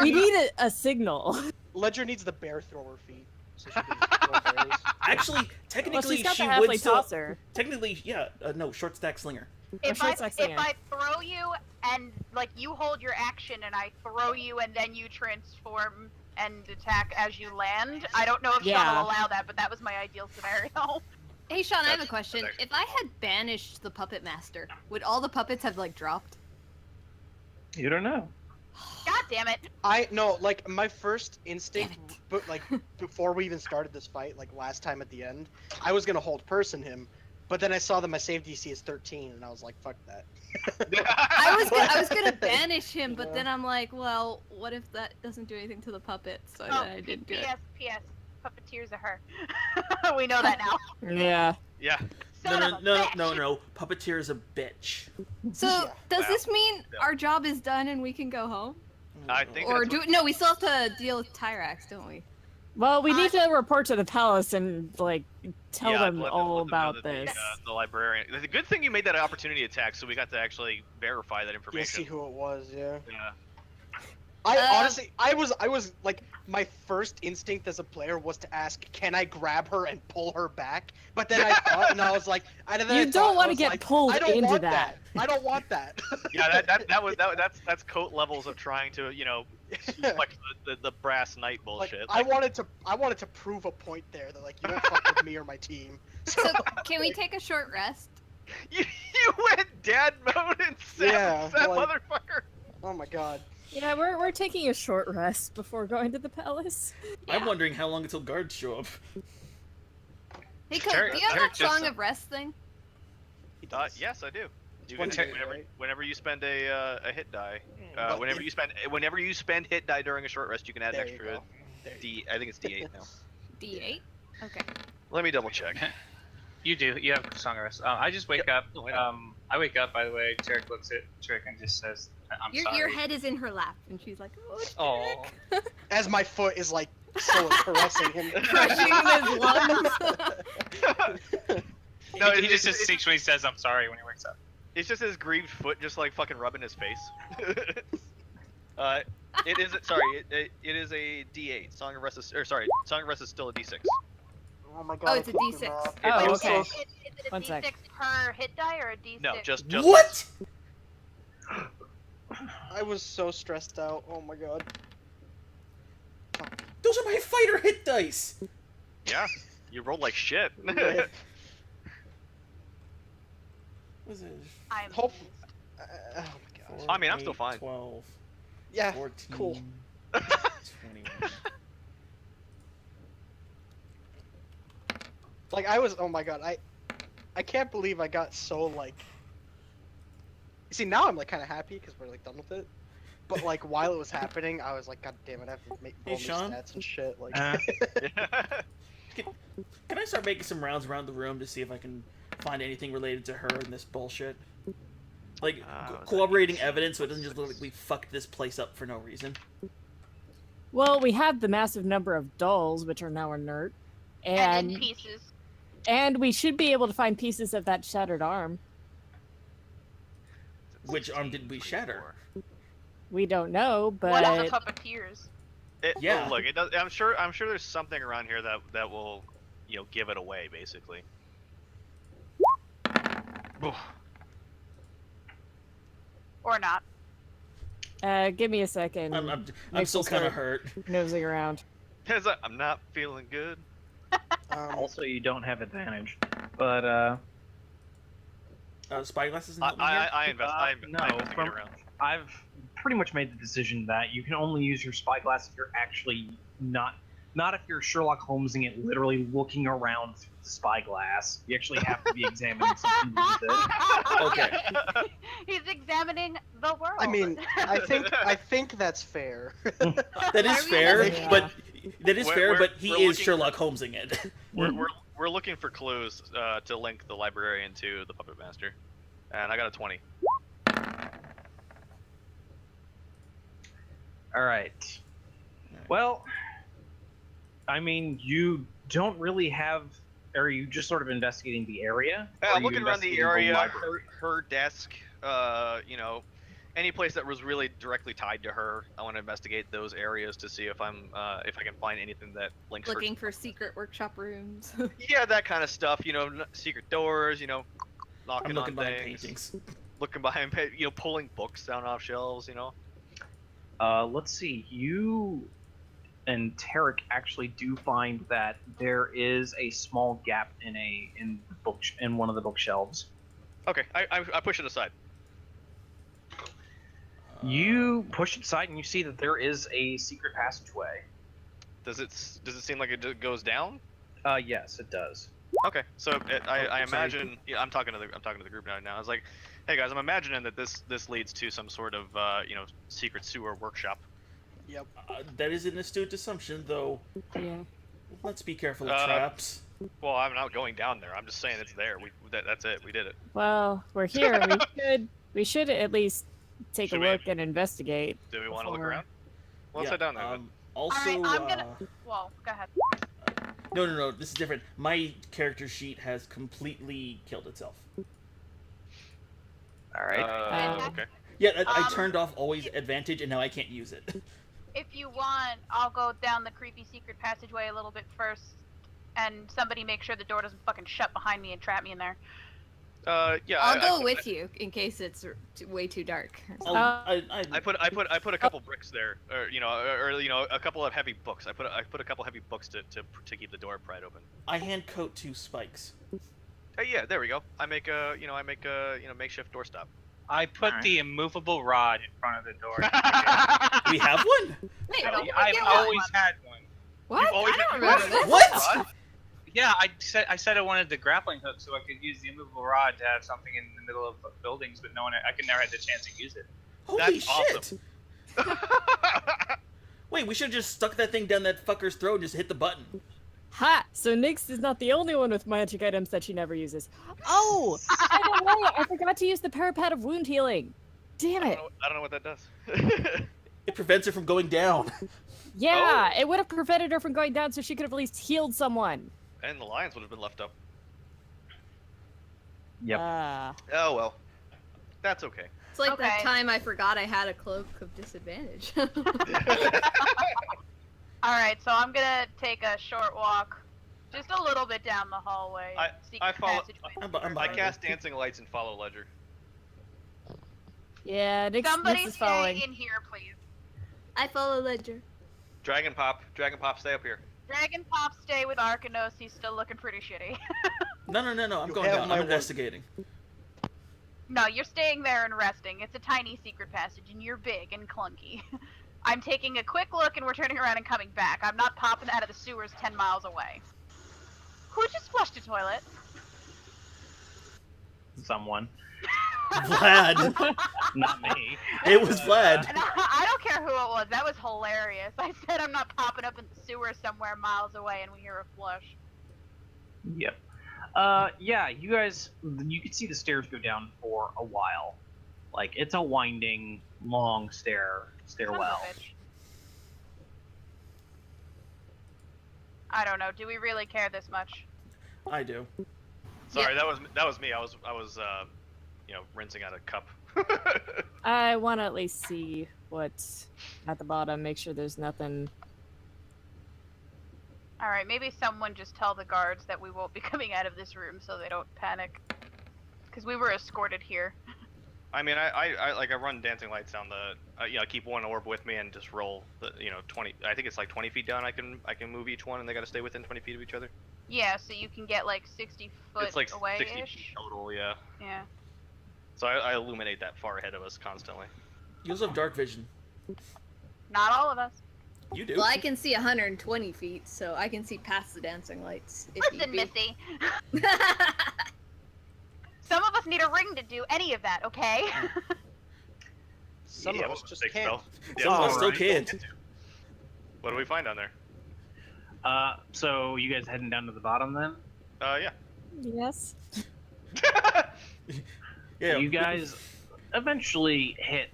We need a signal. Ledger needs the bear thrower feat. So she can throw bears. Actually, Well, technically, she's got she the would halfway still. tosser. Technically, yeah. No, short stack slinger. If short I stack if slinger. I throw you and like you hold your action and I throw you and then you transform and attack as you land, I don't know if Sean Yeah. will allow that, but that was my ideal scenario. Hey Sean, I have a That's question. actually- If I had banished the puppet master, would all the puppets have like dropped? You don't know. God damn it! Like my first instinct, but like before we even started this fight, like last time at the end, I was gonna hold person him, but then I saw that my save DC is 13, and I was like, fuck that. I was gonna banish him, but then I'm like, well, what if that doesn't do anything to the puppets? So Oh, I didn't do it. P.S. Puppeteers are her. We know that now. Yeah. Yeah. Son No, of a no, bitch. no. Puppeteer is a bitch. So Yeah. does Wow. this mean Yeah. our job is done and we can go home? I think Or that's do what- no? We still have to deal with Tyrax, don't we? Well, we need to report to the palace and like tell Yeah, them let all know about that this. The librarian. The good thing you made that an opportunity attack, so we got to actually verify that You'll information. see who it was, yeah. Yeah. Honestly, I was like, my first instinct as a player was to ask, can I grab her and pull her back? But then I thought, and I was like, You don't want to get pulled I don't into want that. I don't want that. Yeah, that's coat levels of trying to like the brass knight Like, bullshit. I wanted to prove a point there that like you don't fuck with me or my team. So can we take a short rest? You went dad mode and Yeah, that like- motherfucker. Oh my god. Yeah, we're taking a short rest before going to the palace. I'm wondering how long until guards show up. Hey, Coach, Derek- do you have Derek that just- song of rest thing? Yes, I do. You One can day, right? whenever you spend a hit die, But whenever you spend hit die during a short rest, you can add There an you extra go. There you I think it's D8 now. D8? Okay. Let me double check. You do. You have Song of Rest. I just wake up. No, I don't. I wake up, by the way. Tarek looks at Trick and just says, I'm sorry. Your head is in her lap, and she's like, oh, it's Oh, As my foot is like so caressing him. crushing his lungs. No, he it's- just it's- instinctually says, I'm sorry when he wakes up. it's just his grieved foot just like fucking rubbing his face. It is it is a D8. Song of Rest is still a D6. Oh my god. Oh, I it's a can't do D6. math. Oh, It's okay. Is it a One D6 sec. per hit die or a D6? No, just What? I was so stressed out. Oh my god. Those are my fighter hit dice. Yeah, you rolled like shit. Yeah. What's it? I'm Hope. Oh my god. I mean, I'm still fine. 12, Yeah. 14, Cool. 21. Like I was. Oh my god. I can't believe I got so like. See, now I'm like kind of happy because we're like done with it. But like while it was happening, I was like, God damn it, I have to make Hey, all these Sean? stats and shit. Like, Can I start making some rounds around the room to see if I can find anything related to her and this bullshit? Like, corroborating evidence so it doesn't just look like we fucked this place up for no reason. Well, we have the massive number of dolls, which are now inert, and in and pieces. we should be able to find pieces of that shattered arm. Which arm did we shatter? We don't know, One of the but puppeteers. Yeah. Look, it does. I'm sure there's something around here that will, give it away, basically. Or not. give me a second. I'm Makes still us kind of start hurt. nosing around. I'm not feeling good. Also, you don't have advantage. But, Spyglass isn't helping here? I invest. I no, investigate from- around. I've pretty much made the decision that you can only use your spyglass if you're actually not if you're Sherlock Holmesing it, literally looking around through the spyglass. You actually have to be examining something with it. Okay. He's examining the world. I mean, I think that's fair. That is Why are we fair, listening? but We're he looking- is Sherlock Holmesing it. We're looking for clues to link the librarian to the puppet master, and I got a 20. All right. Well, I mean, you don't really have. Are you just sort of investigating the area? Or are I'm you looking around the investigating area, library? her desk, any place that was really directly tied to her. I want to investigate those areas to see if I can find anything that links Looking for secret workshop rooms. her. Yeah, that kind of stuff. Secret doors. Knocking I'm looking on behind things. paintings. Looking behind, pulling books down off shelves. Let's see. You and Tarek actually do find that there is a small gap in one of the bookshelves. Okay, I push it aside. You push it aside and you see that there is a secret passageway. Does it seem like it goes down? Yes, it does. Okay, so I I'm sorry. imagine. Yeah, I'm talking to the group now. I was like, hey guys, I'm imagining that this leads to some sort of secret sewer workshop. Yep. That is an astute assumption, though. Yeah. Let's be careful of Uh, traps. Well, I'm not going down there. I'm just saying it's there. That's it. We did it. Well, we're here. We should at least take Should a we- look and investigate. Do we want to look before- around? Well, let's head down there. then. Also, Alright, I'm gonna. Well, go ahead. no, this is different. My character sheet has completely killed itself. All right. Okay. Yeah, I turned off always advantage, and now I can't use it. If you want, I'll go down the creepy secret passageway a little bit first, and somebody make sure the door doesn't fucking shut behind me and trap me in there. Yeah. I'll go with you in case it's way too dark. I put a couple bricks there, or a couple of heavy books. I put a couple heavy books to keep the door pried open. I hand coat 2 spikes. Yeah, there we go. I make a makeshift doorstop. I put the immovable rod in front of the door. We have one? Wait, I've always had one. What? You've always I don't had- remember this. What? Yeah, I said I wanted the grappling hook so I could use the immovable rod to have something in the middle of buildings, but I could never had the chance to use it. Holy That's shit! awesome. Wait, we should have just stuck that thing down that fucker's throat and just hit the button. Ha! So Nyx is not the only one with magic items that she never uses. Oh! By the way, I forgot to use the parapet of wound healing. Damn it! I don't know what that does. It prevents her from going down. Yeah, it would have prevented her from going down so she could have at least healed someone. And the lions would have been left up. Yep. Oh well, that's okay. It's like that time I forgot I had a cloak of disadvantage. Alright, so I'm gonna take a short walk, just a little bit down the hallway. I follow. passageway. I cast dancing lights and follow Ledger. Yeah, Nyx Somebody is stay following. in here, please. I follow Ledger. Dragon Pop, stay up here. Dragon Pop, stay with Arcanos. He's still looking pretty shitty. No, I'm You going have down. my I'm word. investigating. No, you're staying there and resting. It's a tiny secret passage, and you're big and clunky. I'm taking a quick look, and we're turning around and coming back. I'm not popping out of the sewers 10 miles away. Who just flushed a toilet? Someone. Vlad. Not me. It was Vlad. And I don't care who it was. That was hilarious. I said I'm not popping up in the sewer somewhere miles away, and we hear a flush. Yep. Yeah, you guys, you could see the stairs go down for a while. Like, it's a winding, long stairwell. Son of a bitch. I don't know. Do we really care this much? I do. Sorry, that was me. I was rinsing out a cup. I want to at least see what's at the bottom, make sure there's nothing. Alright, maybe someone just tell the guards that we won't be coming out of this room so they don't panic. Because we were escorted here. I mean, I run dancing lights down the. I keep one orb with me and just roll the 20. I think it's like 20 feet down. I can move each one, and they got to stay within 20 feet of each other. Yeah, so you can get like 60 foot It's like away 60 ish. feet total, yeah. Yeah. So I illuminate that far ahead of us constantly. You also have dark vision. Not all of us. You do. Well, I can see 120 feet, so I can see past the dancing lights. If Listen, need be. Missy. Some of us need a ring to do any of that, okay? Some of us just take can't. stealth. Some of us still Alright. can't. What do we find down there? So you guys heading down to the bottom then? Yeah. Yes. Yeah. You guys eventually hit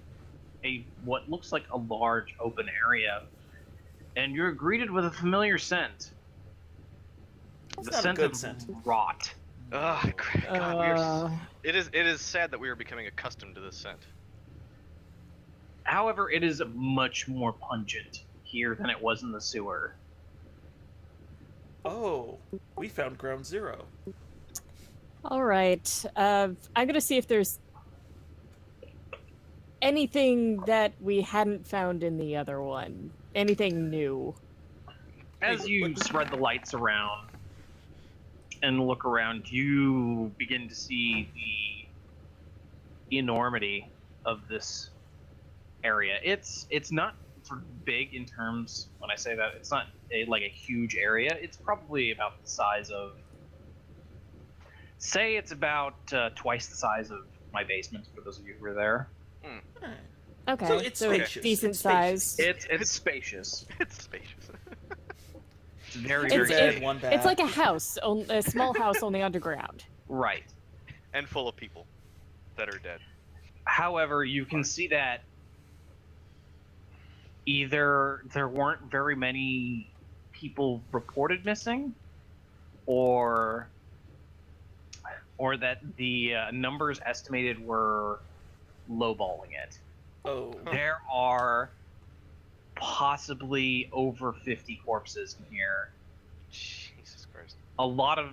what looks like a large open area, and you're greeted with a familiar scent. It's The not a scent good of scent. rot. Oh, God, it is sad that we are becoming accustomed to this scent. However, it is much more pungent here than it was in the sewer. Oh, we found ground zero. All right. I'm gonna see if there's anything that we hadn't found in the other one. Anything new. As you spread the lights around and look around, you begin to see the enormity of this area. It's not sort of big in terms, when I say that, it's not like a huge area. It's probably about the size of, say it's about twice the size of my basement, for those of you who were there. Okay. So it's spacious. decent It's spacious. size. It's spacious. It's spacious. It's very, It's- very Bad, spacious. one bad. It's like a house, a small house only underground. Right. And full of people that are dead. However, you can see that either there weren't very many people reported missing, or that the numbers estimated were lowballing it. Oh. There are possibly over 50 corpses in here. Jesus Christ.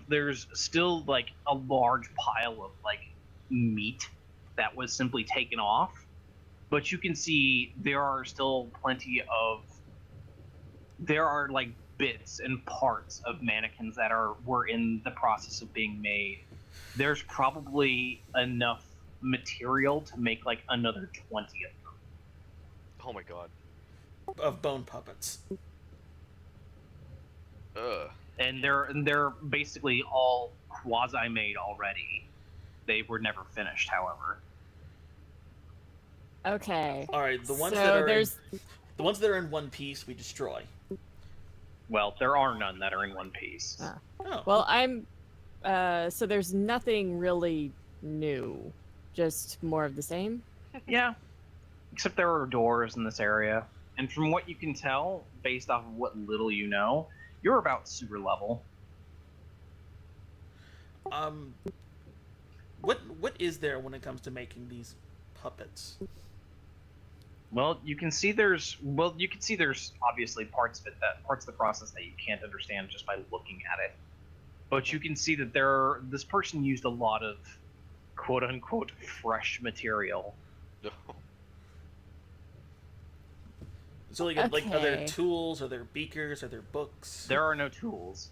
There's still like a large pile of like meat that was simply taken off, but you can see there are still there are like bits and parts of mannequins that were in the process of being made. There's probably enough material to make like another 20 of them. Oh my god. Of bone puppets. Ugh. And they're basically all quasi-made already. They were never finished, however. Okay. All right, the ones So that are there's- the ones that are in one piece, we destroy. Well, there are none that are in one piece. Oh. Well, so there's nothing really new, just more of the same. Yeah, except there are doors in this area, and from what you can tell, based off of what little you know, you're about sewer level. What is there when it comes to making these puppets? Well, you can see there's obviously parts of the process that you can't understand just by looking at it. But you can see that this person used a lot of quote unquote fresh material. So like are there Okay. tools? Are there beakers? Are there books? There are no tools.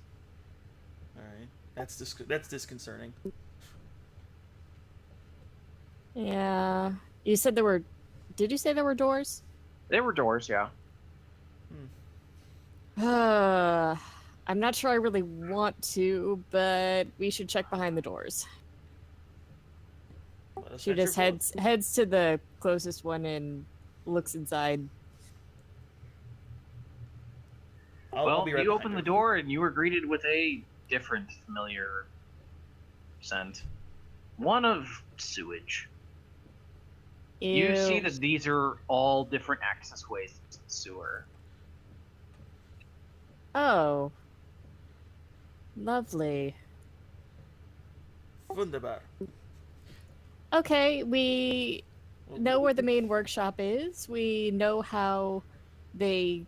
All right, that's disconcerting. Yeah. You said there were. Did you say there were doors? There were doors, yeah. I'm not sure I really want to, but we should check behind the doors. She just heads to the closest one and looks inside. I'll be right you behind opened her. the door and you were greeted with a different familiar scent. One of sewage. You see Ew. that these are all different access ways to the sewer. Oh. Lovely. Wunderbar. Okay, we know where the main workshop is. We know how the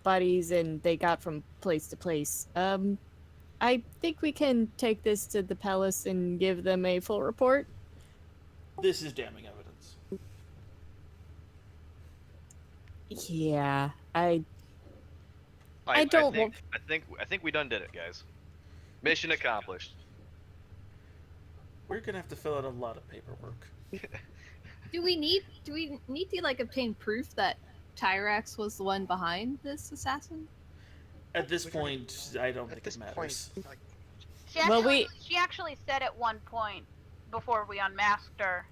bodies and they got from place to place. I think we can take this to the palace and give them a full report. This is damning evidence. Yeah, I don't I think we done did it, guys. Mission accomplished. We're gonna have to fill out a lot of paperwork. Do we need to like obtain proof that Tyrax was the one behind this assassin? At this point, I don't think it matters. She actually said at one point before we unmasked her,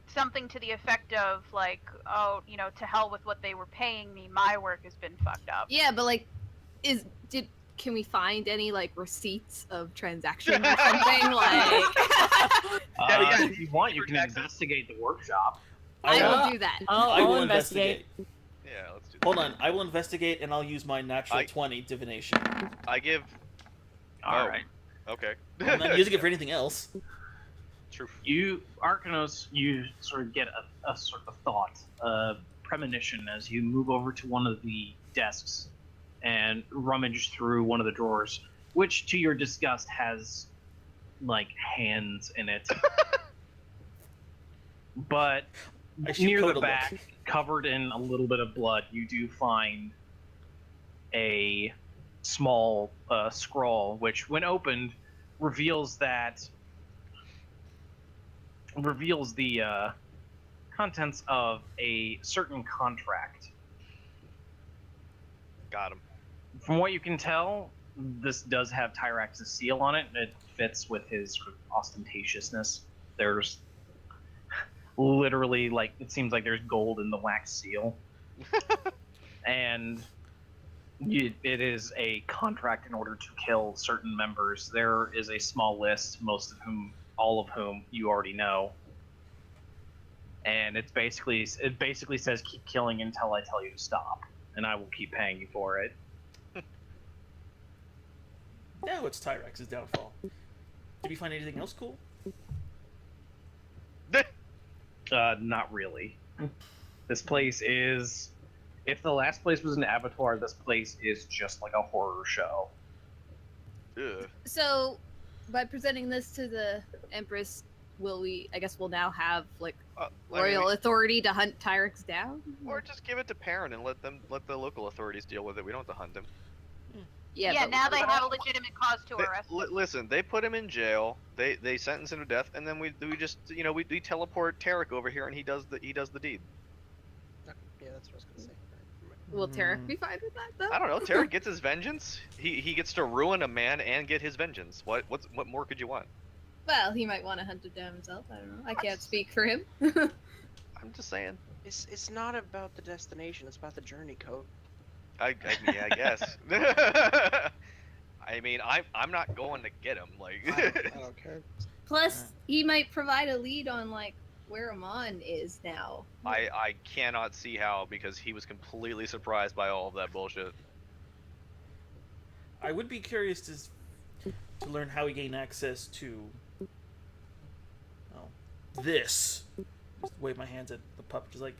something to the effect of like, oh, to hell with what they were paying me. My work has been fucked up. Yeah, but like, can we find any like receipts of transactions or something? Like, if you want, you can investigate the workshop. I will do that. I will investigate. Yeah, let's do that. Hold on, I will investigate and I'll use my natural 20 divination. I give. All right. Okay. I'm not using it for anything else. True. You, Arcanos, you sort of get a sort of thought, a premonition as you move over to one of the desks and rummage through one of the drawers, which to your disgust has like hands in it. But near the back, covered in a little bit of blood, you do find a small scroll, which when opened reveals the contents of a certain contract. Got him. From what you can tell, this does have Tyrax's seal on it, and it fits with his sort of ostentatiousness. There's literally, like, it seems like there's gold in the wax seal. And it is a contract in order to kill certain members. There is a small list, all of whom you already know. And it basically says keep killing until I tell you to stop, and I will keep paying you for it. Now it's Tyrax's downfall. Did we find anything else cool? Not really. This place is. If the last place was an abattoir, this place is just like a horror show. Ugh. So, by presenting this to the Empress, I guess we'll now have, like, royal authority to hunt Tyrex down? Or just give it to Perrin and let the local authorities deal with it. We don't have to hunt him. Yeah, now they have a legitimate cause to arrest him. Listen, they put him in jail. They sentence him to death, and then we just we teleport Tarek over here, and he does the deed. Yeah, that's what I was gonna say. Will Tarek be fine with that, though? I don't know. Tarek gets his vengeance. He gets to ruin a man and get his vengeance. What more could you want? Well, he might want to hunt it down himself. I don't know. I can't speak for him. I'm just saying. It's not about the destination. It's about the journey, Code. I guess. I mean, I'm not going to get him. Like, I don't care. Plus, he might provide a lead on, like, where Amon is now. I cannot see how, because he was completely surprised by all of that bullshit. I would be curious to learn how he gained access to this. Just wave my hands at the pup, just like.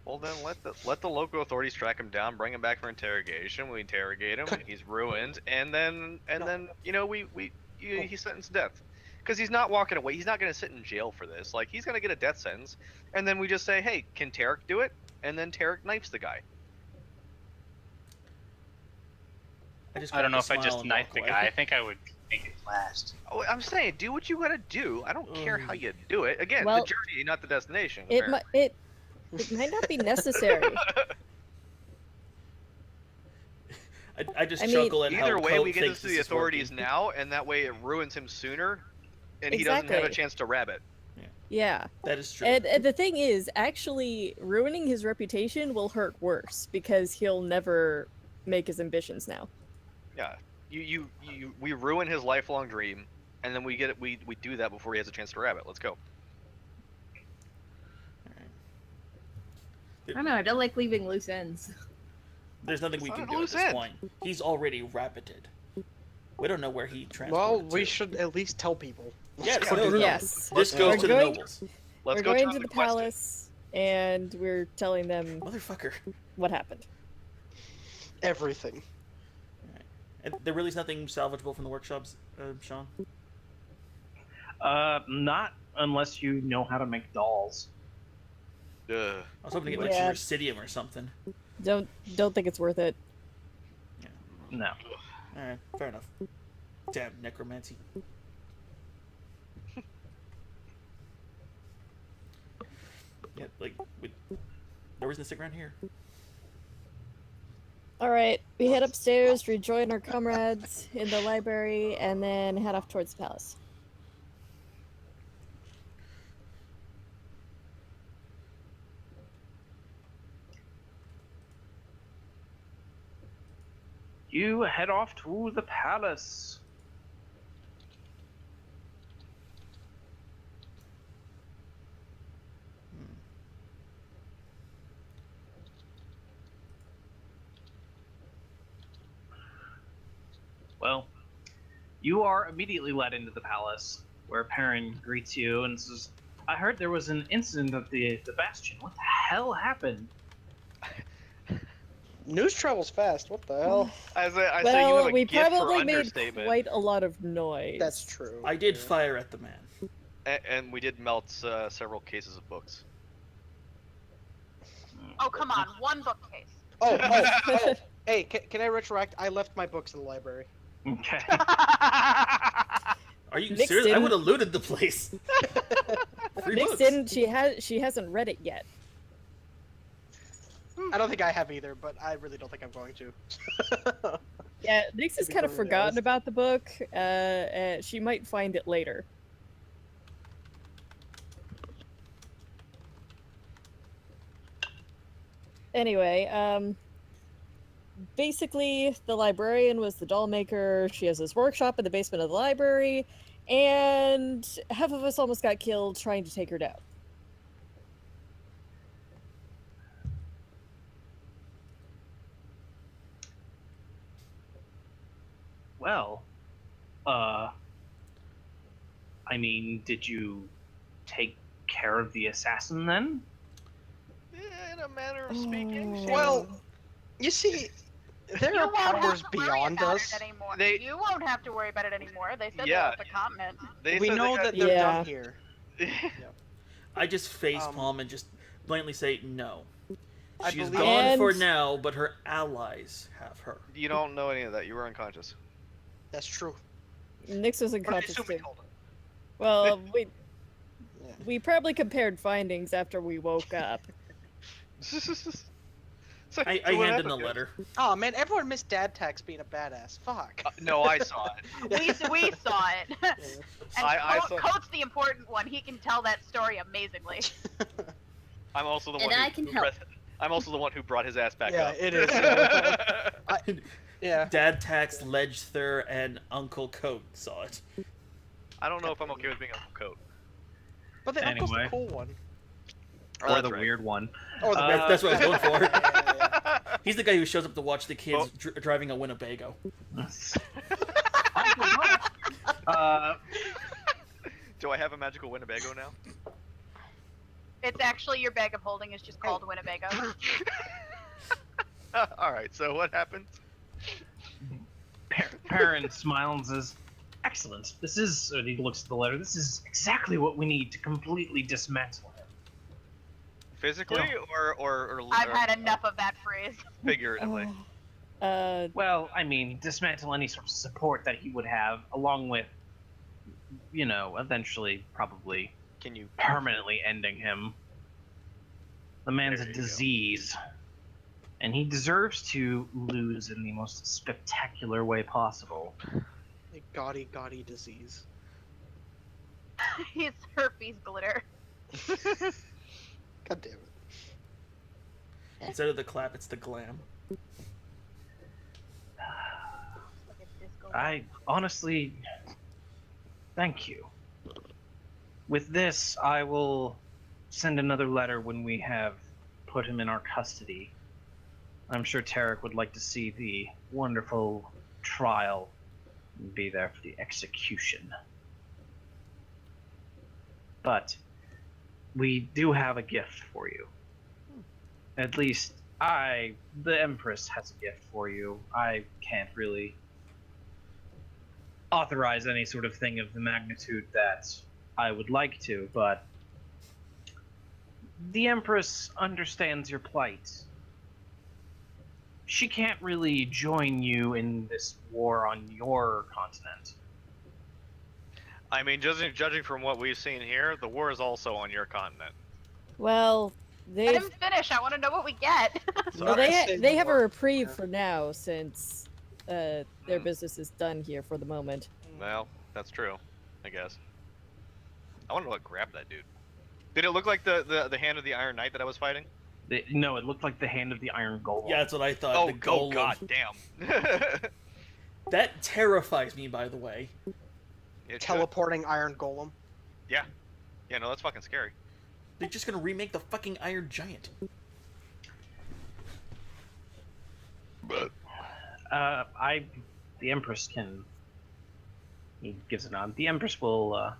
Well, then let the local authorities track him down, bring him back for interrogation. We interrogate him. He's ruined, and then he's sentenced to death. Because he's not walking away. He's not going to sit in jail for this. Like, he's going to get a death sentence, and then we just say, hey, can Tarek do it? And then Tarek knifes the guy. I don't know if I just knife the guy. I think I would make it last. Oh, I'm saying, do what you got to do. I don't care how you do it. Again, Well, the journey, not the destination. It might not be necessary. I just chuckle at how either way, Cope we get thinks this to the is authorities working. now, and that way it ruins him sooner, and he doesn't have a Exactly. chance to rabbit. Yeah. That is true. And the thing is, actually, ruining his reputation will hurt worse because he'll never make his ambitions now. Yeah, we ruin his lifelong dream, and then we do that before he has a chance to rabbit. Let's go. I don't know. I don't like leaving loose ends. There's nothing we It's can not a do at loose this end. point. He's already rabbited. We don't know where he transported Well, we to. should at least tell people. Yes, go. no. Yes. This goes We're to the going- nobles. Let's We're go going turn to the quest in. palace, and we're telling them Motherfucker. what happened. Everything. And there really is nothing salvageable from the workshops, Sean? Not unless you know how to make dolls. Ugh. I was hoping to get like Yeah. Ceridium or something. Don't think it's worth it. No. Alright, fair enough. Damn, necromancy. Yeah, like, no reason to stick around here. All right, we head upstairs, rejoin our comrades in the library, and then head off towards the palace. You head off to the palace. Well, you are immediately led into the palace, where Perrin greets you and says, I heard there was an incident at the Bastion. What the hell happened? News travels fast. What the hell? I say you have Well, a we gift for probably made understatement. quite a lot of noise. That's true. I did fire at the man. And we did melt several cases of books. Oh, come on. One bookcase. Oh. Hey, can I retroact? I left my books in the library. Okay. Are you Nick serious? I didn't- would have looted the place. Free Nyx books. didn't. She hasn't read it yet. I don't think I have either, but I really don't think I'm going to. Yeah, Nyx has be kind of totally forgotten honest. about the book. She might find it later. Anyway, basically, the librarian was the doll maker. She has this workshop in the basement of the library, and half of us almost got killed trying to take her down. Well, I mean, did you take care of the assassin then? Yeah, in a manner of speaking. Well, you see, there You are won't have powers to worry beyond about us. it anymore. They- You won't have to worry about it anymore. They said Yeah. they're off the continent. They We said know they that got- they're Yeah. done here. I just facepalm and just blatantly say no. I She's believe- gone for And- now, but her allies have her. You don't know any of that. You were unconscious. That's true. Nix was But I unconscious assume we too. told him. Well, Yeah. we probably compared findings after we woke up. So, I so what hand in happened, the guys? letter. Oh man, everyone missed Dad Tax being a badass. Fuck. No, I saw it. We saw it. And I saw- Coat's the important one. He can tell that story amazingly. I'm also the And one. I can help. I'm also the one who brought his ass back Yeah, up. it is. Yeah. Dad Tax, Ledgethur, and Uncle Coat saw it. I don't know if I'm okay with being Uncle Coat. But the uncle's the Anyway. cool one. Oh, Or that's the right. weird one. Oh, the That's what I was going for. yeah. He's the guy who shows up to watch the kids Oh. driving a Winnebago. Do I have a magical Winnebago now? It's actually your bag of holding is just called Winnebago. All right. So what happened? Perrin smiles and says, "Excellent. This is," and he looks at the letter, "this is exactly what we need to completely dismantle him." Physically or I've had enough of that phrase. figuratively? Well, I mean, dismantle any sort of support that he would have, along with, eventually, probably Can you? permanently ending him. The man's There a you go. disease, and he deserves to lose in the most spectacular way possible. A gaudy disease. He's herpes glitter. God damn it. Instead of the clap, it's the glam. I honestly, thank you. With this, I will send another letter when we have put him in our custody. I'm sure Tarek would like to see the wonderful trial and be there for the execution. But we do have a gift for you. At least the Empress has a gift for you. I can't really authorize any sort of thing of the magnitude that I would like to, but the Empress understands your plight. She can't really join you in this war on your continent. I mean, judging from what we've seen here, the war is also on your continent. Well, Let they've him finish. I want to know what we get. So well, I say they have a more. reprieve Yeah. for now since their business is done here for the moment. Well, that's true, I guess. I want to what grabbed that dude. Did it look like the hand of the Iron Knight that I was fighting? No, it looked like the hand of the Iron Golem. Yeah, that's what I thought. Oh, the golem. god damn. That terrifies me, by the way. It should. Teleporting Iron Golem. Yeah, no, that's fucking scary. They're just gonna remake the fucking Iron Giant. But The Empress can. He gives a nod. The Empress will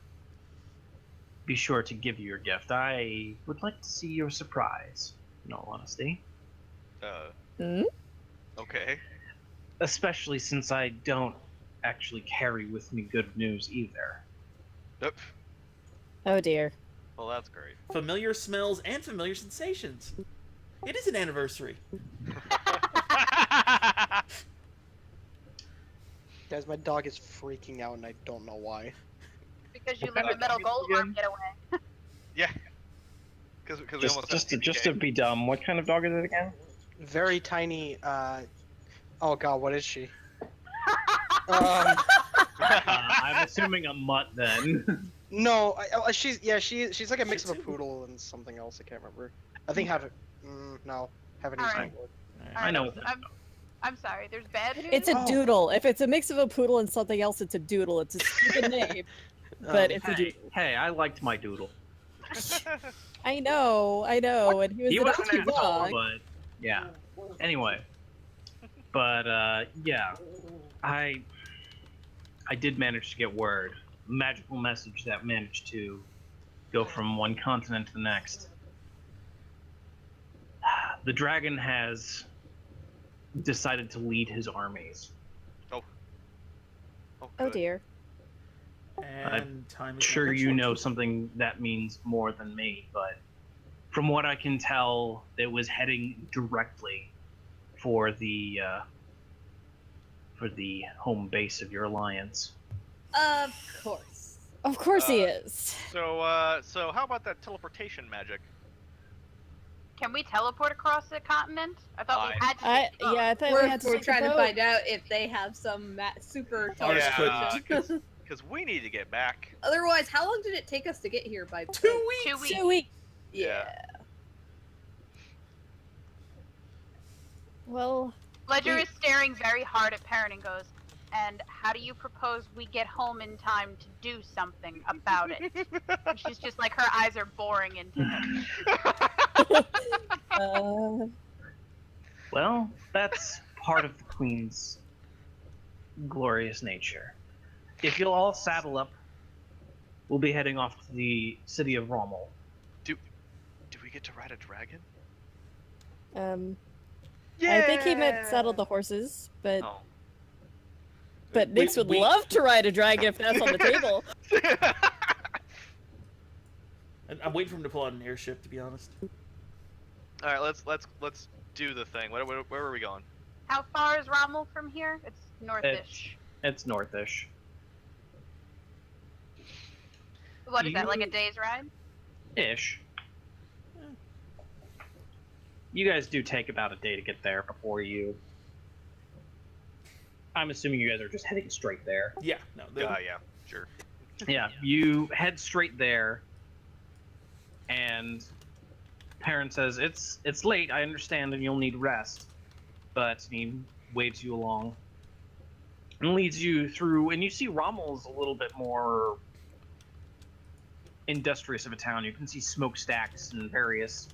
be sure to give you your gift. I would like to see your surprise, in all honesty. Hmm? Okay. Especially since I don't actually carry with me good news either. Yep. Oh dear. Well, that's great. Familiar smells and familiar sensations. It is an anniversary. Guys, my dog is freaking out and I don't know why. Because you let the metal golem arm get away. Yeah. Because we almost Just to be dumb, what kind of dog is it again? Very tiny, oh god, what is she? I'm assuming a mutt then. No, she's like a mix of a poodle and something else. I can't remember. I think no, haven't used Alright. that word. I know. I'm sorry. There's bad news. It's a Oh. doodle. If it's a mix of a poodle and something else, it's a doodle. It's a stupid name, but it's a doodle. Hey, I liked my doodle. I know, and he was wasn't an an asshole, dog. but yeah. Anyway, but yeah, I did manage to get word, magical message that managed to go from one continent to the next. The dragon has decided to lead his armies. Oh good. dear. And time is Sure, nothing you short. know something that means more than me, but from what I can tell, it was heading directly for the home base of your alliance. Of course. Of course he is. So how about that teleportation magic? Can we teleport across the continent? I thought we Fine. had to. take the boat. Yeah, I thought we had to We're take the trying to boat. find out if they have some super Ours teleportation. couldn't. Because we need to get back. Otherwise, how long did it take us to get here by boat? 2 weeks. 2 weeks. 2 weeks. Yeah. Well, Ledger is staring very hard at Perrin and goes, and how do you propose we get home in time to do something about it? And she's just like, her eyes are boring into him. Well, that's part of the Queen's glorious nature. If you'll all saddle up, we'll be heading off to the city of Rommel. Do we get to ride a dragon? I think he meant saddle the horses, but Oh. but Nyx would love to ride a dragon if that's on the table. I'm waiting for him to pull out an airship, to be honest. All right, let's do the thing. Where are we going? How far is Rommel from here? It's northish. It's northish. What is that, like a day's ride? Ish. You guys do take about a day to get there before you... I'm assuming you guys are just heading straight there. Yeah, no. Yeah, sure. Yeah, you head straight there, and Perrin says, it's late, I understand, and you'll need rest, but he waves you along and leads you through, and you see Rommel's a little bit more industrious of a town. You can see smokestacks and various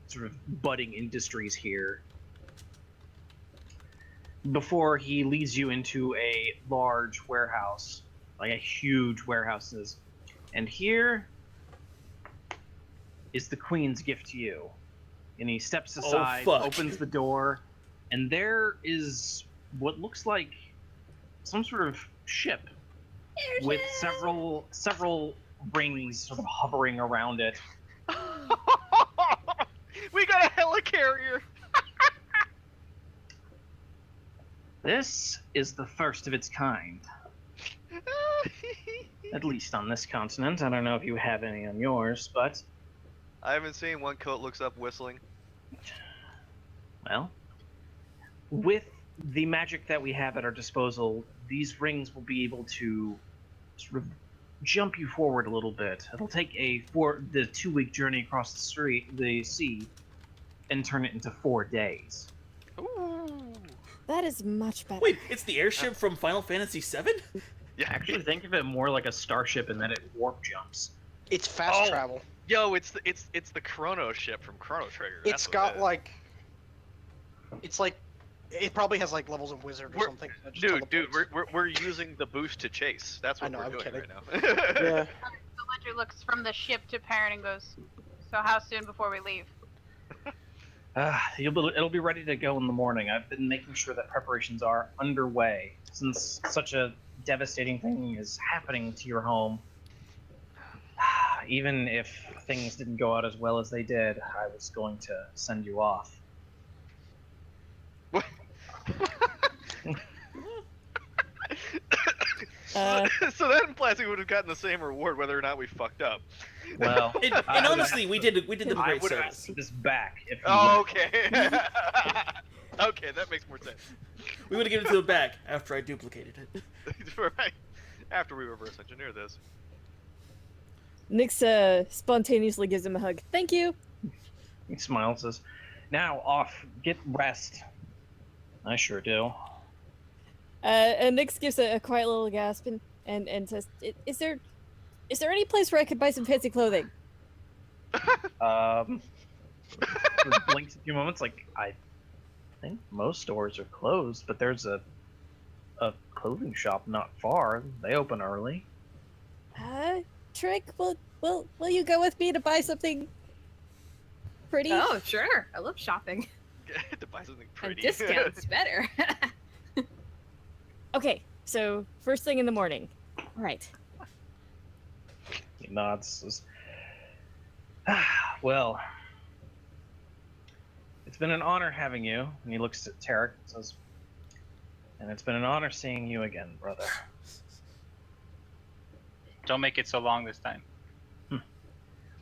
sort of budding industries here, before he leads you into a large warehouse, like a huge warehouse is. And here is the Queen's gift to you. And he steps aside, fuck. opens the door, and there is what looks like some sort of ship with several rings sort of hovering around it. We got a helicarrier. This is the first of its kind. At least on this continent. I don't know if you have any on yours, but... I haven't seen one. Coat looks up whistling. Well, with the magic that we have at our disposal, these rings will be able to sort of jump you forward a little bit. It'll take the 2-week journey across the sea, and turn it into 4 days. Ooh. That is much better. Wait, it's the airship from Final Fantasy VII? Yeah. Actually, think of it more like a starship, and then it warp jumps. It's fast Oh. travel. Yo, it's the Chrono ship from Chrono Trigger. It's That's what got it is. like, it's like, it probably has like levels of wizard or We're- something. that just Dude, teleports. we're using the boost to chase. That's what I know, we're I'm doing kidding. right now. Yeah. The Ledger looks from the ship to Perrin and goes, so how soon before we leave? It'll be ready to go in the morning. I've been making sure that preparations are underway, since such a devastating thing is happening to your home. Even if things didn't go out as well as they did, I was going to send you off. So that implies we would have gotten the same reward whether or not we fucked up. Well, And honestly, we did them a I great would have service. asked this back if you Oh, okay. Okay, that makes more sense. We would have given it to them back after I duplicated it. Right. After we reverse engineer this. Nyx spontaneously gives him a hug. Thank you. He smiles, says, "Now off, get rest." I sure do. And Nyx gives a quiet little gasp and says, "Is there any place where I could buy some fancy clothing?" Sort of blinks a few moments, like, I think most stores are closed, but there's a clothing shop not far. They open early. Trick, will you go with me to buy something pretty? Oh, sure. I love shopping. To buy something And pretty. discounts better. Okay, so first thing in the morning. Right. He nods. Says, well, it's been an honor having you. And he looks at Tarek and says, and it's been an honor seeing you again, brother. Don't make it so long this time.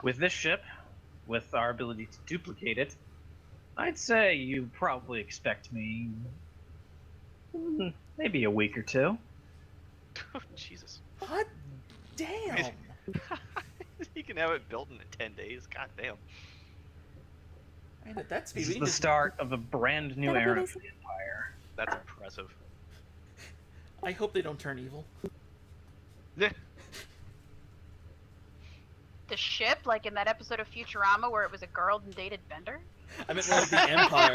With this ship, with our ability to duplicate it, I'd say you probably expect me maybe a week or two. Oh, Jesus. Hot damn. You can have it built in 10 days. God damn. Man, at that speed, This we is can the just... start of a brand new That'll be era nice. for the Empire. That's impressive. I hope they don't turn evil. The ship, like in that episode of Futurama where it was a girl and dated Bender? I meant more like the Empire.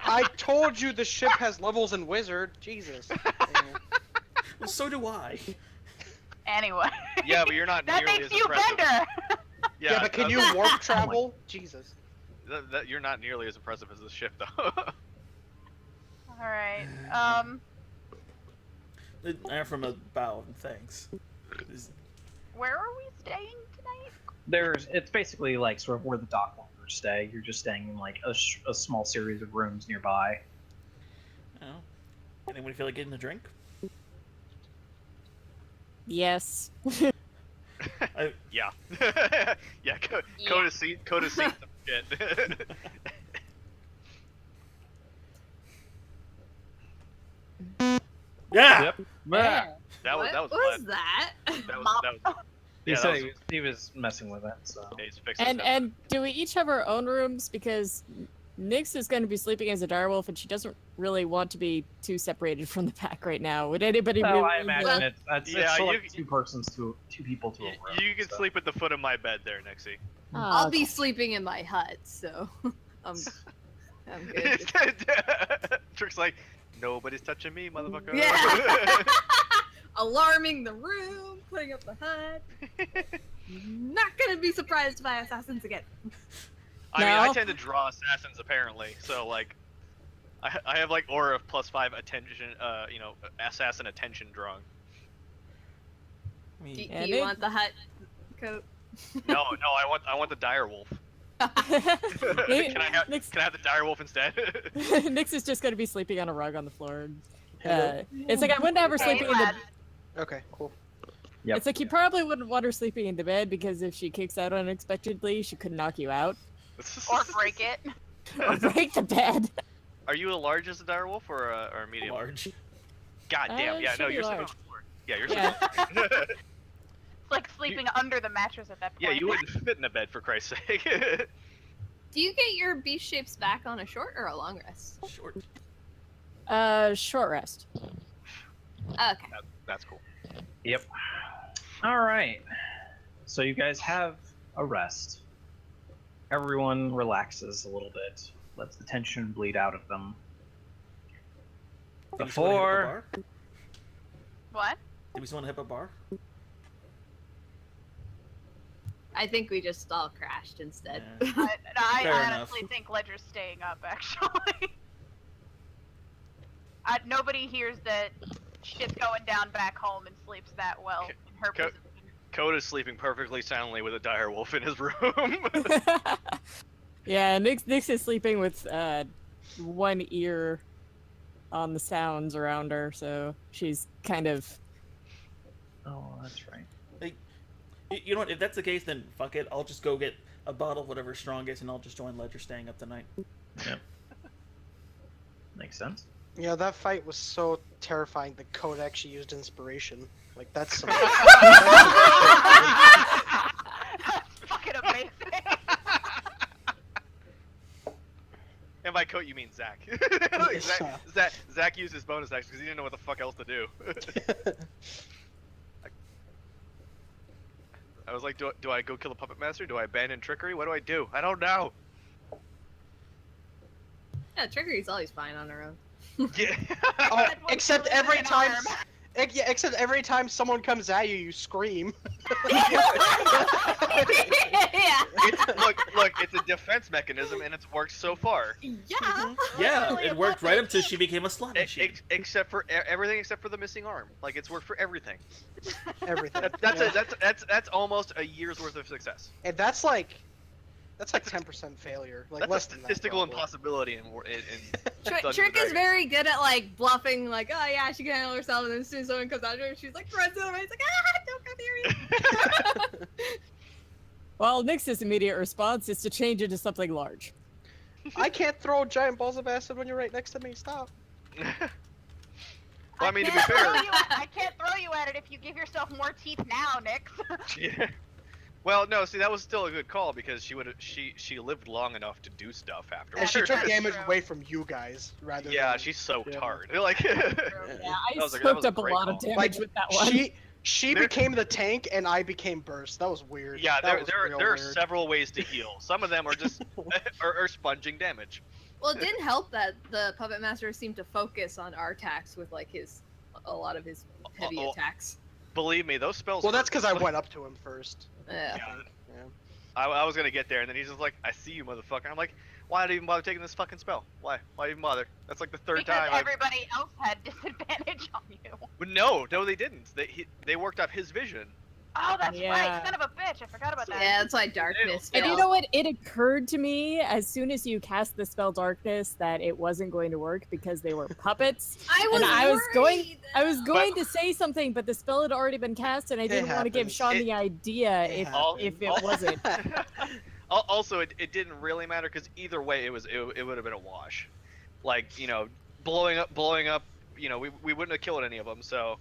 I told you the ship has levels in Wizard. Jesus. Well, so do I. Anyway. Yeah, but you're not That nearly makes as you impressive. Bender! Yeah, but can you warp travel? Jesus. You're not nearly as impressive as the ship, though. Alright, From a bow, thanks. where are we staying tonight? It's basically like sort of where the dock workers stay. You're just staying in like a small series of rooms nearby. Oh. Anybody feel like getting a drink? Yes. Yeah. Yeah, Coda's seen some shit. Yeah! Yep. That was what fun. that? That was He Yeah, said that was- he was messing with it. So yeah, he's fixing And stuff. and do we each have our own rooms? Because Nyx is going to be sleeping as a direwolf, and she doesn't really want to be too separated from the pack right now. Would anybody? so really I imagine it's Yeah, for you- like two people to a room. You can so. sleep at the foot of my bed there, Nixie. I'll be sleeping in my hut, so I'm good. Trick's like, nobody's touching me, motherfucker. Yeah. Alarming the room, putting up the hut. Not gonna be surprised by assassins again. I mean, I No. tend to draw assassins apparently, so like, I have like aura of +5 attention, assassin attention drawing. I mean, Do And you it- want the hut coat? No, I want the dire wolf. Nyx, Can I have the dire wolf instead? Nyx is just going to be sleeping on a rug on the floor. It's like I wouldn't have her Hey, sleeping in the. lad. Okay, cool. Yep. It's like you probably wouldn't want her sleeping in the bed because if she kicks out unexpectedly, she could knock you out Or break it. or break the bed. Are you a large as a dire wolf or a medium? large. God damn, yeah, should no, be you're large. sleeping on the floor. Yeah, you're Yeah. sleeping on the floor. It's like sleeping under the mattress at that point. Yeah, you wouldn't fit in a bed for Christ's sake. Do you get your beast shapes back on a short or a long rest? Short. Short rest. Okay. That's cool. Yep. All right. So you guys have a rest. Everyone relaxes a little bit, lets the tension bleed out of them. Did we still wanna hit up a Before bar? What? Did we still want to hit up a bar? I think we just all crashed instead. Yeah. I Fair honestly enough. think Ledger's staying up, actually. Nobody hears that shit's going down back home and sleeps that well in her Co- position. Coda's sleeping perfectly soundly with a dire wolf in his room. Yeah, Nyx is sleeping with one ear on the sounds around her, so she's kind of. Oh, that's right. You know what? If that's the case, then fuck it. I'll just go get a bottle of whatever's strongest, and I'll just join Ledger staying up tonight. Yep. Makes sense. Yeah, that fight was so terrifying that Code actually used inspiration. Like, that's some... That's fucking amazing. And by coat, you mean Zach. Zach used his bonus action because he didn't know what the fuck else to do. I was like, do I go kill the puppet master? Do I abandon trickery? What do I do? I don't know. Yeah, Trickery's always fine on her own. Yeah. Oh, except every time Yeah, except every time someone comes at you, you scream. Yeah. Look, it's a defense mechanism, and it's worked so far. Yeah. Yeah, Literally it a worked right weapon. up till she became a slot machine. Except for everything except for the missing arm. Like, it's worked for everything. Everything. That's almost a year's worth of success. And that's like 10% failure. Like That's less a than that. statistical probably. impossibility in Dungeons Trick and is Dragons. very good at like bluffing, like, oh yeah, she can handle herself, and then as soon as someone comes after her, she's like, runs to the right, it's like, don't come near me. Well, Nyx's immediate response is to change into something large. I can't throw giant balls of acid when you're right next to me. Stop. Well, I mean, to be can't fair, throw you I can't throw you at it if you give yourself more teeth now, Nyx. yeah. Well, no, see, that was still a good call because she lived long enough to do stuff after. And she took That's damage true. away from you guys rather Yeah, than. she's soaked Yeah. hard. Like, Yeah, That I was a soaked up a great lot of call. damage Like, with that one. She There- became the tank and I became burst. That was weird. yeah, That there was there real there are weird. several ways to heal. Some of them are just are sponging damage. Well, it didn't help that the puppet master seemed to focus on our attacks with like a lot of his heavy Oh, attacks. Believe me, those spells. Well, that's hurt. because I went up to him first. Yeah. Yeah. Yeah. I was gonna get there, and then he's just like, "I see you, motherfucker." I'm like, "Why did I even bother taking this fucking spell? Why? Why even bother?" That's like the third Because time. I've... everybody else had disadvantage on you. But no, they didn't. They worked off his vision. Oh, that's Yeah. right. Son of a bitch. I forgot about that. Yeah, that's why darkness. And you failed. know what? It occurred to me as soon as you cast the spell Darkness that it wasn't going to work because they were puppets. I was and I was worried. I was going to say something, but the spell had already been cast, and I didn't want to give happens. Sean It- the idea it if it wasn't. Also, it didn't really matter because either way, it would have been a wash. Like, blowing up. We wouldn't have killed any of them. So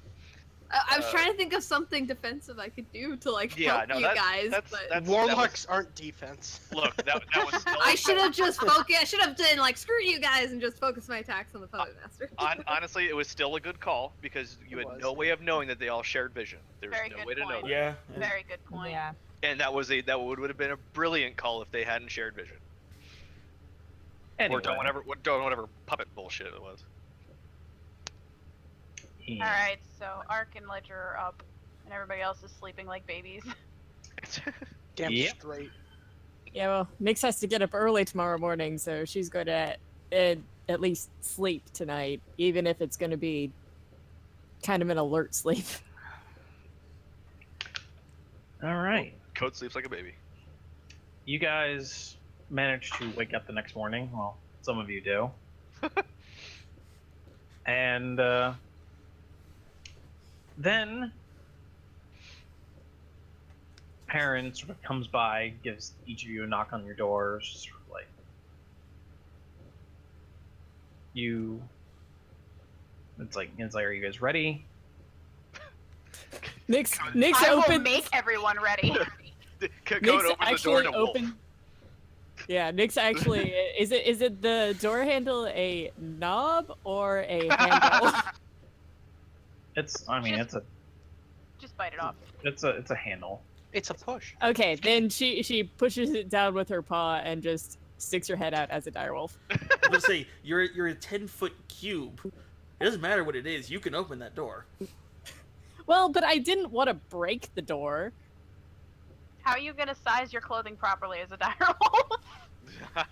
I was trying to think of something defensive I could do to like yeah, help no, you guys, but Warlocks aren't defense. Look, that was still. I should have just focused. I should have done like screw you guys and just focused my attacks on the puppet master. Honestly, it was still a good call because you It had was. no way of knowing that they all shared vision. There's Very no good way to know point. that. Yeah. Very good point. Yeah. And that would have been a brilliant call if they hadn't shared vision. Anyway. Or done whatever puppet bullshit it was. Yeah. Alright, so Ark and Ledger are up, and everybody else is sleeping like babies. Damn Yep. straight. Yeah, well, Nyx has to get up early tomorrow morning, so she's going to at least sleep tonight, even if it's going to be kind of an alert sleep. All right. Code sleeps like a baby. You guys manage to wake up the next morning. Well, some of you do. And then Perrin sort of comes by, gives each of you a knock on your doors, sort of like you. It's like, are you guys ready? Nyx I will opens. make everyone ready. Code Nyx opens the door actually to Wolf. open. Yeah, Nyx actually is it the door handle a knob or a handle? It's Just bite it off. it's a handle. It's a push. Okay, then she pushes it down with her paw and just sticks her head out as a direwolf. Let's say you're a 10-foot cube. It doesn't matter what it is. You can open that door. Well, but I didn't want to break the door. How are you gonna size your clothing properly as a direwolf?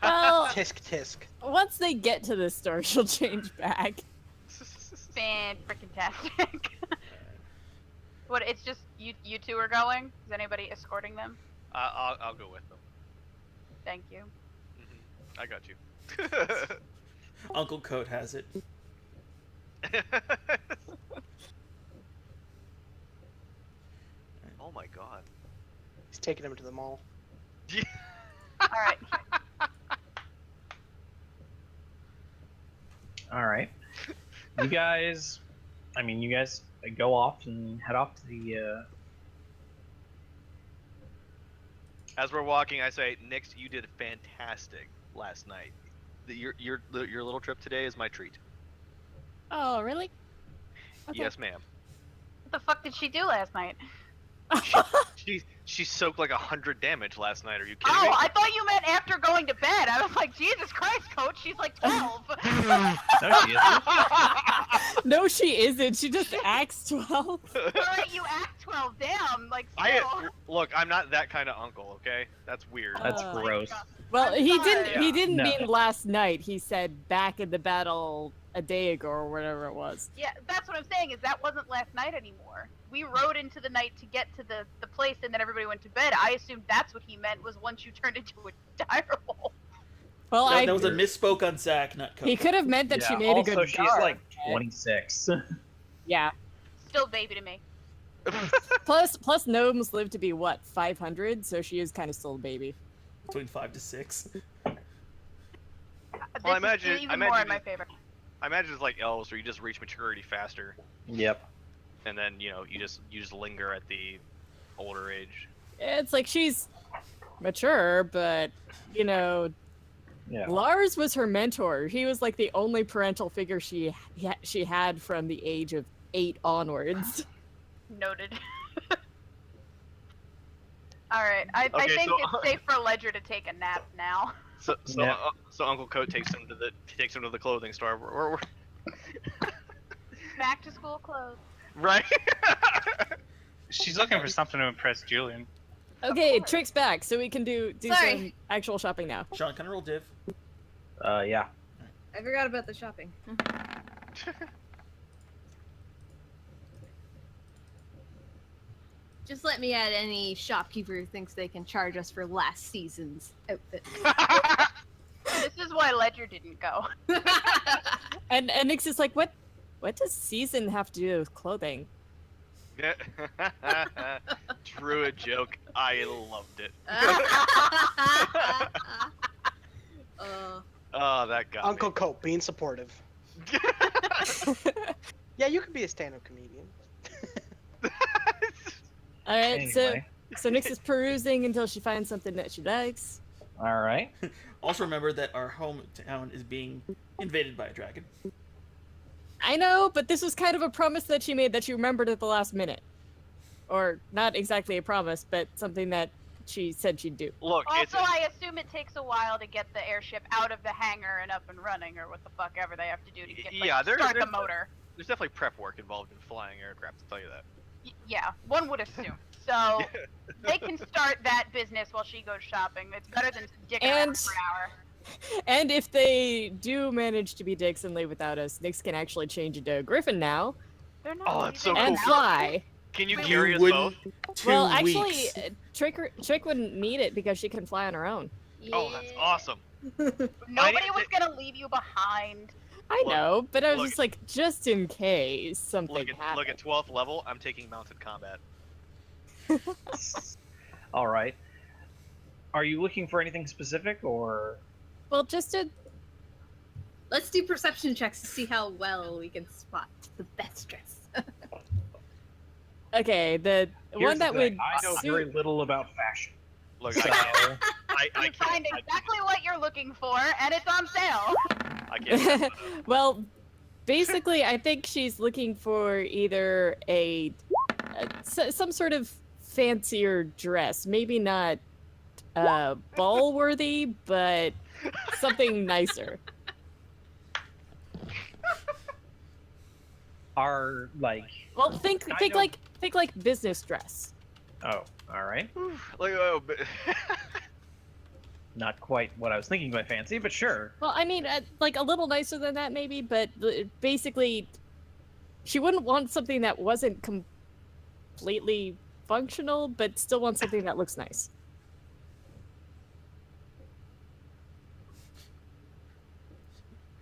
Well, Tisk tisk. once they get to the store, she'll change back. Fan-frickin-tastic. What? It's just you two are going. Is anybody escorting them? I'll go with them. Thank you. I got you. Uncle Coat has it. Oh my god. He's taking him to the mall. All right. All right. You guys go off and head off to the. As we're walking, I say, Nyx, you did fantastic last night. Your little trip today is my treat. Oh, really? Okay. Yes, ma'am. What the fuck did she do last night? She soaked like 100 damage last night. Are you kidding me? Oh, I thought you meant after going to bed. I was like, Jesus Christ, Coach, she's like 12. No, she isn't. No, she isn't. She just acts 12. Alright, you act 12. Damn, like still. Look, I'm not that kind of uncle, okay? That's weird. That's gross. Well, I'm he sorry. didn't No. mean last night. He said back in the battle a day ago or whatever it was. Yeah, that's what I'm saying. Is that wasn't last night anymore. We rode into the night to get to the place, and then everybody went to bed. I assumed that's what he meant was once you turned into a direwolf. Well, That was a misspoke on Zach, not Coco. he could have meant that she made also, a good she's guard. like 26. Yeah. Still baby to me. Plus gnomes live to be what, 500? So she is kind of still a baby. Between 5 to 6. Well, I This imagine- is I even imagine more in my it- favor. I imagine it's like elves, where you just reach maturity faster, Yep. and then you just linger at the older age. It's like she's mature, but Yeah. Lars was her mentor. He was like the only parental figure she had from the age of 8 onwards. Noted. Alright, I Okay, think so- it's safe for Ledger to take a nap now. So Yeah. Uncle Coat takes him to the clothing store. Back to school clothes. Right. She's looking for something to impress Julian. Okay, Trick's back, so we can do Sorry. some actual shopping now. Sean, can I roll div? Yeah. I forgot about the shopping. Just let me add any shopkeeper who thinks they can charge us for last season's outfit. This is why Ledger didn't go. And Nyx is like, what does season have to do with clothing? Druid joke. I loved it. Oh, that got Uncle Cope being supportive. Yeah, you could be a stand-up comedian. All right, Anyway. so Nyx is perusing until she finds something that she likes. All right. Also remember that our hometown is being invaded by a dragon. I know, but this was kind of a promise that she made that she remembered at the last minute. Or not exactly a promise, but something that she said she'd do. Look, it's Also, I assume it takes a while to get the airship out of the hangar and up and running, or what the fuck ever they have to do to get Yeah, there's- start the there's- motor. there's definitely prep work involved in flying aircraft. I'll tell you that. Yeah, one would assume. So they can start that business while she goes shopping. It's better than dicking around And- for an hour. And if they do manage to be dicks and leave without us, Nyx can actually change into a griffin now They're not Oh, that's so leaving cool. and us. fly. Can you You carry us both? 2 Well, actually, weeks. Trick wouldn't need it because she can fly on her own. Oh, that's awesome. Nobody was gonna leave you behind. I Look- know, but I was look- just like, just in case something Look happened. at 12th level. I'm taking mounted combat. All right. Are you looking for anything specific, or? Well, just to Let's do perception checks to see how well we can spot the best dress. okay, the Here's one the that thing, would I know suit- very little about fashion. Look, So, I You can't. find exactly what you're looking for, and it's on sale. I can't. well, basically, I think she's looking for either some sort of fancier dress, maybe not ball worthy, but something nicer. are like. Well, think I know- like business dress. Oh, all right. Like, oh, but Not quite what I was thinking by fancy, but sure. Well, I mean, like a little nicer than that, maybe, but basically, she wouldn't want something that wasn't completely functional, but still wants something that looks nice.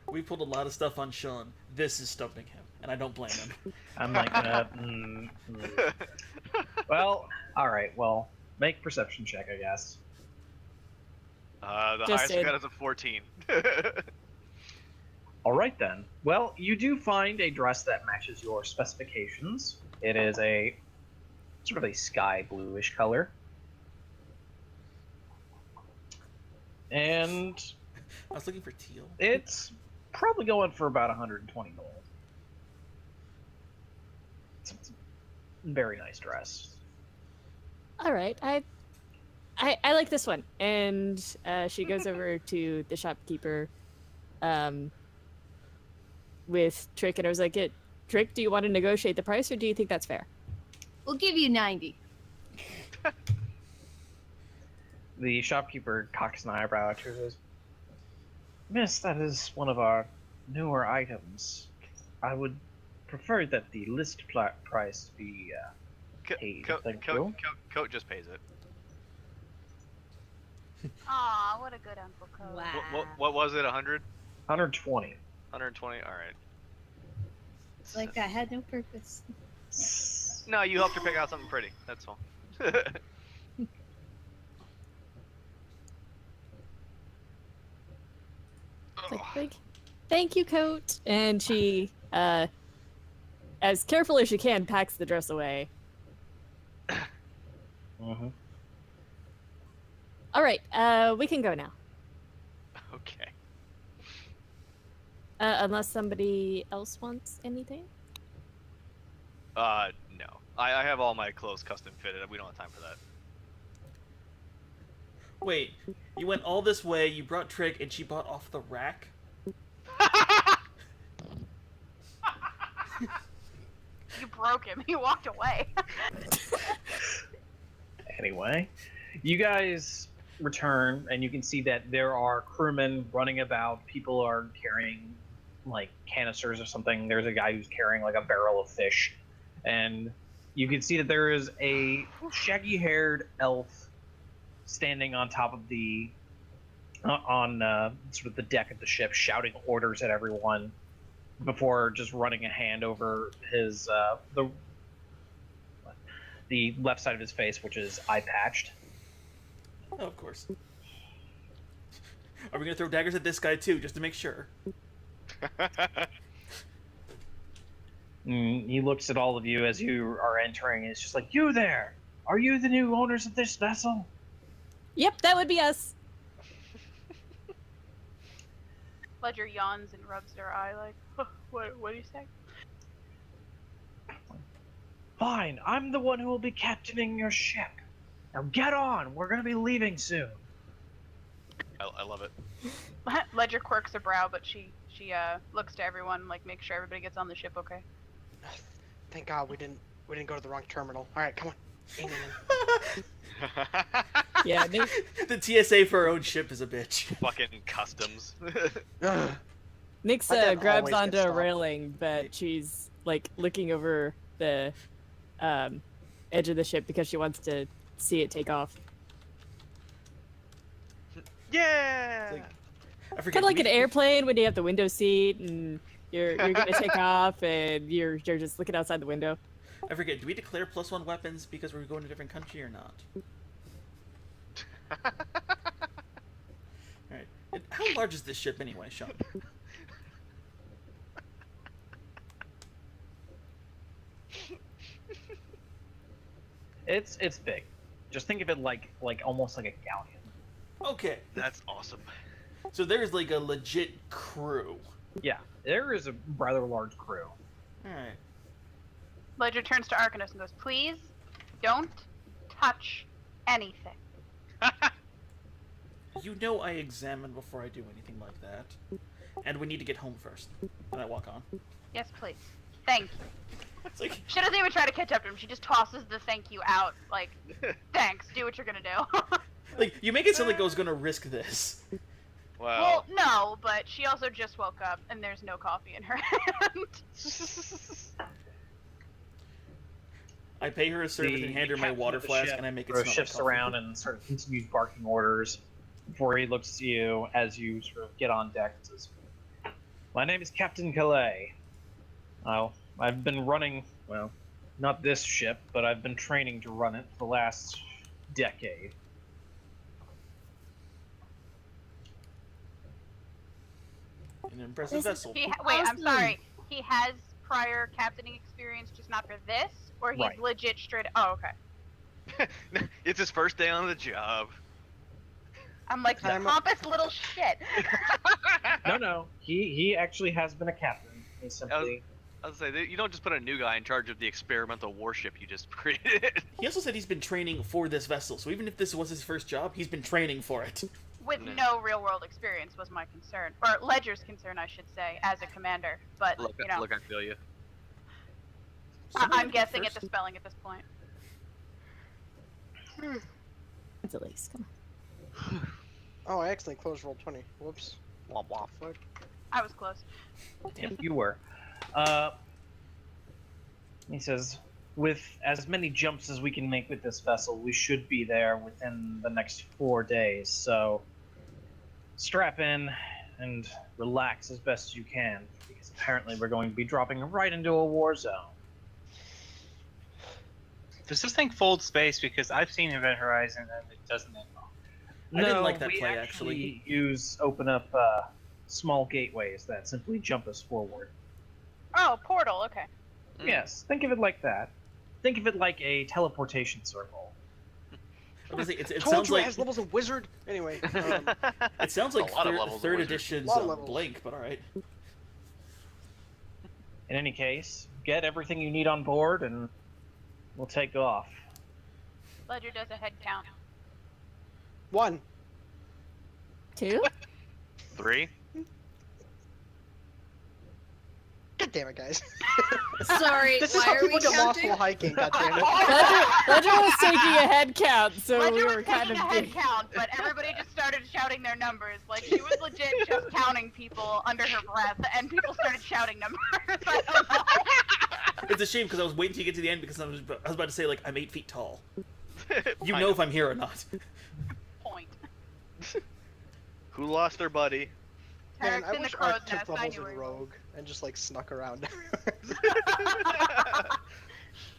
We pulled a lot of stuff on Sean. This is stumping him, and I don't blame him. I'm like, well, all right. Well, make perception check, I guess. the Just highest I did. got is a 14. All right then. Well, you do find a dress that matches your specifications. It is a sort of a sky bluish color. And I was looking for teal. it's probably going for about 120 gold. It's a very nice dress. All right, I like this one, and she goes over to the shopkeeper, with Trick, and I was like, Drake, do you want to negotiate the price, or do you think that's fair? We'll give you 90. The shopkeeper cocks an eyebrow at her and says, "Miss, that is one of our newer items. I would prefer that the list price be paid." Thank you. Coat just pays it. Aw, what a good Uncle Code. Wow. What was it? 100? 120. 120. All right. It's like I had no purpose. No, you helped her pick out something pretty. That's all. Like, thank you, Coat. And she, as careful as she can, packs the dress away. Mm-hmm. All right, we can go now. Okay. Unless somebody else wants anything. No. I have all my clothes custom fitted. We don't have time for that. Wait, you went all this way, you brought Trick, and she bought off the rack? You broke him. He walked away. Anyway, you guys return, and you can see that there are crewmen running about. People are carrying, like, canisters or something. There's a guy who's carrying, like, a barrel of fish. And you can see that there is a shaggy-haired elf standing on top of the sort of the deck of the ship, shouting orders at everyone before just running a hand over his the left side of his face, which is eye patched. Oh, of course. Are we gonna throw daggers at this guy too, just to make sure? He looks at all of you as you are entering, and it's just like, "You there? Are you the new owners of this vessel?" Yep, that would be us. Ledger yawns and rubs their eye like, what do you say? Fine, I'm the one who will be captaining your ship. Now get on, we're gonna be leaving soon. I love it. Ledger quirks a brow, but she looks to everyone, like, make sure everybody gets on the ship okay. Thank God we didn't go to the wrong terminal. All right, come on. In. Yeah, the TSA for our own ship is a bitch. Fucking customs. Nix My dad grabs always gets onto a stopped. railing, but she's like looking over the edge of the ship because she wants to see it take off. Yeah. It's like, I forget. Kind of like do an we- airplane when you have the window seat and you're gonna take off and you're just looking outside the window. I forget. Do we declare +1 weapons because we're going to a different country or not? Alright. How large is this ship anyway, Sean? It's big. Just think of it like almost like a galleon. Okay. That's awesome. So there's like a legit crew. Yeah, there is a rather large crew. Alright. Ledger turns to Arcanus and goes, please don't touch anything. You know I examine before I do anything like that. And we need to get home first. And I walk on. Yes, please. Thank you. It's like, She doesn't even try to catch up to him. She just tosses the thank you out. Like, thanks. Do what you're gonna do. like you make it sound like I was gonna risk this. Wow. Well, no, but she also just woke up and there's no coffee in her hand. I pay her a service and hand her my captain water of the flask, ship and I make it sort smell of shifts like coffee. around and sort of continues barking orders before he looks at you as you sort of get on deck and says, "My name is Captain Calais. I've been running, well, not this ship, but I've been training to run it for the last decade." An impressive vessel. Wait, I'm Awesome. sorry. He has prior captaining experience, just not for this? Or he's Right. legit straight... Oh, okay. It's his first day on the job. I'm like, the I'm a- pompous little shit. No, he actually has been a captain. He simply I was say you don't just put a new guy in charge of the experimental warship you just created. He also said he's been training for this vessel, so even if this was his first job, he's been training for it. With no real-world experience was my concern. Or Ledger's concern, I should say, as a commander. But, Look, you know... look, I feel you. I'm guessing at the spelling at this point. It's Elise. Come on. Oh, I accidentally closed roll 20. Whoops. Womp womp. Fuck. I was close. Yep, you were. He says, with as many jumps as we can make with this vessel, we should be there within the next 4 days. So strap in and relax as best you can, because apparently we're going to be dropping right into a war zone. Does this thing fold space? Because I've seen Event Horizon and it doesn't end well. I didn't like that we play, actually open up small gateways that simply jump us forward. Oh, portal. Okay. Yes, think of it like that. Think of it like a teleportation circle. It Told sounds you it like has levels of wizard. Anyway. it sounds like A lot of levels of third wizard. edition's Lot of levels. Blink, but all right. In any case, get everything you need on board and we'll take off. Ledger does a head count. 1. 2? 3. God damn it, guys. Sorry, This is why how are we people get lost counting? while hiking. God damn it. Ledger was taking a head count, so Ledger we was were kind taking of a head count, but everybody just started shouting their numbers. Like, she was legit just counting people under her breath, and people started shouting numbers. I don't know. It's a shame because I was waiting to get to the end because I was about to say like I'm 8 feet tall. You know if I'm here or not. Point. Who lost their buddy? Man, Tarek's I in the wish crow's Art took nest. I levels knew in it. Rogue and just like snuck around.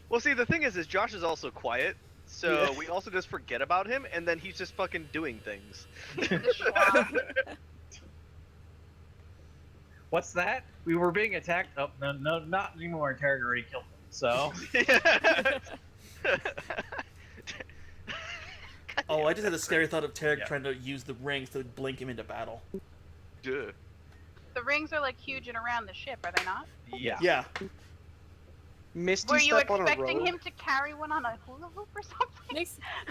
Well, see, the thing is Josh is also quiet, so Yeah. we also just forget about him, and then he's just fucking doing things. The schwab. What's that? We were being attacked. Oh, no, not anymore. Tarek already killed them. So, Oh, I just had a scary thought of Tarek Yeah. trying to use the rings to blink him into battle. Duh. The rings are like huge and around the ship, are they not? yeah. Yeah. Misty Were you step on a expecting rogue. him to carry one on a hula hoop or something?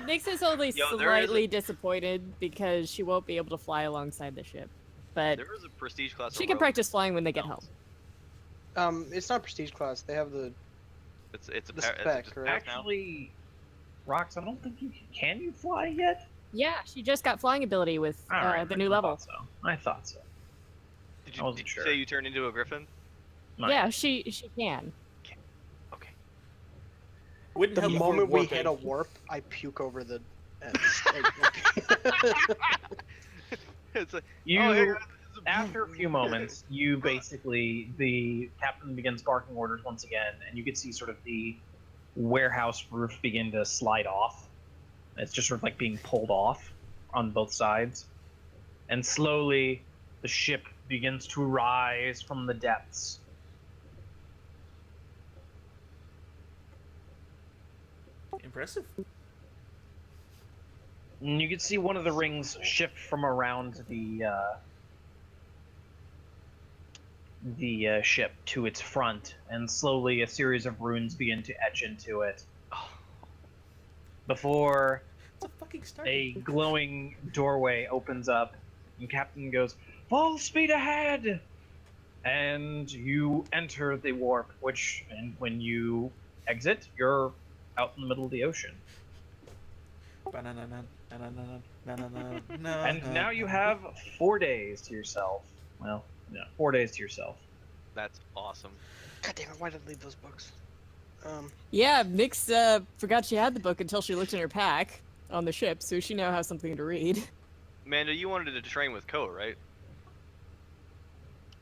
Nyx is only Yo, there slightly disappointed because she won't be able to fly alongside the ship. But There is a prestige class. she of can rogue. practice flying when they get home. It's not prestige class. They have the It's a the par- it's spec, just right? pass now. Actually, Rox, I don't think you can you fly yet? Yeah, she just got flying ability with All right, the new I level. thought so. I thought so. Did I you, wasn't did you sure. say you turned into a griffin? Not Yeah, yet. she can. Okay. Wouldn't The help before moment we warping. hit a warp, I puke over the ends. It's like, You, oh, hey, guys, this is a- after a few moments, you basically, the captain begins barking orders once again, and you can see sort of the warehouse roof begin to slide off. It's just sort of like being pulled off on both sides. And slowly, the ship begins to rise from the depths. Impressive. And you can see one of the rings shift from around the ship to its front, and slowly a series of runes begin to etch into it. Before It's a fucking start. a glowing doorway opens up, and Captain goes, "Full speed ahead!" And you enter the warp, and when you exit, you're out in the middle of the ocean. And now you have 4 days to yourself. Well, yeah, 4 days to yourself. That's awesome. God damn it! Why did I leave those books? Yeah, Nyx forgot she had the book until she looked in her pack on the ship, so she now has something to read. Amanda, you wanted to train with Ko, right?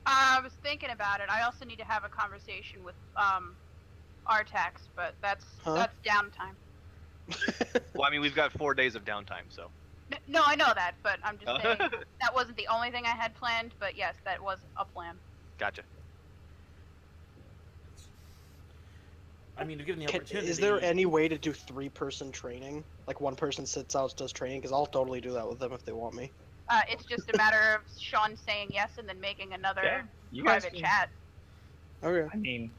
I was thinking about it. I also need to have a conversation with Artax, but that's downtime. Well, I mean, we've got 4 days of downtime, so. No, I know that, but I'm just saying that wasn't the only thing I had planned. But yes, that was a plan. Gotcha. I mean, given the opportunity. Is there any way to do 3-person training? Like one person sits out, does training? Because I'll totally do that with them if they want me. It's just a matter of Sean saying yes and then making another Yeah, you guys private can- chat. Okay. I mean,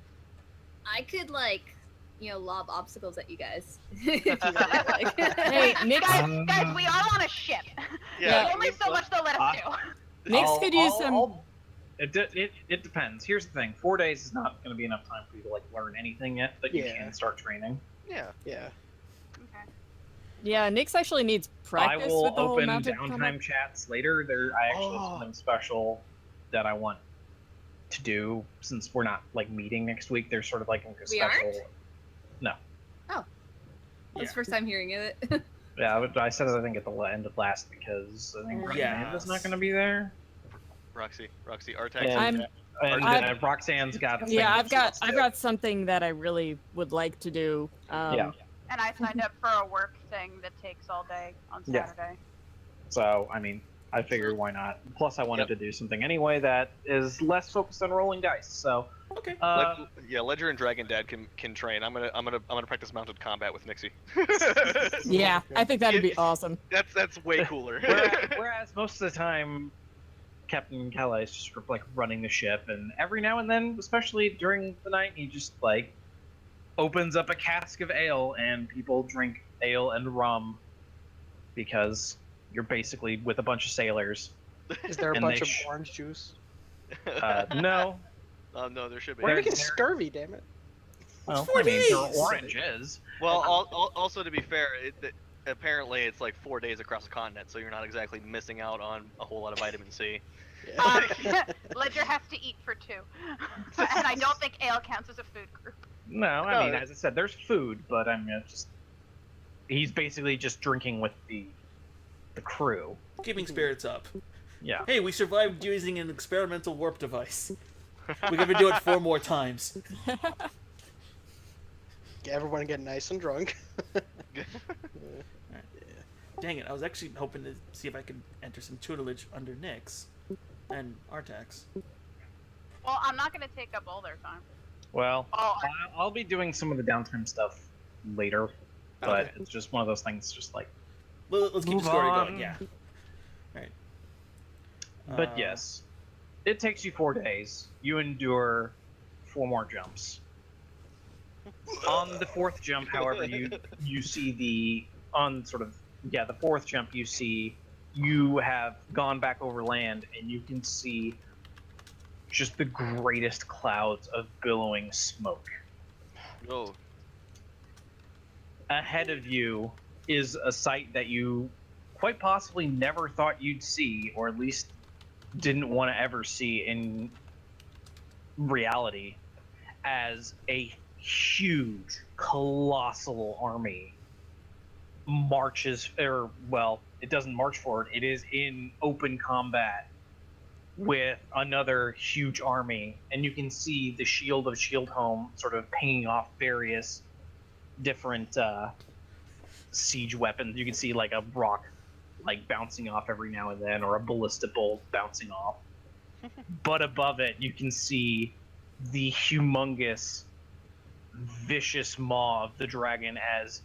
I could lob obstacles at you guys. If you want, like. Hey, Nyx, Guys, we are on a ship. Yeah. There's only so much they'll let us do. Nyx could use some. It depends. Here's the thing: 4 days is not going to be enough time for you to like learn anything yet, but you can start training. Yeah. Yeah. Okay. Yeah, Nyx actually needs practice I will with the whole open mounted downtime combat. chats later. I actually have something special that I want to do since we're not like meeting next week. There's sort of like a We special. aren't? No. Oh. That's the first time hearing of it. Yeah, but I said it I think at the end of last because I think Amanda's not going to be there. Roxy, Artax. And Roxanne's got. I've got something that I really would like to do. Yeah. And I signed up for a work thing that takes all day on Saturday. So I mean, I figured why not. Plus, I wanted to do something anyway that is less focused on rolling dice. So okay. Ledger and Dragon Dad can train. I'm gonna practice mounted combat with Nixie. Yeah, I think that'd be awesome. That's way cooler. Whereas most of the time, Captain Kala is just sort of like running the ship, and every now and then, especially during the night, he just like opens up a cask of ale, and people drink ale and rum because you're basically with a bunch of sailors. Is there a bunch of orange juice? No. No, there should be. We're making scurvy, damn it. Well, I mean, there are oranges. Well, also to be fair, apparently it's like 4 days across the continent, so you're not exactly missing out on a whole lot of vitamin C. Ledger has to eat for 2, and I don't think ale counts as a food group. No, I mean, as I said, there's food, but I mean, he's basically just drinking with the crew. Keeping spirits up. Yeah. Hey, we survived using an experimental warp device. We're gonna do it 4 more times. Everyone get nice and drunk. Dang it, I was actually hoping to see if I could enter some tutelage under Nyx and Artax. Well, I'm not gonna take up all their time. Well, I'll be doing some of the downtime stuff later, but it's just one of those things. Just like, let's keep the story going. Yeah. All right. But yes, it takes you 4 days. You endure 4 more jumps. On the 4th jump, however, you see the 4th jump. You see you have gone back over land, and you can see just the greatest clouds of billowing smoke. Oh. Ahead of you is a sight that you quite possibly never thought you'd see, or at least didn't want to ever see in reality, as a huge, colossal army marches, it doesn't march forward, it is in open combat with another huge army, and you can see the shield of Shieldhome sort of pinging off various different siege weapons. You can see like a rock like bouncing off every now and then, or a ballista bolt bouncing off. But above it, you can see the humongous, vicious maw of the dragon, as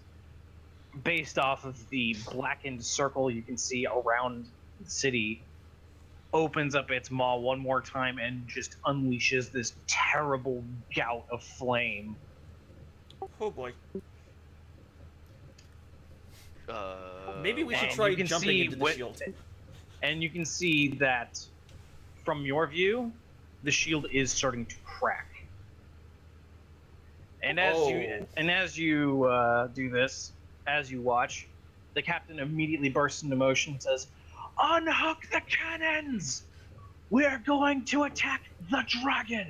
based off of the blackened circle you can see around the city, opens up its maw one more time and just unleashes this terrible gout of flame. Oh boy. Maybe we should try jumping into the shield. And you can see that from your view, the shield is starting to crack. And as you do this, as you watch, the captain immediately bursts into motion and says, "Unhook the cannons! We're going to attack the dragon!"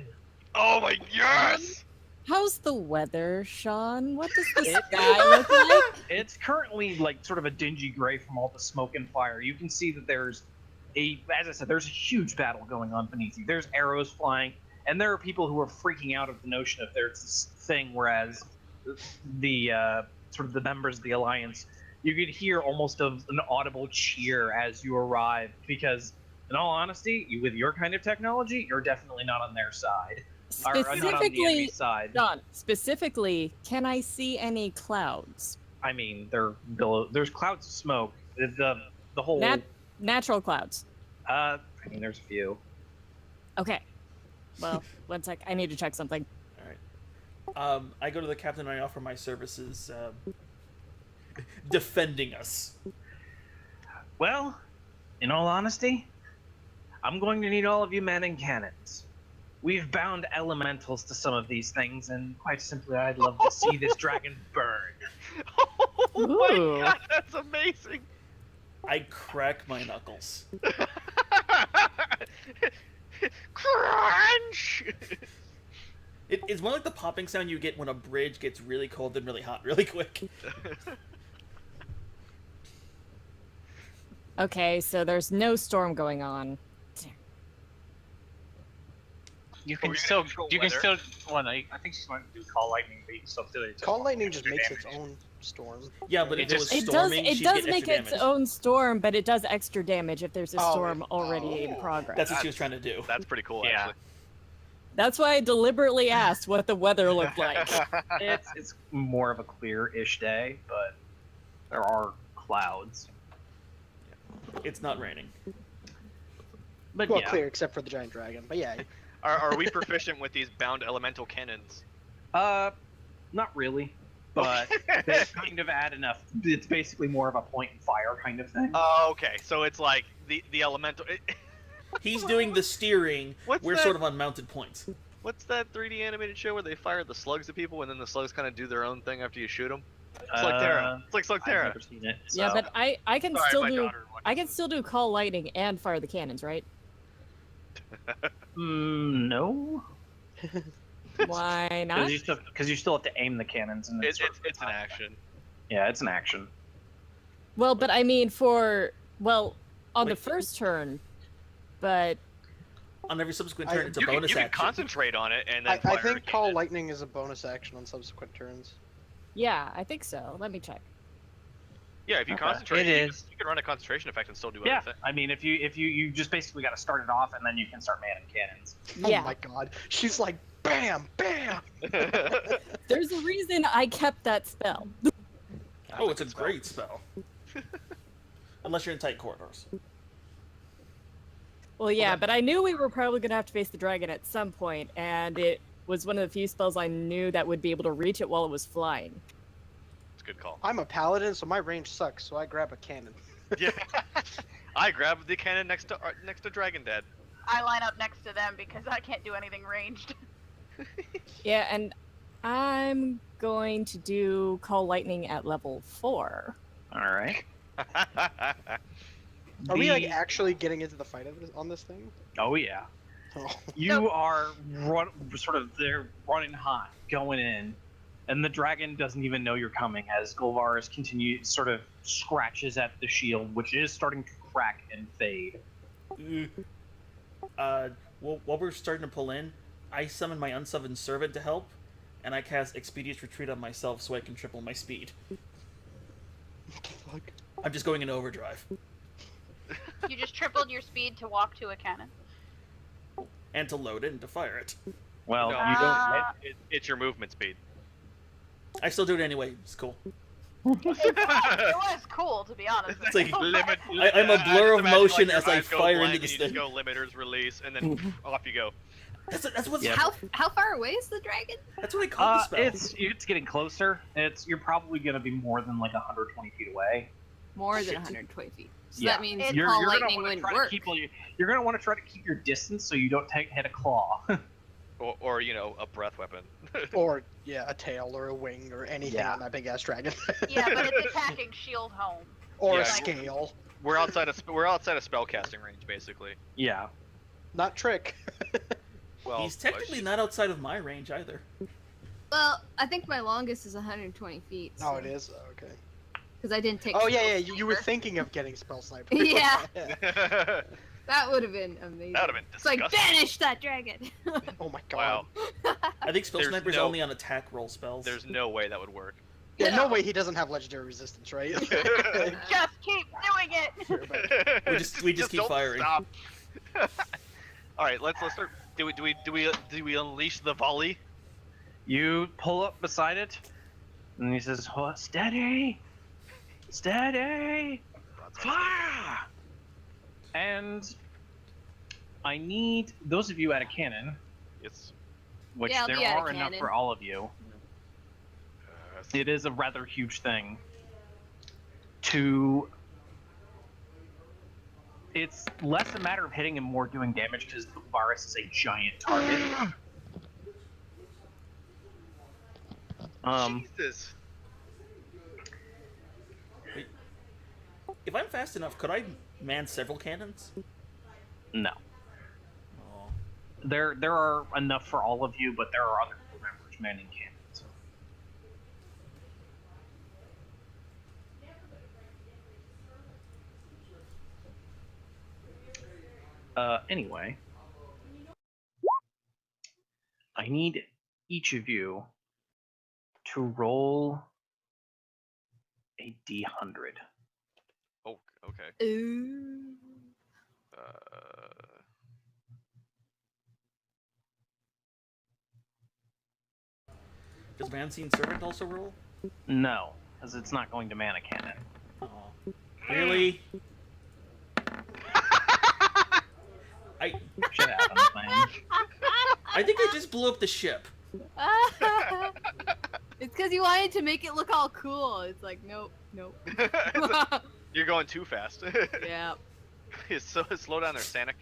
Oh my yes! How's the weather, Sean? What does the sky look like? It's currently like sort of a dingy gray from all the smoke and fire. You can see that there's there's a huge battle going on beneath you. There's arrows flying, and there are people who are freaking out at the notion of there's this thing, whereas the sort of the members of the Alliance, you could hear almost an audible cheer as you arrive, because in all honesty, with your kind of technology, you're definitely not on their side. Or not on the enemy side. John, specifically, can I see any clouds? I mean, there's clouds of smoke. The whole natural clouds. I mean, there's a few. Okay. Well, one sec. I need to check something. All right. I go to the captain and I offer my services defending us. Well, in all honesty, I'm going to need all of you men and cannons. We've bound elementals to some of these things, and quite simply, I'd love to see this dragon burn. Oh my Ooh. god, that's amazing! I crack my knuckles. Crunch! It's more like the popping sound you get when a bridge gets really cold and really hot really quick. Okay, so there's no storm going on. You Oh, can you're still, gonna control you can weather? still. Well, no, I think she's going to do call lightning, but you can still do it. Call lightning just makes its own storm. Yeah, but if it was It does. storming, It she'd does get make extra its damage. own storm, but it does extra damage if there's a Oh, storm already in oh. progress. That's what she was trying to do. That's pretty cool, Yeah. actually. That's why I deliberately asked what the weather looked like. It's more of a clear-ish day, but there are clouds. It's not raining. But Well, yeah, clear except for the giant dragon. But yeah, Are we proficient with these bound elemental cannons? not really, but they kind of add enough. It's basically more of a point and fire kind of thing. Oh, okay. So it's like the elemental. He's doing the steering. What's We're that? sort of on mounted points. What's that 3D animated show where they fire the slugs at people and then the slugs kind of do their own thing after you shoot them? It's like Terra. It's like Slug I've Terra. never seen it. Yeah, so- but I can Sorry, still my do daughter watches this. call lightning and fire the cannons, right? No, Why not? because you still have to aim the cannons, and It's an action. Yeah, it's an action. Well, but I mean on the Wait. first turn, but On every subsequent I- turn, it's a You can, bonus you can action. concentrate on it and then I fire think a call cannon. lightning is a bonus action on subsequent turns. yeah, I think so. Let me check. Yeah, if you Okay. concentrate, It you is. can run a concentration effect and still do Yeah, other I mean, if you just basically got to start it off, and then you can start manning cannons. Yeah. Oh my god. She's like, bam, bam. things. There's a reason I kept that spell. Oh, it's a great spell. Unless you're in tight corridors. Well, yeah, but I knew we were probably going to have to face the dragon at some point, and it was one of the few spells I knew that would be able to reach it while it was flying. It's a good call. I'm a paladin, so my range sucks, so I grab a cannon. Yeah. I grabbed the cannon next to Dragon Dead. I line up next to them because I can't do anything ranged. Yeah, and I'm going to do Call Lightning at level 4. All right. Are we like The- actually getting into the fight of this, on this thing? Oh yeah. Oh. You are sort of there running hot, going in, and the dragon doesn't even know you're coming as Golvarus sort of scratches at the shield, which is starting to crack and fade. While we're starting to pull in, I summon my unsummoned servant to help, and I cast Expeditious Retreat on myself so I can triple my speed. Fuck. I'm just going into overdrive. You just tripled your speed to walk to a cannon. And to load it and to fire it. Well, No. you don't. It's your movement speed. I still do it anyway, it's cool. It was cool, to be honest. It's like, Limit. I'm a blur just of imagine, motion your as I eyes go fire blank into this and you thing. just go limiters, release, and then off you go. That's what's Yeah. How far away is the dragon? That's what I call the spell. It's getting closer. You're probably gonna be more than like 120 feet away. More than Shit. 120 feet. So Yeah. that means It's- call You're gonna lightning want to wouldn't try work. to keep you're gonna want to try to keep your distance so you don't hit a claw. Or you know, a breath weapon. Or, yeah, a tail or a wing or anything Yeah. on that big ass dragon. Yeah, but it's attacking shield home. Or Yeah, a scale. we're outside of spellcasting range, basically. Yeah. Not trick. Well, He's technically not outside of my range either. Well, I think my longest is 120 feet. Oh, it is? Oh, okay. Because I didn't take. Oh, yeah, Spell yeah, you were Sniper. thinking of getting Spell Sniper. Yeah. that That would have been amazing. would have been It's like disgusting. banish that dragon. Oh my god. Wow. I think Spell There's Sniper's no- only on attack roll spells. There's no way that would work. Yeah, no way he doesn't have legendary resistance, right? Just keep doing it. We just keep don't firing. Stop. All right, let's start. Do we unleash the volley? You pull up beside it, and he says, "Oh, steady, steady, fire!" And I need those of you at a cannon, It's. which Yeah, I'll there be at a are enough cannon. for all of you. It is a rather huge thing to it's less a matter of hitting and more doing damage because the virus is a giant target. Jesus. Wait. If I'm fast enough, could I man several cannons? No. Oh. There are enough for all of you, but there are other crew members manning cannons. Anyway, I need each of you to roll a d100. Oh, okay. Ooh. Does Mancine Servant also roll? No, because it's not going to man a cannon. Oh. Really? Shit happens, man. I think I just blew up the ship. It's because you wanted to make it look all cool. It's like, nope. You're going too fast. Yeah. So slow down there, Sanic.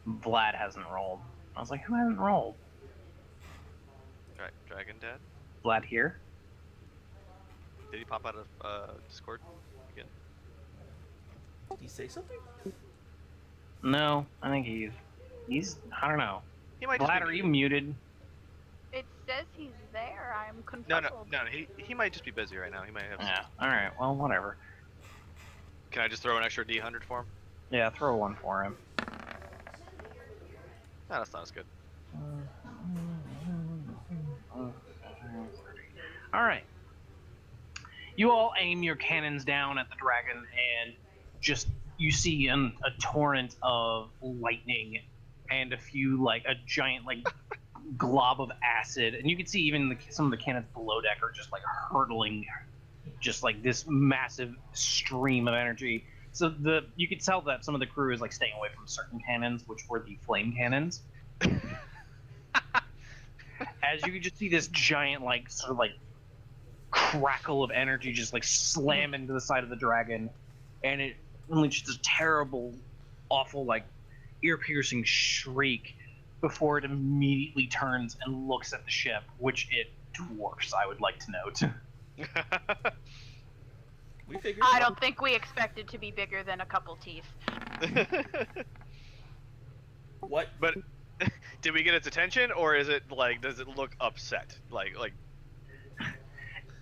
Vlad hasn't rolled. I was like, who hasn't rolled? Dragon Dad? Vlad here? Did he pop out of Discord again? Did he say something? No, I think he's I don't know. He might Vlad, are you muted? It says he's there. I'm No, confused. he might just be busy right now. He might have. Yeah. All right. Well, whatever. Can I just throw an extra D100 for him? Yeah, throw one for him. No, that's not as good. All right. You all aim your cannons down at the dragon, and just you see a torrent of lightning and a giant glob of acid, and you can see even some of the cannons below deck are just hurtling, just this massive stream of energy. So you could tell that some of the crew is staying away from certain cannons, which were the flame cannons. As you can just see this giant crackle of energy just slam into the side of the dragon, and it unleashes a terrible, awful, ear-piercing shriek before it immediately turns and looks at the ship, which it dwarfs, I would like to note. We figured. I don't think we expected to be bigger than a couple teeth. What? But did we get its attention, or is it does it look upset?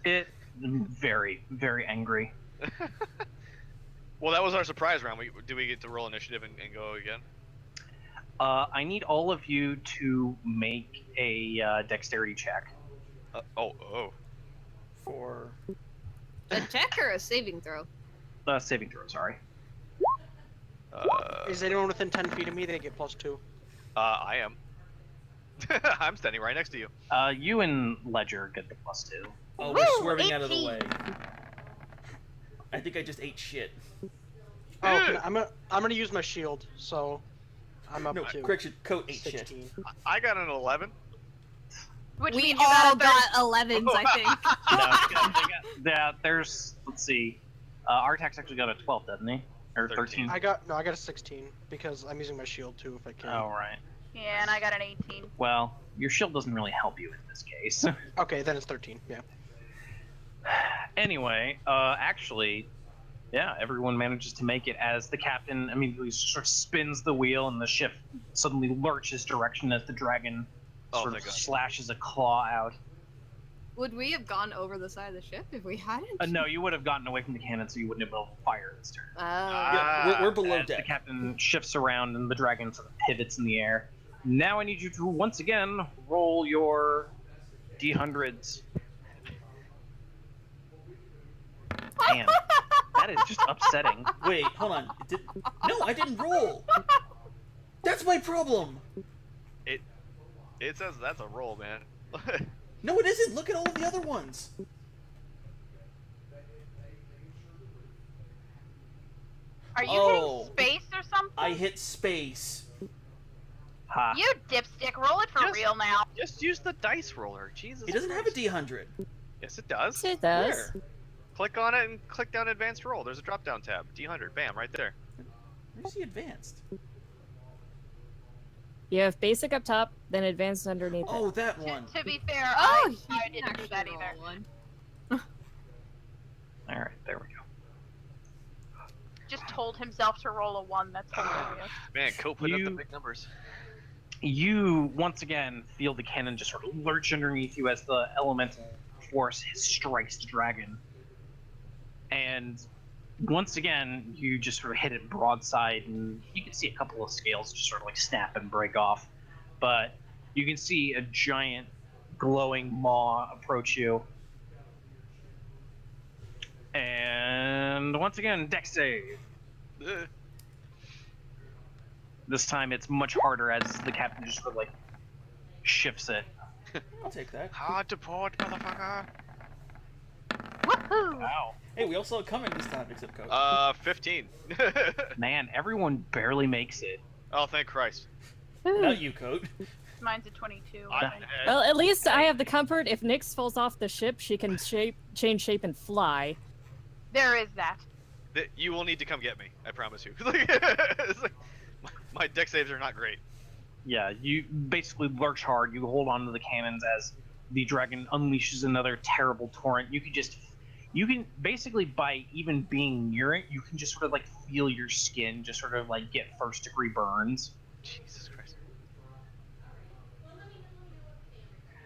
It very, very angry. Well, that was our surprise round. Do we get to roll initiative and go again? I need all of you to make a dexterity check. For A check or a saving throw? Saving throw, sorry. Is anyone within 10 feet of me? They get +2. I am. I'm standing right next to you. You and Ledger get the +2. Oh, Woo, we're swerving out of the 18. way. I think I just ate shit. Oh, I'm gonna use my shield, so I'm up No, to correction, Coat ate 16. shit. I got an 11. Which We means you all got got 11s, I think. Yeah, there's, let's see. Artax actually got a 12, doesn't he? Or 13. I got a 16 because I'm using my shield too if I can. Oh, right. Yeah, and I got an 18. Well, your shield doesn't really help you in this case. Okay, then it's 13. Yeah. Anyway, actually, yeah, everyone manages to make it as the captain immediately sort of spins the wheel and the ship suddenly lurches direction as the dragon sort of slashes a claw out. Would we have gone over the side of the ship if we hadn't? No, you would have gotten away from the cannon, so you wouldn't have been able to fire this turn. Yeah, we're below As deck. the captain shifts around and the dragon sort of pivots in the air. Now I need you to once again roll your D100s. Man, that is just upsetting. Wait, hold on. No, I didn't roll. That's my problem. It says that's a roll, man. No, it isn't. Look at all of the other ones. Are you hitting space or something? I hit space. Ha. You dipstick, roll it for Just- real now. Just use the dice roller. Jesus. He doesn't have a Christ. D100. Yes, it does. It does. Where? Click on it and click down advanced roll. There's a drop down tab. D100. Bam, right there. Where's he advanced? You have basic up top, then advanced underneath it. Oh, that one. To be fair, Oh, I didn't do that either. One. All right, there we go. Just told himself to roll a 1. That's hilarious. Man, Cope put up the You- big numbers. You once again feel the cannon just sort of lurch underneath you as the elemental force strikes the dragon, and once again you just sort of hit it broadside, and you can see a couple of scales just sort of like snap and break off, but you can see a giant glowing maw approach you, and once again dex save. Ugh. This time it's much harder as the captain just sort of like shifts it. I'll take that. Hard to port, motherfucker. Woohoo! Wow. Hey, we all saw it coming this time, except Coach. 15. Man, everyone barely makes it. Oh, thank Christ. Not you, Coach. Mine's a 22. Well, at least I have the comfort. If Nyx falls off the ship, she can change shape and fly. There is that. You will need to come get me. I promise you. It's like, my deck saves are not great. Yeah, you basically lurch hard. You hold on to the cannons as the dragon unleashes another terrible torrent. You can basically, by even being near it, you can just sort of like feel your skin just sort of like get first degree burns. Jesus Christ.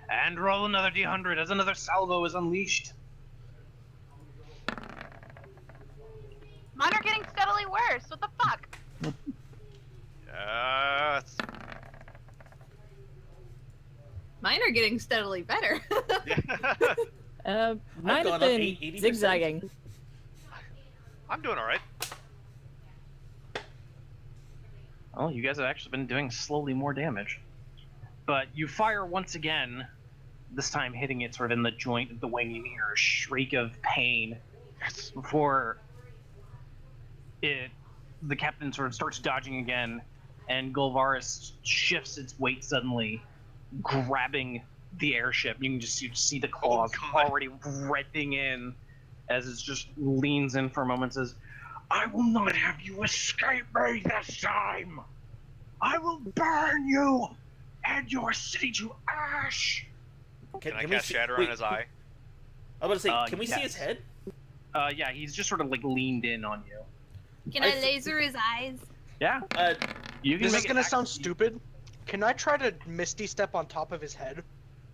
And roll another D100 as another salvo is unleashed. Mine are getting steadily worse. What the fuck? Yes. Mine are getting steadily better. Might gone have up been 80%. zigzagging. I'm doing all right. Well, you guys have actually been doing slowly more damage. But you fire once again, this time hitting it sort of in the joint of the wing. You hear a shriek of pain Yes. before the captain sort of starts dodging again, and Golvaris shifts its weight suddenly, grabbing the airship. You can just see the claws God. already rending in as it just leans in for a moment and says, "I will not have you escape me this time! I will burn you and your city to ash!" Can I we cast see- Shatter wait, on his eye? I was about to say, can we see yes. his head? Yeah, he's just sort of like leaned in on you. Can I I th- laser his eyes? Yeah, you can This make is it gonna act- sound stupid. Can I try to Misty Step on top of his head?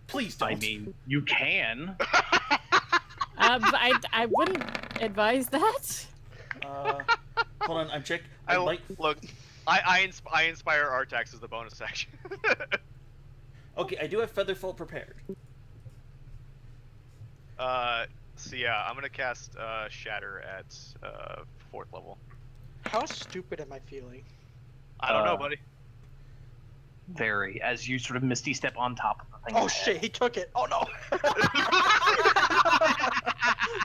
Please don't. I mean, you can. I wouldn't advise that. Hold on, I'm check. I like. look. I inspire Artax as the bonus action. Okay, I do have Featherfall prepared. So yeah, I'm gonna cast Shatter at 4th level. How stupid am I feeling? I don't know, Uh, buddy. Very, as you sort of misty step on top of the thing. Oh shit, he took it. Oh no.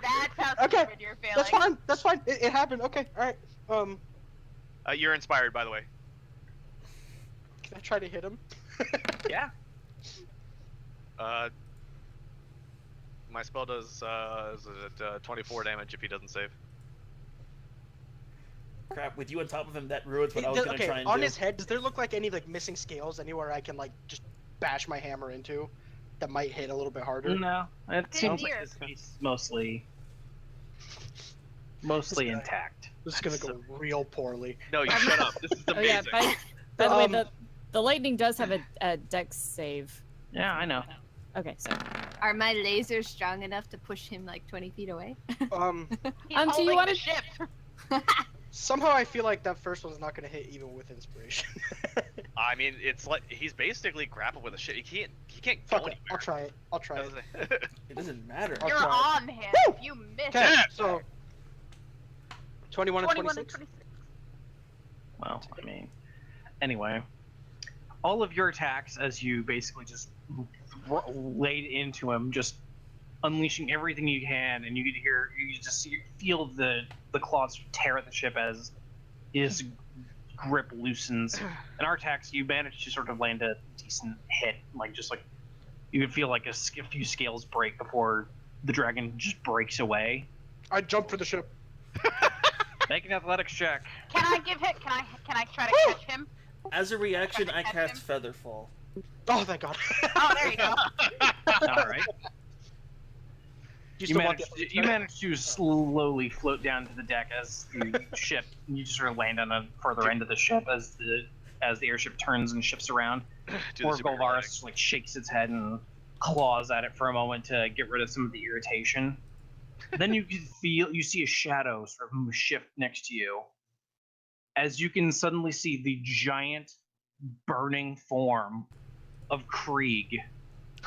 That's how Okay, stupid you're feeling. That's fine. That's fine. It happened. Okay. All right. You're inspired, by the way. Can I try to hit him? Yeah. My spell does is it 24 damage if he doesn't save. Crap, with you on top of him, that ruins what I was gonna Okay, try and on do. his head, does there look like any like missing scales anywhere I can like just bash my hammer into that might hit a little bit harder? No, it Good seems like ear. his face is mostly guy. intact. This is gonna go real poorly. No, you shut up. This is Oh yeah. amazing. By the way, Um, the lightning does have a dex save. Yeah, I know. Okay, so Are my lasers strong enough to push him like 20 feet away? He's do you holding wanna- the ship. Somehow I feel like that first one's not gonna hit even with inspiration. I mean, it's like he's basically grappled with a shit. He can't go Fuck it. I'll anywhere. try it. I'll try it. It doesn't matter. I'll You're try on him. Woo! If you miss Okay, it. so 21 and 21 and 26. 26. Well, I mean, anyway, all of your attacks, as you basically just laid into him, just unleashing everything you can, and you could hear, feel the claws tear at the ship as his grip loosens. And Artax, you manage to sort of land a decent hit, you can feel like a few scales break before the dragon just breaks away. I jump for the ship. Make an athletics check. Can I give him? Can I try to catch him? As a reaction, I cast Featherfall. Oh, thank God. Oh, there you go. All right. You manage to slowly float down to the deck as the ship. You just sort of land on the further end of the ship as the airship turns and shifts around. Or Golvaris shakes its head and claws at it for a moment to get rid of some of the irritation. Then you see a shadow sort of shift next to you, as you can suddenly see the giant burning form of Krieg.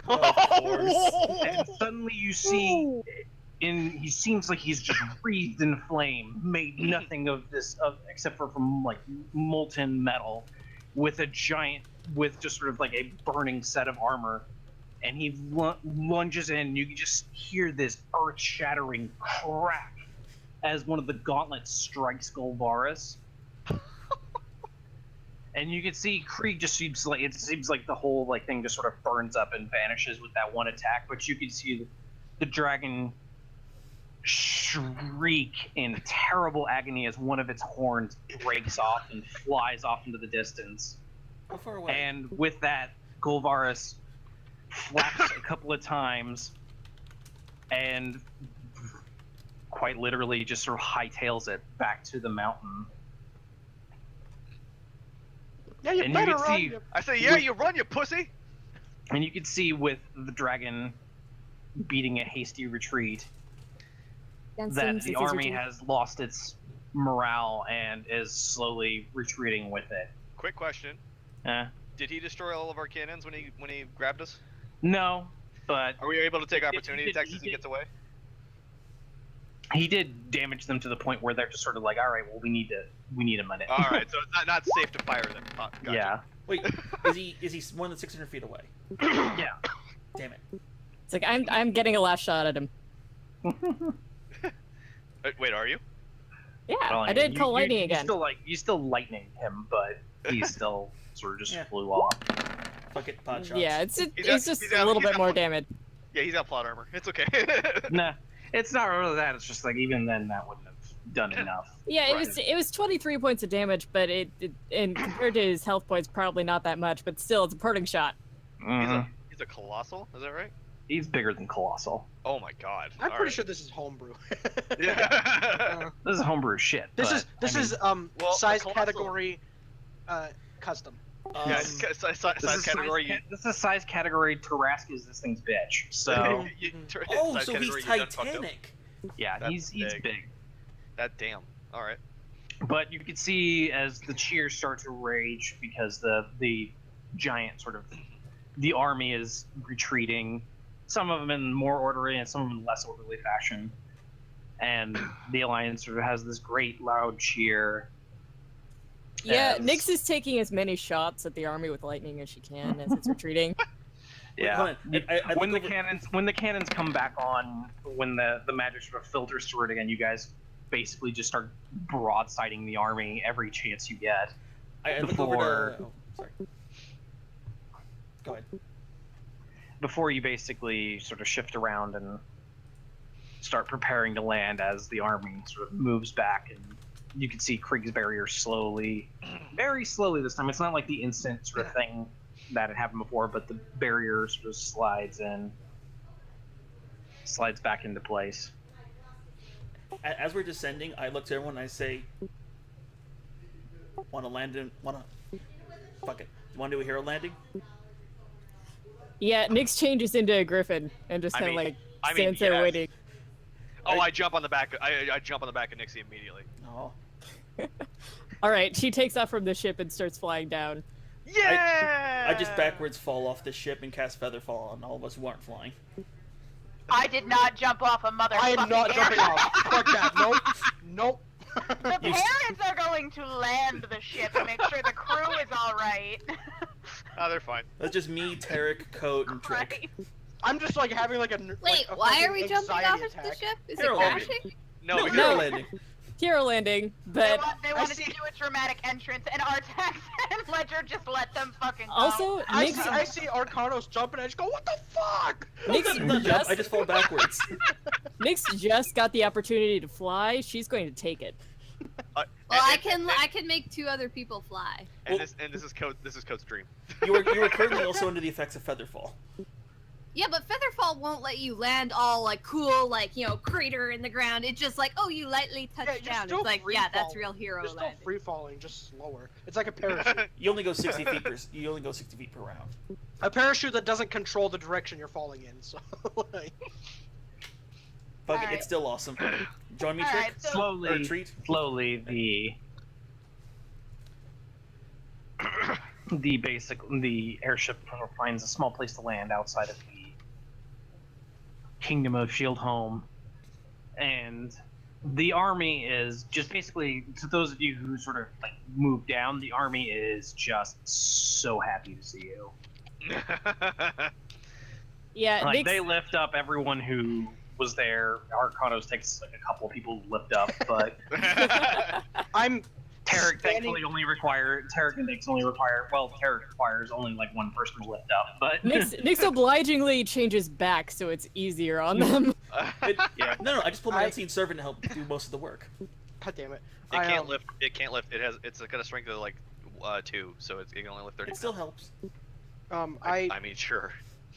Of course. And suddenly you see, he seems like he's just wreathed in flame, made nothing of this except for from molten metal, with just sort of a burning set of armor, and he lunges in. You can just hear this earth-shattering crack as one of the gauntlets strikes Golvaris. And you can see Krieg just seems like the whole thing just sort of burns up and vanishes with that one attack. But you can see the dragon shriek in terrible agony as one of its horns breaks off and flies off into the distance. How far away? And with that, Golvaris flaps a couple of times and quite literally just sort of hightails it back to the mountain. Yeah, you better run. I say, yeah, you run, you pussy. And you can see with the dragon beating a hasty retreat that the army has lost its morale and is slowly retreating with it. Quick question. Did he destroy all of our cannons when he grabbed us? No, but are we able to take opportunity attacks as he gets away? He did damage them to the point where they're just sort of all right, well, we need a minute. All right, so it's not safe to fire them. Oh, gotcha. Yeah. Wait, is he more than 600 feet away? Yeah. Damn it. It's I'm getting a last shot at him. Wait, are you? Yeah, well, I did call lightning again. You still lightning him, but he still sort of just flew off. Fuck it, pot shots. Yeah, it's just a little bit more damage. Yeah, he's got plot armor. It's okay. Nah, it's not really that. It's just even then that wouldn't have done enough. Yeah, it was 23 points of damage, but and compared to his health points, probably not that much. But still, it's a parting shot. Mm-hmm. He's a colossal. Is that right? He's bigger than Colossal. Oh my god. I'm pretty sure this is homebrew. Yeah. This is homebrew shit. This is size category custom. Size category. This is size category. Tarrasque is this thing's bitch. So. So he's Titanic. Yeah, he's big. That damn. All right. But you can see as the cheers start to rage because the giant sort of the army is retreating. Some of them in more orderly and some of them in less orderly fashion. And the Alliance sort of has this great loud cheer. Yeah, Nyx is taking as many shots at the army with lightning as she can as it's retreating. Yeah. When the cannons come back on, when the magic sort of filters through it again, you guys basically just start broadsiding the army every chance you get. I look over to... Oh, sorry. Go ahead. Before you basically sort of shift around and start preparing to land as the army sort of moves back, and you can see Krieg's barrier slowly, very slowly this time. It's not like the instant sort of thing that had happened before, but the barrier sort of slides back into place. As we're descending, I look to everyone and I say, fuck it. Want to do a hero landing? Yeah, Nyx changes into a griffin and just kind of stands there waiting. Oh, I jump on the back. I jump on the back of Nixie immediately. Oh. All right, she takes off from the ship and starts flying down. Yeah. I just backwards fall off the ship and cast Featherfall on all of us who aren't flying. I did not jump off a motherfucking I am not jumping off. Fuck that. Nope. The parents are going to land the ship and make sure the crew is all right. Oh, they're fine. That's just me, Tarek, Coat, and Trick. I'm just having Wait, why are we jumping off of the ship? Is it crashing? No, hero landing. hero landing, but they wanted to do a dramatic entrance, and Artax and Ledger just let them fucking go. also I see Arcanos jumping, and I just go, what the fuck? I just fall backwards. Nyx just got the opportunity to fly. She's going to take it. Well, I can make 2 other people fly. And this is Code's dream. You were currently also under the effects of Featherfall. Yeah, but Featherfall won't let you land all like cool, like, you know, crater in the ground. It's just like, oh, you lightly touch down. It's like, yeah, that's real hero You're still landing. free falling, just slower. It's like a parachute. You only go 60 feet per round. A parachute that doesn't control the direction you're falling in. So, like... Fuck it, it's still awesome. Join me, Trick? so... Slowly, the airship finds a small place to land outside of the Kingdom of Shield home, and the army is just basically, to those of you who sort of like moved down, the army is just so happy to see you. Yeah, like they lift up everyone who was there. Arcanos takes like a couple of people to lift up, but Tarek thankfully Tarek and Nyx only require, well, Tarek requires only like one person to lift up, but... Nyx obligingly changes back so it's easier on them. No, I just pulled my unseen servant to help do most of the work. God damn it. It can't lift. It's got a strength of like 2, so it can only lift 30 It still helps. I mean, sure.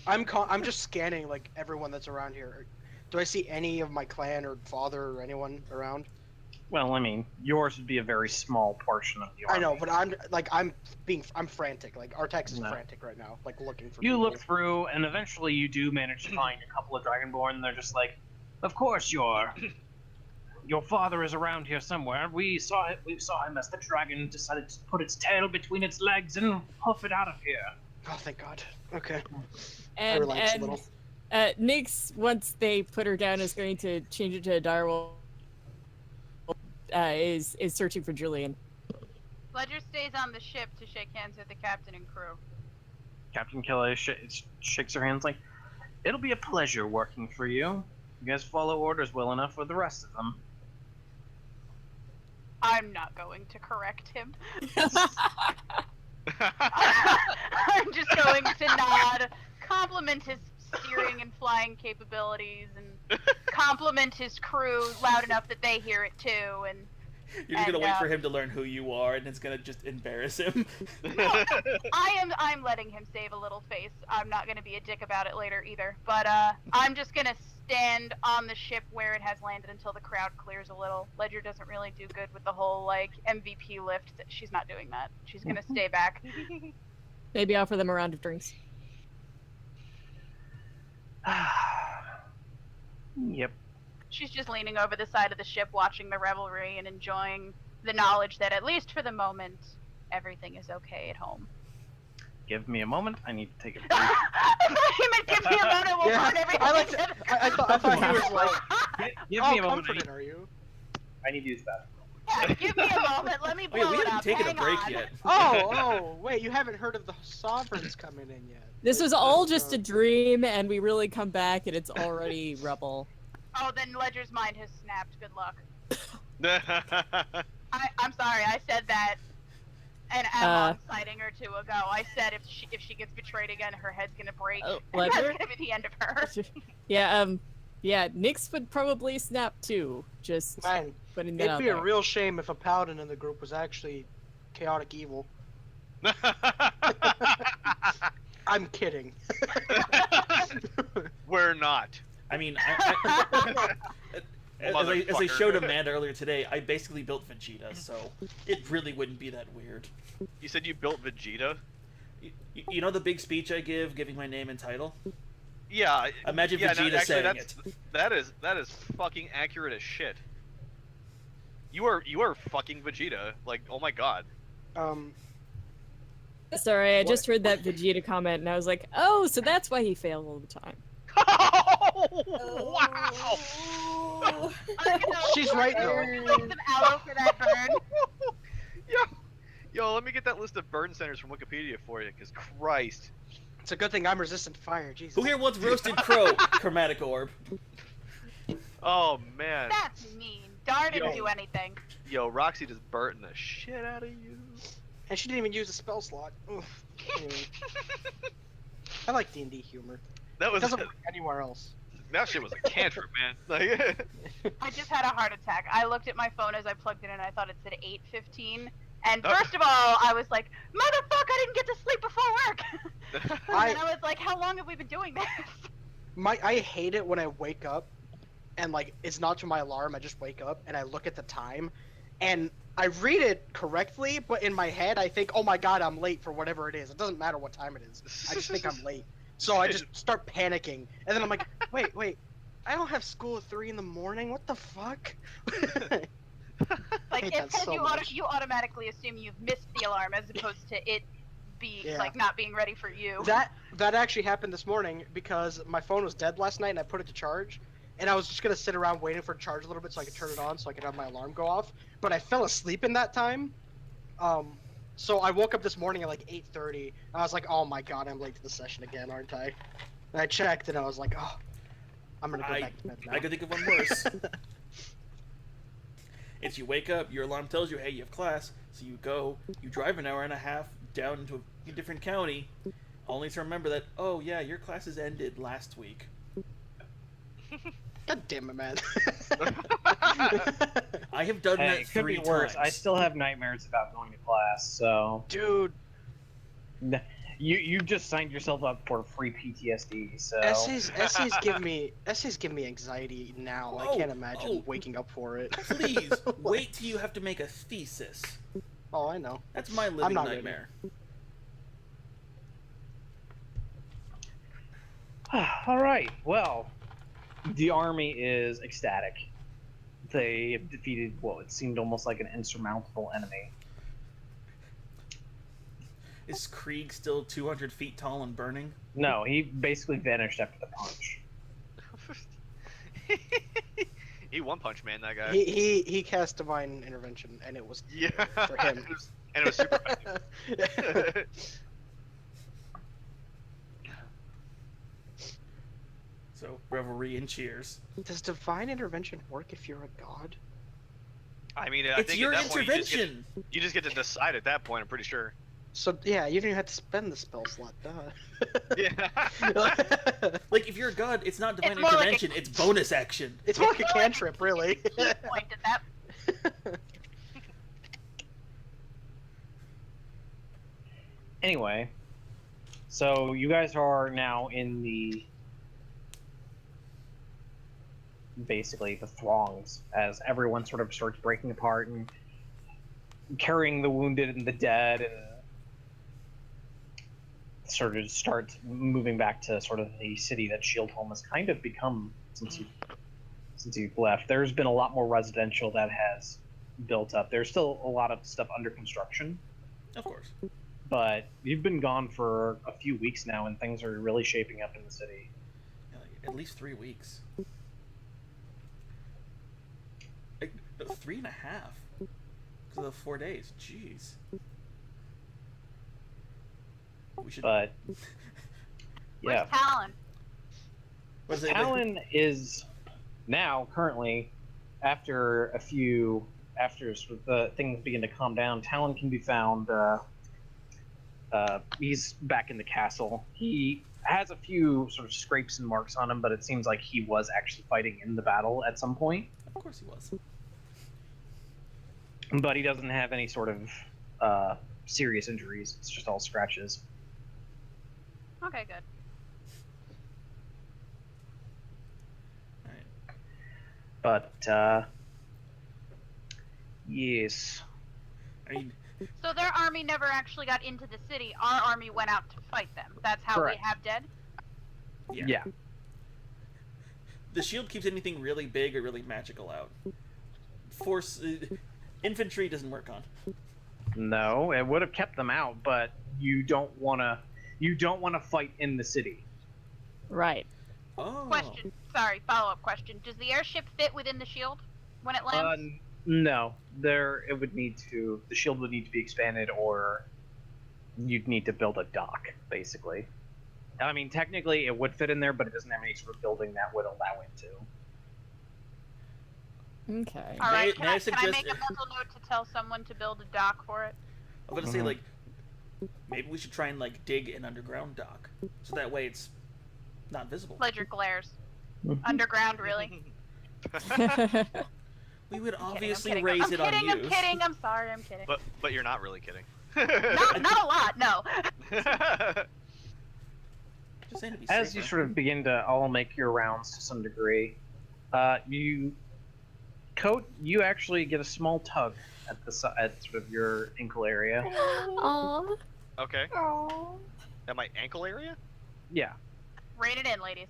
I'm just scanning like everyone that's around here. Do I see any of my clan or father or anyone around? Well, I mean, yours would be a very small portion of the army. I know, but I'm frantic. Like Artax is frantic right now, like looking for. You look through, and eventually you do manage to find a couple of Dragonborn, and they're just like, "Of course, your father is around here somewhere. We saw him as the dragon decided to put its tail between its legs and hoof it out of here." Oh, thank God. Okay. And Nyx, once they put her down, is going to change it to a direwolf. Is searching for Julian. Ledger stays on the ship to shake hands with the captain and crew. Captain Killa shakes her hands like, "It'll be a pleasure working for you. You guys follow orders well enough for the rest of them." I'm not going to correct him. I'm just going to nod, compliment his steering and flying capabilities, and compliment his crew loud enough that they hear it too. And you're just gonna wait for him to learn who you are, and it's gonna just embarrass him. No, I'm letting him save a little face. I'm not gonna be a dick about it later either. But I'm just gonna stand on the ship where it has landed until the crowd clears a little. Ledger doesn't really do good with the whole like MVP lift. She's not doing that. She's gonna stay back. Maybe offer them a round of drinks. Yep. She's just leaning over the side of the ship, watching the revelry and enjoying the knowledge that, at least for the moment, everything is okay at home. Give me a moment. I need to take a break. Give me a moment. We'll burn everything. I thought he was like, give me a moment. Comforted, are you? I need to use that. Yeah, give me a moment. Let me blow we it haven't up. taken Hang a break on. yet. Oh, wait, you haven't heard of the sovereigns coming in yet. This was all just a dream, and we really come back, and it's already rubble. Oh, then Ledger's mind has snapped. Good luck. I'm sorry. I said that an Avalon sighting or 2 ago. I said if she gets betrayed again, her head's gonna break. Ledger? That's gonna be the end of her. Yeah, Nyx would probably snap too. Just Man, putting that it'd out be there. a real shame if a paladin in the group was actually chaotic evil. I'm kidding. We're not. I mean, as I showed Amanda earlier today, I basically built Vegeta, so it really wouldn't be that weird. You said you built Vegeta? You know the big speech I give, giving my name and title? Yeah. Imagine Vegeta saying it. That is fucking accurate as shit. You are fucking Vegeta. Like, oh my god. Sorry, I just heard that Vegeta comment, and I was like, oh, so that's why he failed all the time. Oh, wow! She's right though. Some aloe for that burn. Yo, let me get that list of burn centers from Wikipedia for you, because Christ. It's a good thing I'm resistant to fire, Jesus. Who here wants roasted crow? Chromatic orb. Oh, man. That's mean. Star didn't do anything. Yo, Roxy just burnt the shit out of you. And she didn't even use a spell slot. Oof. Anyway. I like D&D humor. That It was doesn't work anywhere else. that shit was a cantrip, man. Like, I just had a heart attack. I looked at my phone as I plugged it in and I thought it said 8:15. And Oh. first of all, I was like, motherfucker, I didn't get to sleep before work. And I was like, how long have we been doing this? I hate it when I wake up and like it's not to my alarm. I just wake up and I look at the time and I read it correctly, but in my head I think, oh my god, I'm late for whatever it is. It doesn't matter what time it is. I just think I'm late. So I just start panicking. And then I'm like, wait. I don't have school at 3 in the morning. What the fuck? Like, hate if that so much. you automatically assume you've missed the alarm as opposed to it being, Yeah. like, not being ready for you. That actually happened this morning because my phone was dead last night and I put it to charge. And I was just gonna sit around waiting for it to charge a little bit so I could turn it on so I could have my alarm go off. But I fell asleep in that time. So I woke up this morning at like 8:30 and I was like, oh my god, I'm late to the session again, aren't I? And I checked and I was like, oh, I'm gonna go back to bed now. I could think of one worse. It's you wake up, your alarm tells you, hey, you have class, so you go, you drive an hour and a half down into a different county, only to remember that, oh yeah, your classes ended last week. God damn it, man. I have done Hey, that it could 3 be worse. times. I still have nightmares about going to class, so Dude, you just signed yourself up for free PTSD. So essays give me anxiety now. I can't imagine waking up for it. Please, wait till you have to make a thesis. Oh, I know. That's my I'm living not nightmare. all right. Well, the army is ecstatic. They have defeated what it seemed almost like an insurmountable enemy. Is Krieg still 200 feet tall and burning? No, he basically vanished after the punch. he one punch man that guy. He cast divine intervention and it was Yeah. for him. And it was super effective. So, revelry and cheers. Does divine intervention work if you're a god? I mean, I It's think your at that point intervention! you just get to decide at that point. I'm pretty sure. So yeah, you don't even have to spend the spell slot, duh. Yeah. Like, if you're a god, it's not divine It's more like a- intervention, it's bonus action. It's more like a cantrip, really. Key point at that. Anyway, so you guys are now in basically the throngs as everyone sort of starts breaking apart and carrying the wounded and the dead and sort of starts moving back to sort of the city that Shieldholm has kind of become since you've left. There's been a lot more residential that has built up. There's still a lot of stuff under construction. Of course. But you've been gone for a few weeks now, and things are really shaping up in the city. Yeah, like, at least 3 weeks. Like, no, 3.5. Because of the 4 days. Jeez. We should. But yeah, Where's Talon? What is it? Talon is now currently after sort of the things begin to calm down. Talon can be found. He's back in the castle. He has a few sort of scrapes and marks on him, but it seems like he was actually fighting in the battle at some point. Of course he was. But he doesn't have any sort of serious injuries. It's just all scratches. Okay, good. Alright. But yes. I mean, So their army never actually got into the city. Our army went out to fight them. That's how Correct. we have dead? Yeah. the shield keeps anything really big or really magical out. Force. Infantry doesn't work on. No, it would have kept them out, but you don't want to fight in the city. Right. Oh. Question. Sorry, follow-up question. Does the airship fit within the shield when it lands? No. The shield would need to be expanded, or you'd need to build a dock, basically. I mean, technically it would fit in there, but it doesn't have any sort of building that would allow it to. Okay. All right, May I can I make suggest- a mental note to tell someone to build a dock for it? I'm gonna say, like, maybe we should try and, like, dig an underground dock. So that way it's not visible. Ledger glares. Underground, really? We would I'm obviously kidding. raise I'm it kidding, on I'm use. kidding. I'm sorry. I'm kidding. But you're not really kidding. Not a lot, no. Just saying to be As you safer. sort of begin to all make your rounds to some degree, you actually get a small tug at at sort of your ankle area. Aww. Okay. Aww. At my ankle area? Yeah. Rein it in, ladies.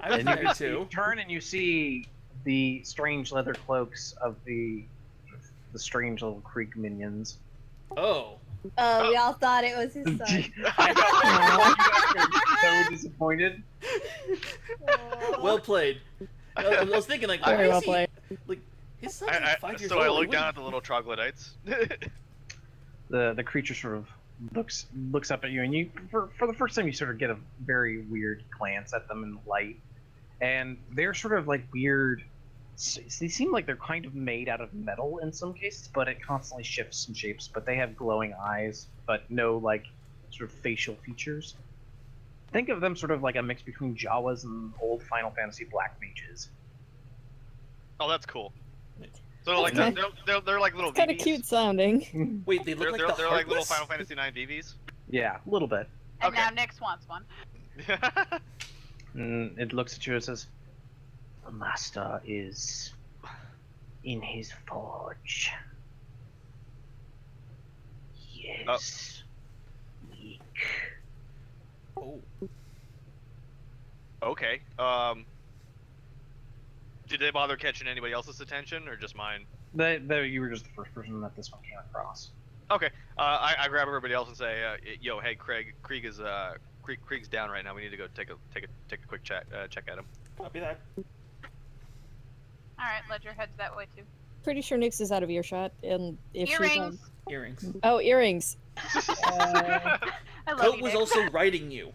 I was And you there can too. turn and you see the strange leather cloaks of the strange little Krieg minions. Oh. Oh, we all thought it was his son. I know. You guys are so disappointed. Well played. I was thinking, like, Very why well is he- played. Like, his son's like 5 years So old. I he look down wouldn't- at the little troglodytes. The creature sort of looks up at you, and you for the first time you sort of get a very weird glance at them in the light, and they're sort of like weird. They seem like they're kind of made out of metal in some cases, but it constantly shifts in shapes. But they have glowing eyes, but no like sort of facial features. Think of them sort of like a mix between Jawas and old Final Fantasy black mages. Oh, that's cool. So like Okay. they're like little Kind of VVs. cute sounding. Wait, they look They're, like the they're like little Heartless? Final Fantasy 9 VVs. Yeah, a little bit. And Okay. now Nyx wants one. And it looks at you and says, "The master is in his forge. Yes. Weak." Oh. Okay. Did they bother catching anybody else's attention or just mine? You were just the first person that this one came across. Okay. I grab everybody else and say, "Yo, hey, Krieg is Krieg's down right now. We need to go take a quick check at him." Copy that. All right, Ledger heads that way too. Pretty sure Nyx is out of earshot, and if she's on... Earrings. Earrings. Oh, earrings. I love Coat you, was Nyx. also writing you.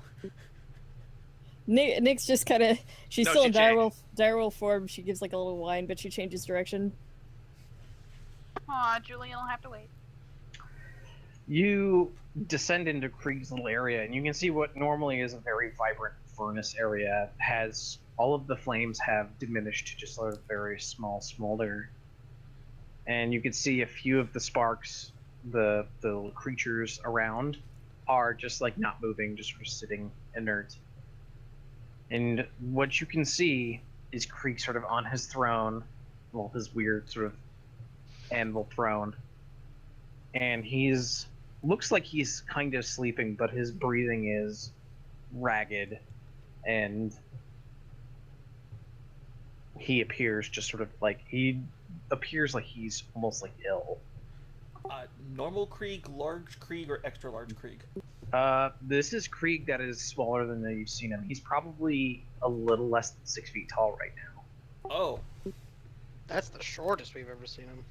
Nyx just kind of... She's No, still in Jay. direwolf form. She gives like a little whine, but she changes direction. Aw, Julian will have to wait. You descend into Krieg's little area, and you can see what normally is a very vibrant furnace area has all of the flames have diminished to just sort of very small smolder, and you can see a few of the sparks, the creatures around, are just like not moving, just sort of sitting inert. And what you can see is Krieg sort of on his throne, well, his weird sort of anvil throne, and looks like he's kind of sleeping, but his breathing is ragged, and he appears just sort of like he's almost like ill. Normal Krieg, large Krieg, or extra large Krieg? This is Krieg that is smaller than you've seen him. He's probably a little less than 6 feet tall right now. Oh. That's the shortest we've ever seen him.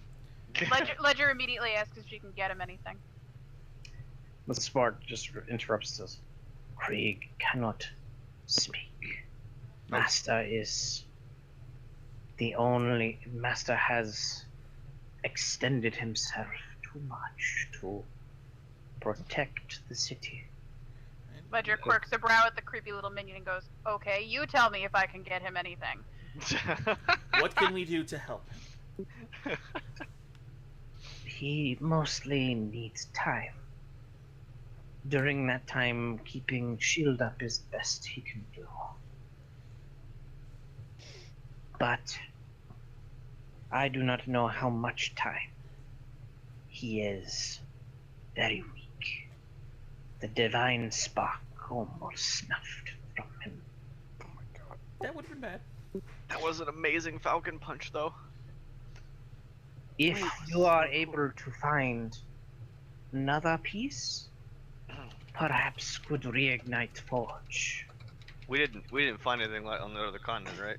Ledger immediately asks if she can get him anything. The spark just interrupts us. Krieg cannot speak. Master is the only... Master has extended himself too much to protect the city. Ledger quirks a brow at the creepy little minion and goes, "Okay, you tell me if I can get him anything." What can we do to help him? He mostly needs time. During that time, keeping shield up is the best he can do. But I do not know how much time. He is very weak. The divine spark almost snuffed from him. That would have been bad. That was an amazing Falcon Punch, though. If you are able to find another piece, perhaps could reignite Forge. We didn't find anything like on the other continent, right?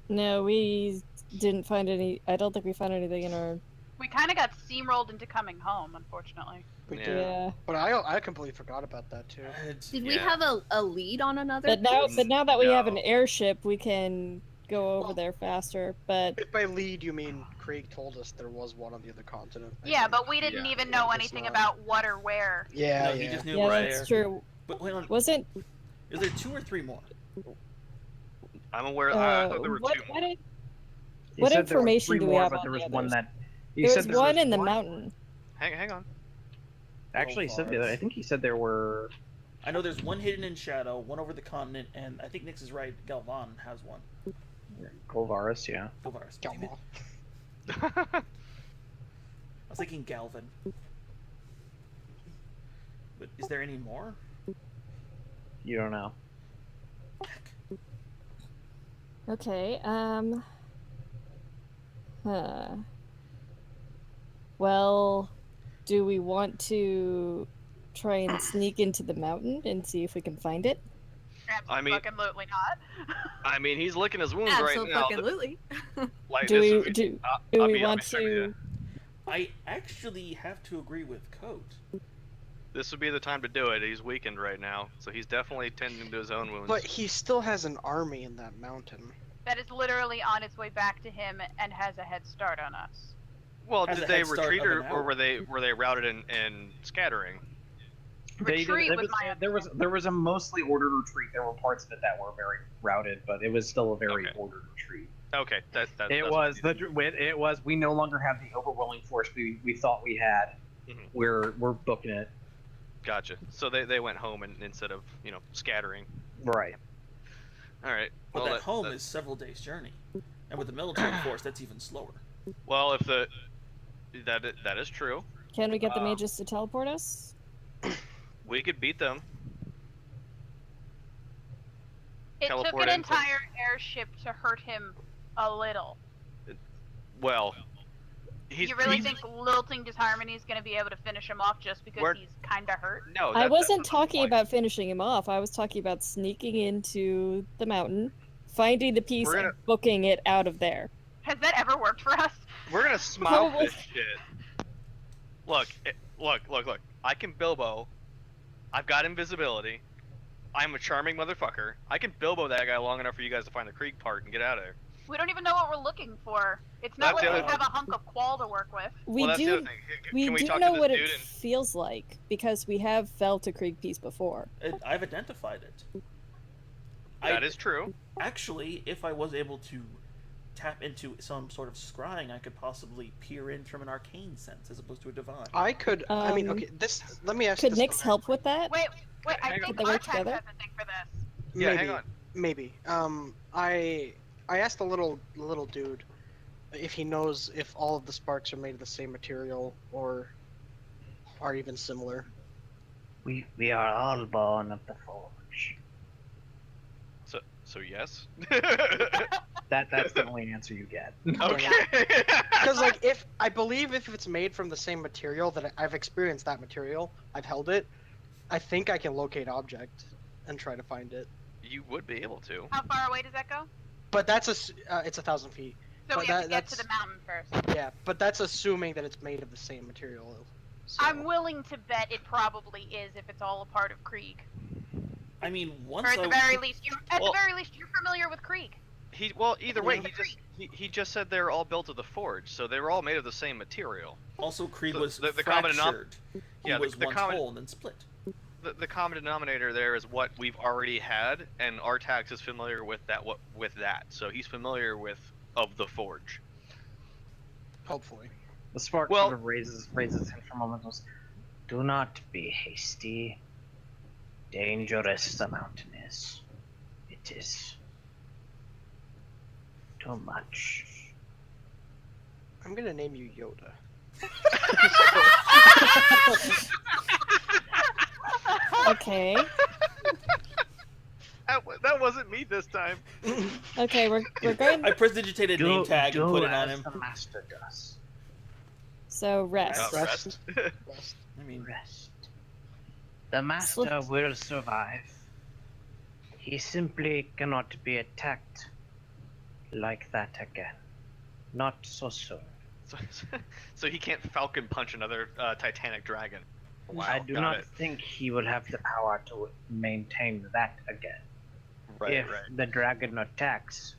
No, we didn't find any... I don't think we found anything in our... We kind of got steamrolled into coming home, unfortunately. We Yeah. did. Yeah. But I completely forgot about that too. Did we Yeah. have a lead on another? But now place? that we have an No. airship, we can go over Well- there faster, but If by lead you mean Krieg told us there was one on the other continent. I Yeah, think. but we didn't Yeah. even know It's anything not- about what or where. Yeah, No, yeah. he just knew yeah, it was that's there. true. But wait on. Wasn't Is there 2 or 3 more? I'm aware. I thought there were what, two more. what, did- He What said there were information three do we more, have but on there the was one others? that. He there said was there one in the one- mountain. Hang on. Actually, he said Golvarus. I think he said there were. I know there's one hidden in shadow, one over the continent, and I think Nix is right. Galvan has one. Golvarus, yeah. Golvarus. Come damn it. on. I was thinking Galvin. But is there any more? You don't know. Okay, well, do we want to try and sneak into the mountain and see if we can find it? I mean- Absolutely not. I mean, he's licking his wounds right now. Absolutely. Like, Do this we would be- do, I'll do be we want honest with you. to? I actually have to agree with Coat. This would be the time to do it. He's weakened right now, so he's definitely tending to his own wounds. But he still has an army in that mountain. That is literally on its way back to him and has a head start on us. Well, Has did a they head start retreat of or, an or hour. were they routed and scattering? Retreat was my there was a mostly ordered retreat. There were parts of it that were very routed, but it was still a very Okay. ordered retreat. Okay, It that's was what it was. We no longer have the overwhelming force we thought we had. Mhm. We're booking it. Gotcha. So they went home and instead of scattering. Right. All right. But Well, that home is several days' journey, and with the military force, that's even slower. Well, if that is true, Can we get the mages to teleport us? we could beat them. It took Teleport an into- entire airship to hurt him a little. Well, he's You really he's- think lilting disharmony is going to be able to finish him off just because We're- he's kind of hurt? No, I that's wasn't not the talking point. about finishing him off. I was talking about sneaking into the mountain, finding the piece, We're gonna- and booking it out of there. Has that ever worked for us? We're gonna smile Probably. this shit. Look, look. I can Bilbo. I've got invisibility. I'm a charming motherfucker. I can Bilbo that guy long enough for you guys to find the Krieg part and get out of there. We don't even know what we're looking for. It's not That's like the we other have a hunk of qual to work with. We well, that's the do. other thing. We Can we do talk know to this what dude it feels like because we have felt a Krieg piece before. I've identified it. That is true. Actually, if I was able to tap into some sort of scrying, I could possibly peer in from an arcane sense as opposed to a divine. I could. I mean, Um, okay. Let me ask. Could this Nyx question. help with that? Wait, I Hang on. think They work Artax together? has a thing for this. Yeah, maybe, hang on. Maybe. I asked the little dude if he knows if all of the sparks are made of the same material or are even similar. We are all born of the forge. So yes. That's the only answer you get. Okay. Because like if I believe if it's made from the same material that I've experienced that material, I've held it. I think I can locate object and try to find it. You would be able to. How far away does that go? But that's it's 1,000 feet. So But we have to get that's- to the mountain first. Yeah, but that's assuming that it's made of the same material. So. I'm willing to bet it probably is if it's all a part of Krieg. I mean, once Or at the very least, Well- you're familiar with Krieg. Either way, he just said they're all built of the forge, so they were all made of the same material. Also, Krieg The- was the common denom- fractured. Yeah, he was the once common- whole and then split. The common denominator there is what we've already had, and Artax is familiar with that. So he's familiar with of the forge. Hopefully. The spark Well- sort of raises him for a moment. And goes, "Do not be hasty. Dangerous the mountain is. It is too much." I'm gonna name you Yoda. Okay. That wasn't me this time. Okay, we're going. I prestidigitated a name tag and put it on as him. the master does. So rest. Rest. I mean, Rest. The master will survive. He simply cannot be attacked like that again. Not so soon. So he can't falcon punch another Titanic dragon. Wow, I do got not it. think he will have the power to maintain that again. Right, if right. the dragon attacks,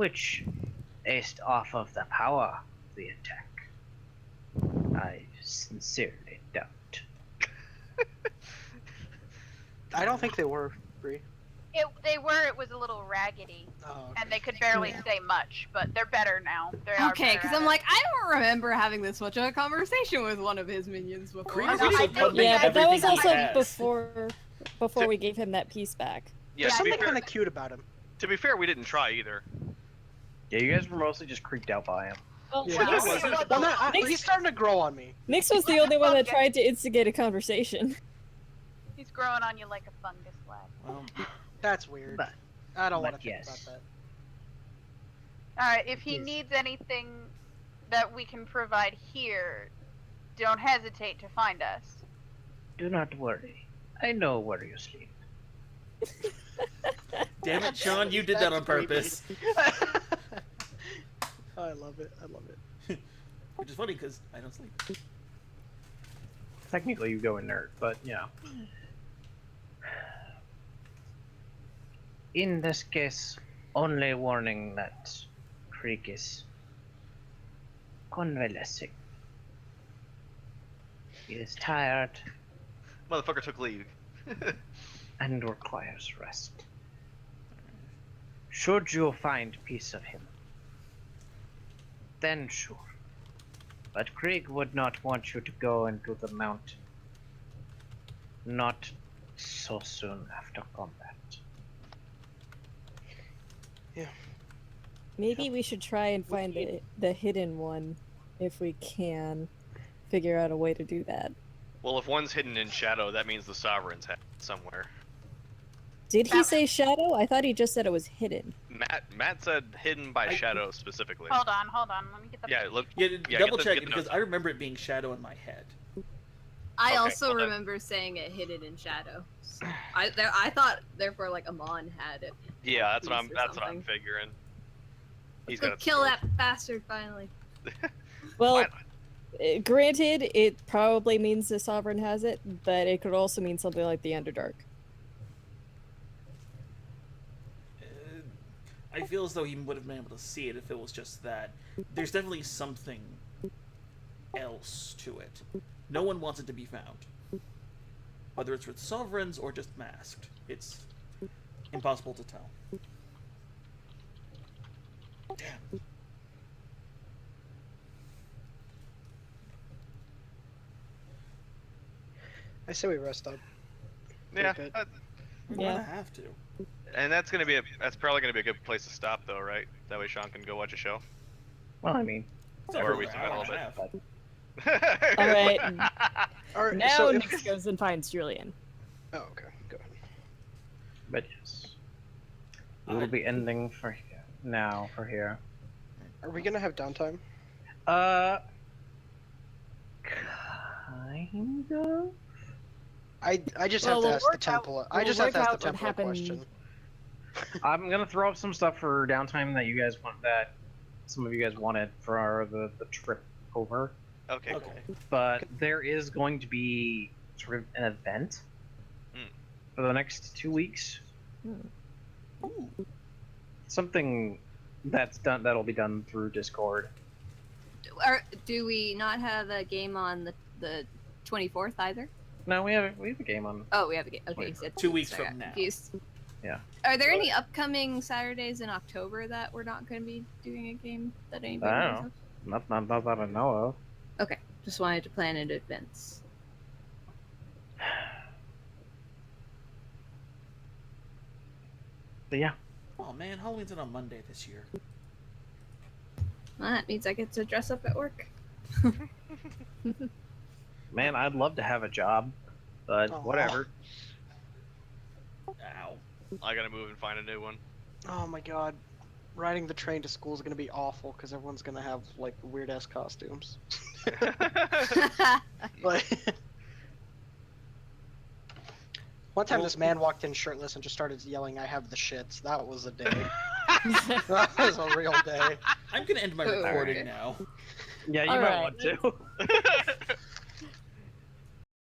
which, based off of the power of the attack, I sincerely doubt. I don't think they were, Bree. They were. It was a little raggedy, Oh, and they could barely say much. But they're better now. They are Okay, better because at I'm it. like, I don't remember having this much of a conversation with one of his minions before. Kree I was know, also I think pumping Yeah, but that was everything he also has. before we gave him that piece back. Yeah, There's to be something fair, kind of cute about him. to be fair, we didn't try either. Yeah, you guys were mostly just creeped out by him. Well, Yeah. Nix, Well, no, he's starting to grow on me. Nix was the only one that tried to instigate a conversation. He's growing on you like a fungus, lad. Well, That's weird. But- I don't but want to think yes. about All right, if he Yes. needs anything that we can provide here, don't hesitate to find us. Do not worry. I know where you sleep. damn it, Sean, you did that on purpose. that. I love it. I love it. Which is funny because I don't sleep. Technically, you go inert, but yeah. In this case, only warning that Krieg is convalescing. He is tired Motherfucker took leave. and requires rest. Should you find piece of him, then sure. But Krieg would not want you to go into the mountain. Not so soon after combat. Maybe we should try and find the hidden one, if we can figure out a way to do that. Well, if one's hidden in shadow, that means the Sovereign's had it somewhere. Did he say shadow? I thought he just said it was hidden. Matt said hidden by shadow specifically. Hold on. Let me get the. Yeah, look. Yeah, Yeah, double get the- check get it the because notes. I remember it being shadow in my head. I Okay, also well then. remember saying it hid it in shadow. So I thought therefore like Amon had it. Yeah, that's what Piece or that's what I'm something. figuring. He's Go got kill that bastard finally. Well, granted, it probably means the Sovereign has it, but it could also mean something like the Underdark. I feel as though he would have been able to see it if it was just that. There's definitely something else to it. No one wants it to be found. Whether it's with sovereigns or just masked. It's impossible to tell. Damn. I say we rest up. Yeah, good. We're Yeah. gonna have to. and that's probably gonna be a good place to stop though, right? That way Sean can go watch a show. Well, I mean, It's Or over are we an still hour got a and a little half. All right, All right, now so Nix goes and finds Julian. Oh, okay. Go ahead. but yes. We'll be ending for here. Now, for here. Are we gonna have downtime? Kind of? I just Well, have we'll to ask the work out- temple. I we'll just have work to ask the out what temple a happened. question. I'm gonna throw up some stuff for downtime that you guys want, that some of you guys wanted for the trip over. Okay, cool. Okay. But there is going to be sort of an event for the next 2 weeks. Ooh. Something that'll be done through Discord. Do we not have a game on the 24th either? No, we have a game on. Oh, we have a game. Okay, you said 2 weeks sorry, I from got now. confused. Yeah. Are there any upcoming Saturdays in October that we're not going to be doing a game that anybody I knows don't of? Not that I know of. Okay, just wanted to plan in advance. But yeah, Oh man, Halloween's on a Monday this year. Well, that means I get to dress up at work. man, I'd love to have a job, but Aw. whatever. Ow. I gotta move and find a new one. Oh my god. Riding the train to school is gonna be awful because everyone's gonna have like weird ass costumes. Like, one time this man walked in shirtless and just started yelling, "I have the shits." That was a day. That was a real day. I'm gonna end my Alright. recording now. Yeah, you All might right. want to.